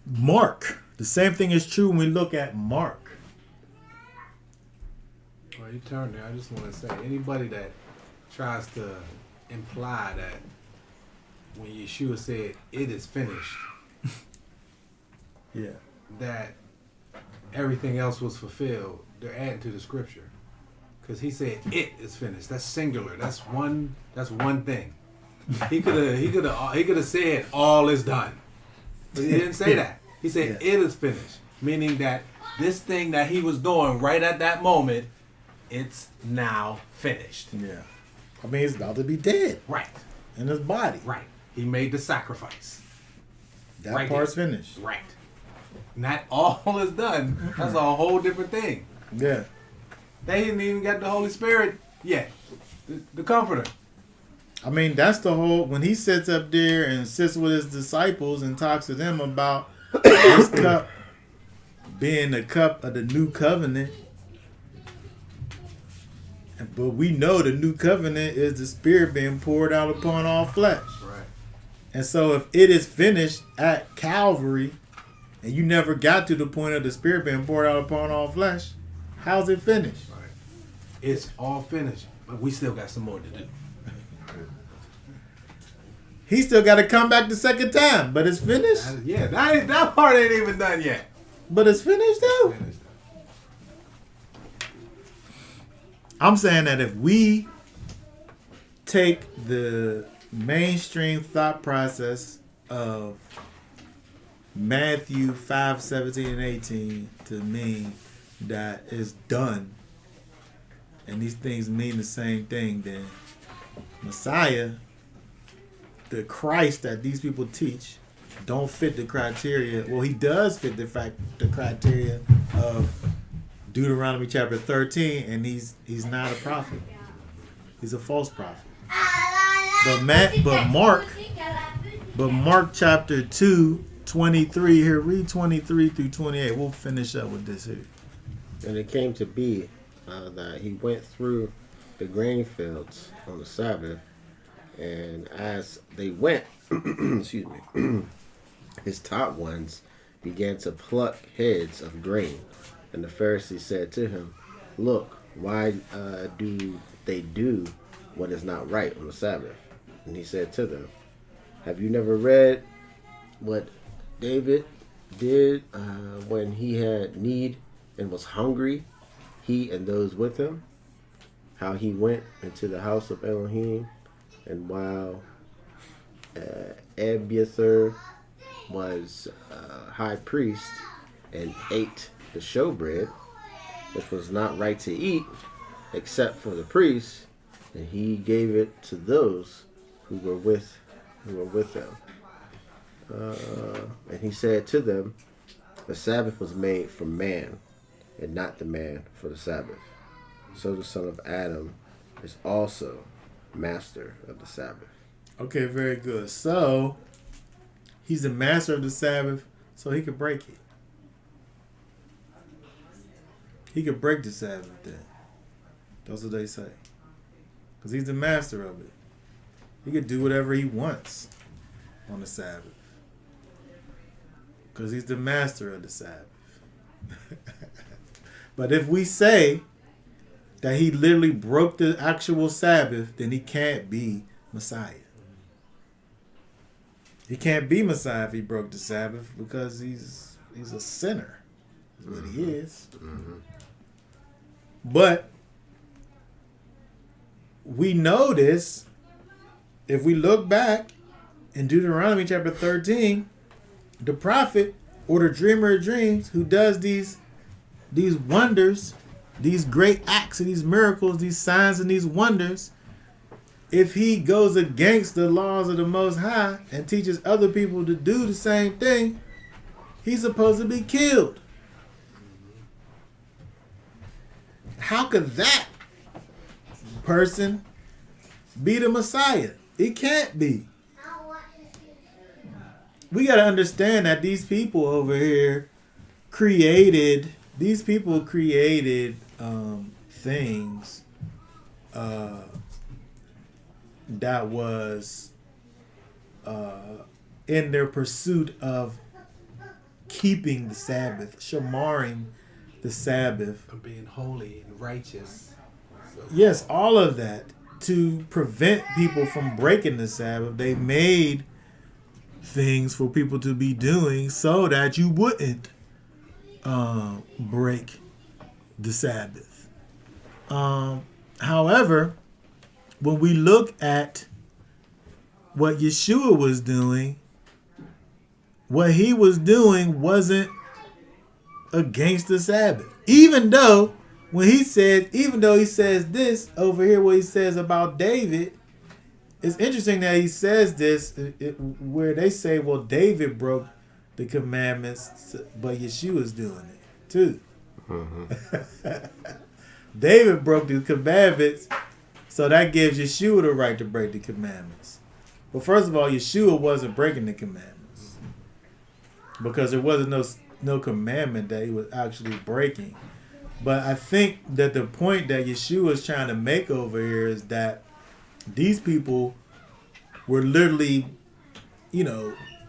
Mark. The same thing is true when we look at Mark. Well, you turn there. I just want to say, anybody that tries to imply that when Yeshua said, "It is finished," Yeah. that everything else was fulfilled, they're adding to the scripture. Because he said, "It is finished." That's singular. That's one thing. He could have said, "All is done," but he didn't say that. He said, "It is finished," meaning that this thing that he was doing right at that moment, it's now finished. Yeah. I mean, he's about to be dead. Right. In his body. Right. He made the sacrifice. That right part's there. finished. Right. Not all is done. That's a whole different thing. Yeah. They didn't even get the Holy Spirit yet. The Comforter. I mean, that's the whole, when he sits up there and sits with his disciples and talks to them about this cup being the cup of the new covenant. But we know the new covenant is the Spirit being poured out upon all flesh. Right. And so if it is finished at Calvary and you never got to the point of the Spirit being poured out upon all flesh, how's it finished? Right. It's all finished, but we still got some more to do. He still got to come back the second time, but it's finished. That part ain't even done yet. But it's finished though. Finished. I'm saying that if we take the mainstream thought process of Matthew 5:17 and 18 to mean that it's done, and these things mean the same thing, then Messiah, the Christ that these people teach, don't fit the criteria. Well, he does fit the criteria of Deuteronomy chapter 13, and he's not a prophet. He's a false prophet. But Mark chapter 2:23 here, read 23 through 28. We'll finish up with this here. And it came to be that he went through the grain fields on the Sabbath, and as they went, excuse me, his top ones began to pluck heads of grain. And the Pharisees said to him, "Look, why do they do what is not right on the Sabbath?" And he said to them, "Have you never read what David did when he had need and was hungry, he and those with him? How he went into the house of Elohim, and while Abiathar was high priest and ate the showbread, which was not right to eat, except for the priests, and he gave it to those who were with them. And he said to them, the Sabbath was made for man, and not the man for the Sabbath. So the son of Adam is also master of the Sabbath. Okay, very good. So, he's the master of the Sabbath, so he could break it. He could break the Sabbath then. That's what they say. Because he's the master of it. He could do whatever he wants on the Sabbath. Because he's the master of the Sabbath. But if we say that he literally broke the actual Sabbath, then he can't be Messiah. He can't be Messiah if he broke the Sabbath, because he's a sinner. That's what he is. Mm-hmm. But we know this if we look back in Deuteronomy chapter 13, the prophet or the dreamer of dreams who does these wonders, these great acts and these miracles, these signs and these wonders, if he goes against the laws of the Most High and teaches other people to do the same thing, he's supposed to be killed. How could that person be the Messiah? It can't be. We got to understand that these people over here created things that was in their pursuit of keeping the Sabbath, shamaring the Sabbath. Of being holy and righteous. Yes, all of that to prevent people from breaking the Sabbath. They made things for people to be doing so that you wouldn't break the Sabbath. However, when we look at what Yeshua was doing, what he was doing wasn't against the Sabbath. Even though he says this over here, what he says about David, it's interesting that he says this where they say, well, David broke the commandments, but Yeshua's doing it too. Mm-hmm. David broke the commandments, so that gives Yeshua the right to break the commandments. But first of all, Yeshua wasn't breaking the commandments because there wasn't no commandment that he was actually breaking. But I think that the point that Yeshua is trying to make over here is that these people were literally,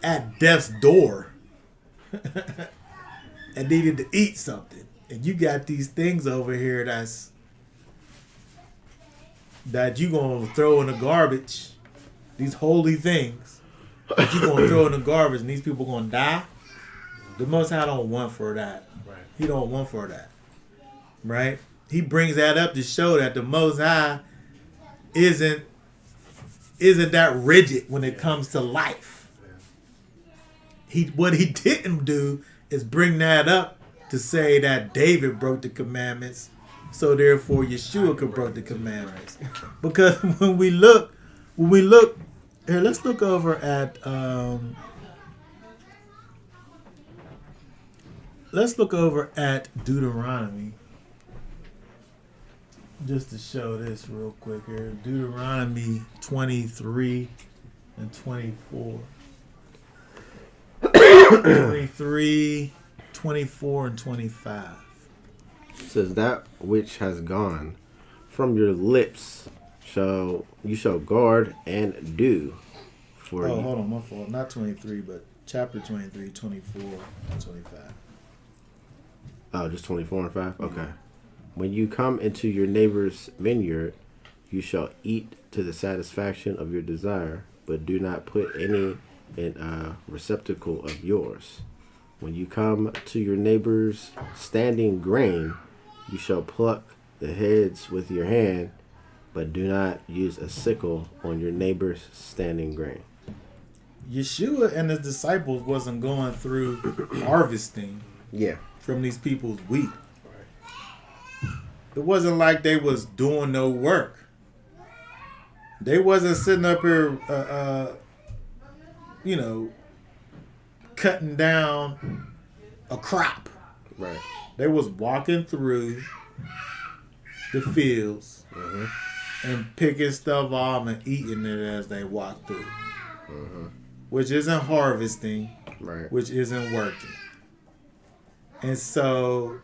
at death's door and needed to eat something. And you got these things over here that you gonna throw in the garbage, these holy things that you gonna throw in the garbage, and these people gonna die. The Most High don't want for that. Right. He don't want for that. Right? He brings that up to show that the Most High isn't that rigid when it comes to life. What he didn't do is bring that up to say that David broke the commandments, so therefore Yeshua could break the commandments. Because when we look here, let's look over at Deuteronomy. Just to show this real quick here. Deuteronomy 23 and 24. 23, 24, and 25. It says, that which has gone from your lips you shall guard and do for you. Hold on, my fault. Not 23, but chapter 23, 24, and 25. Oh, just 24 and 5? Okay. When you come into your neighbor's vineyard, you shall eat to the satisfaction of your desire, but do not put any in a receptacle of yours. When you come to your neighbor's standing grain, you shall pluck the heads with your hand, but do not use a sickle on your neighbor's standing grain. Yeshua and his disciples wasn't going through harvesting Yeah. from these people's wheat. It wasn't like they was doing no work. They wasn't sitting up here, cutting down a crop. Right. They was walking through the fields and picking stuff off and eating it as they walked through. Which isn't harvesting, Right. which isn't working. And so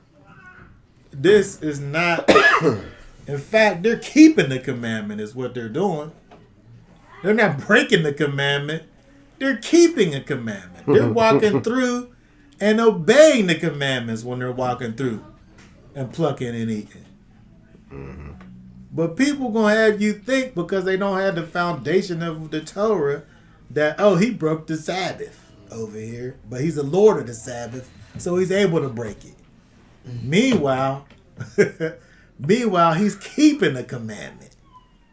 this is not, in fact, they're keeping the commandment is what they're doing. They're not breaking the commandment. They're keeping a commandment. They're walking through and obeying the commandments when they're walking through and plucking and eating. But people going to have you think because they don't have the foundation of the Torah that, oh, he broke the Sabbath over here, but he's the Lord of the Sabbath, so he's able to break it. Meanwhile, he's keeping the commandment.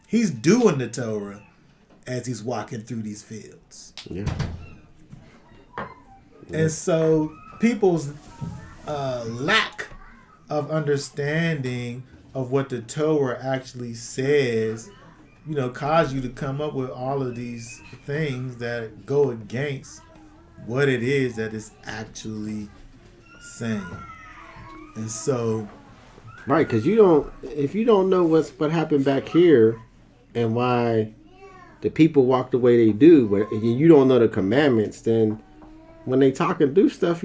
He's doing the Torah as he's walking through these fields. Yeah. And so people's lack of understanding of what the Torah actually says, cause you to come up with all of these things that go against what it is that it's actually saying. And so, Right, because if you don't know what happened back here and why the people walk the way they do, but you don't know the commandments, then when they talk and do stuff,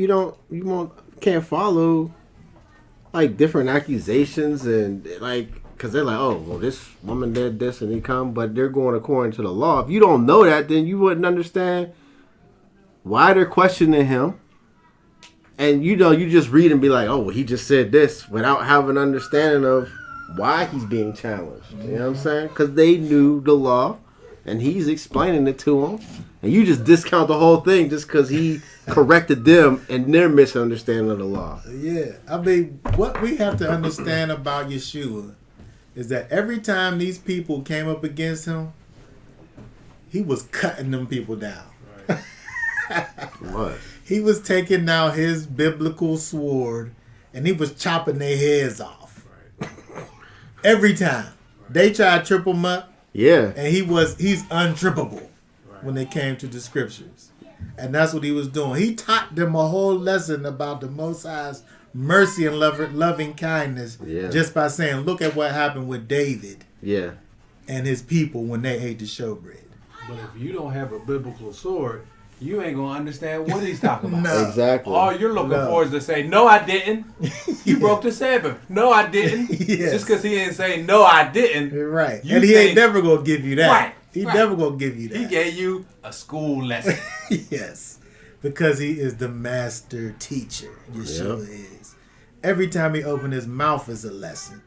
can't follow like different accusations and like, because they're like, oh, well, this woman did this and he come, but they're going according to the law. If you don't know that, then you wouldn't understand why they're questioning him. And you just read and be like, oh, well, he just said this without having an understanding of why he's being challenged. You know what I'm saying? Because they knew the law and he's explaining it to them. And you just discount the whole thing just because he corrected them and their misunderstanding of the law. yeah, I mean, what we have to understand about Yeshua is that every time these people came up against him, he was cutting them people down. What? He was taking out his biblical sword and he was chopping their heads off. Every time. They tried to trip him up. Yeah. And he's untrippable when they came to the scriptures. And that's what he was doing. He taught them a whole lesson about the Most High's mercy and loving kindness just by saying, look at what happened with David and his people when they ate the showbread. But if you don't have a biblical sword, you ain't going to understand what he's talking about. No. Exactly. All you're looking for is to say, no, I didn't. You broke the Sabbath. No, I didn't. Yes. Just because he didn't say, no, I didn't. Right. You And he think- ain't never going to give you that. Right. He Right. never going to give you that. He gave you a school lesson. Yes. Because he is the master teacher. Yeshua is. Every time he opens his mouth is a lesson.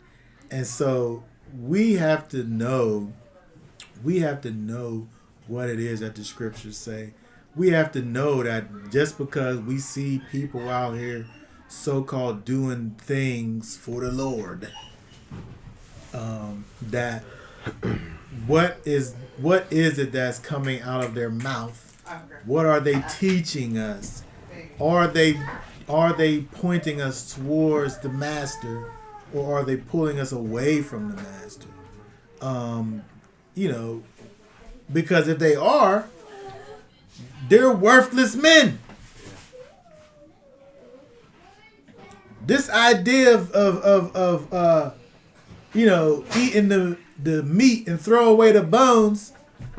And so we have to know what it is that the scriptures say. We have to know that just because we see people out here so-called doing things for the Lord, that what is it that's coming out of their mouth? What are they teaching us? Are they pointing us towards the master, or are they pulling us away from the master? Because if they are, they're worthless men. This idea of eating the meat and throw away the bones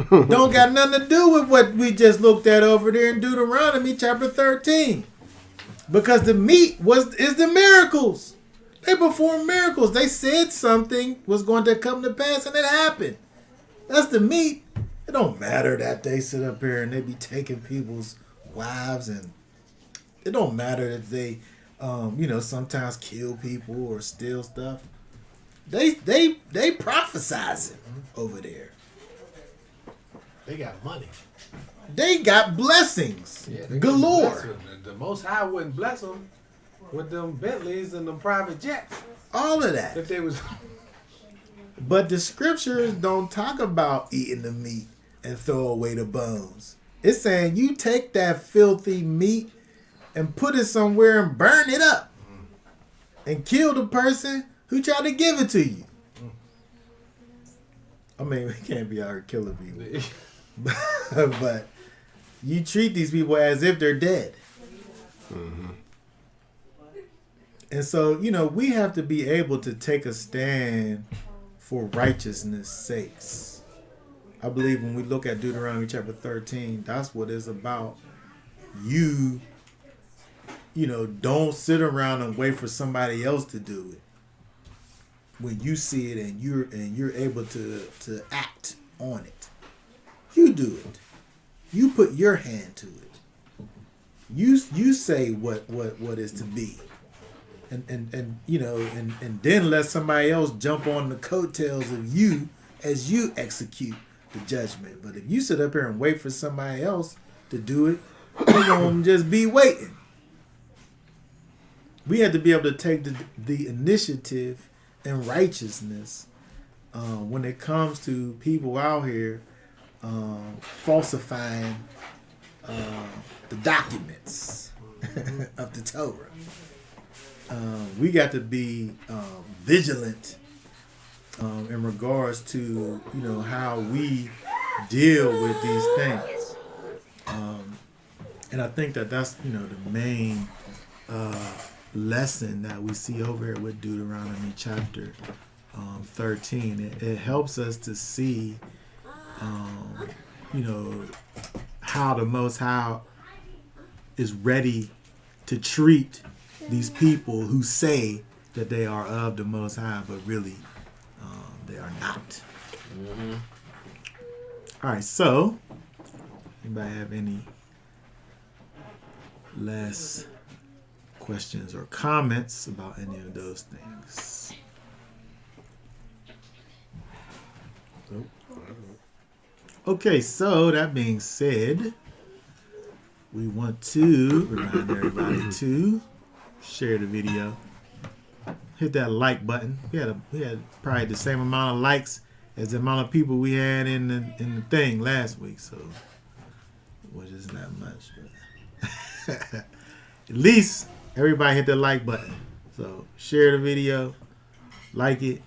don't got nothing to do with what we just looked at over there in Deuteronomy chapter 13. Because the meat is the miracles. They performed miracles. They said something was going to come to pass and it happened. That's the meat. It don't matter that they sit up here and they be taking people's wives, and it don't matter that they sometimes kill people or steal stuff. They prophesizing over there. They got money. They got blessings galore. The Most High wouldn't bless them with them Bentleys and them private jets. All of that. If they was... But the scriptures don't talk about eating the meat and throw away the bones. It's saying you take that filthy meat and put it somewhere and burn it up and kill the person who tried to give it to you. I mean, we can't be out here killing people. But you treat these people as if they're dead. Mm-hmm. And so, we have to be able to take a stand for righteousness' sakes. I believe when we look at Deuteronomy chapter 13, that's what it's about. You don't sit around and wait for somebody else to do it. When you see it and you're able to act on it, you do it. You put your hand to it. You say what is to be, and then let somebody else jump on the coattails of you as you execute the judgment. But if you sit up here and wait for somebody else to do it, you're gonna just be waiting. We have to be able to take the initiative and righteousness when it comes to people out here falsifying the documents of the Torah. We got to be vigilant in regards to how we deal with these things, and I think that's the main lesson that we see over here with Deuteronomy chapter 13. It helps us to see how the Most High is ready to treat these people who say that they are of the Most High, but really they are not. Mm-hmm. All right, so anybody have any last questions or comments about any of those things? Okay, so that being said, we want to remind everybody to share the video. Hit that like button. We had probably the same amount of likes as the amount of people we had in the thing last week, so which is not much, but at least everybody hit the like button. So share the video, like it,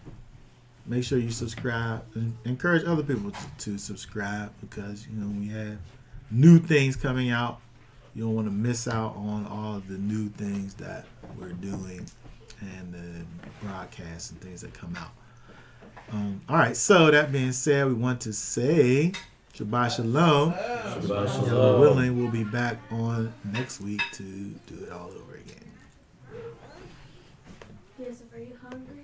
make sure you subscribe, and encourage other people to subscribe, because we have new things coming out. You don't want to miss out on all the new things that we're doing and the broadcasts and things that come out. All right, so that being said, we want to say Shabbat Shalom. Shabbat Lord Shalom. willing, we'll be back on next week to do it all over again.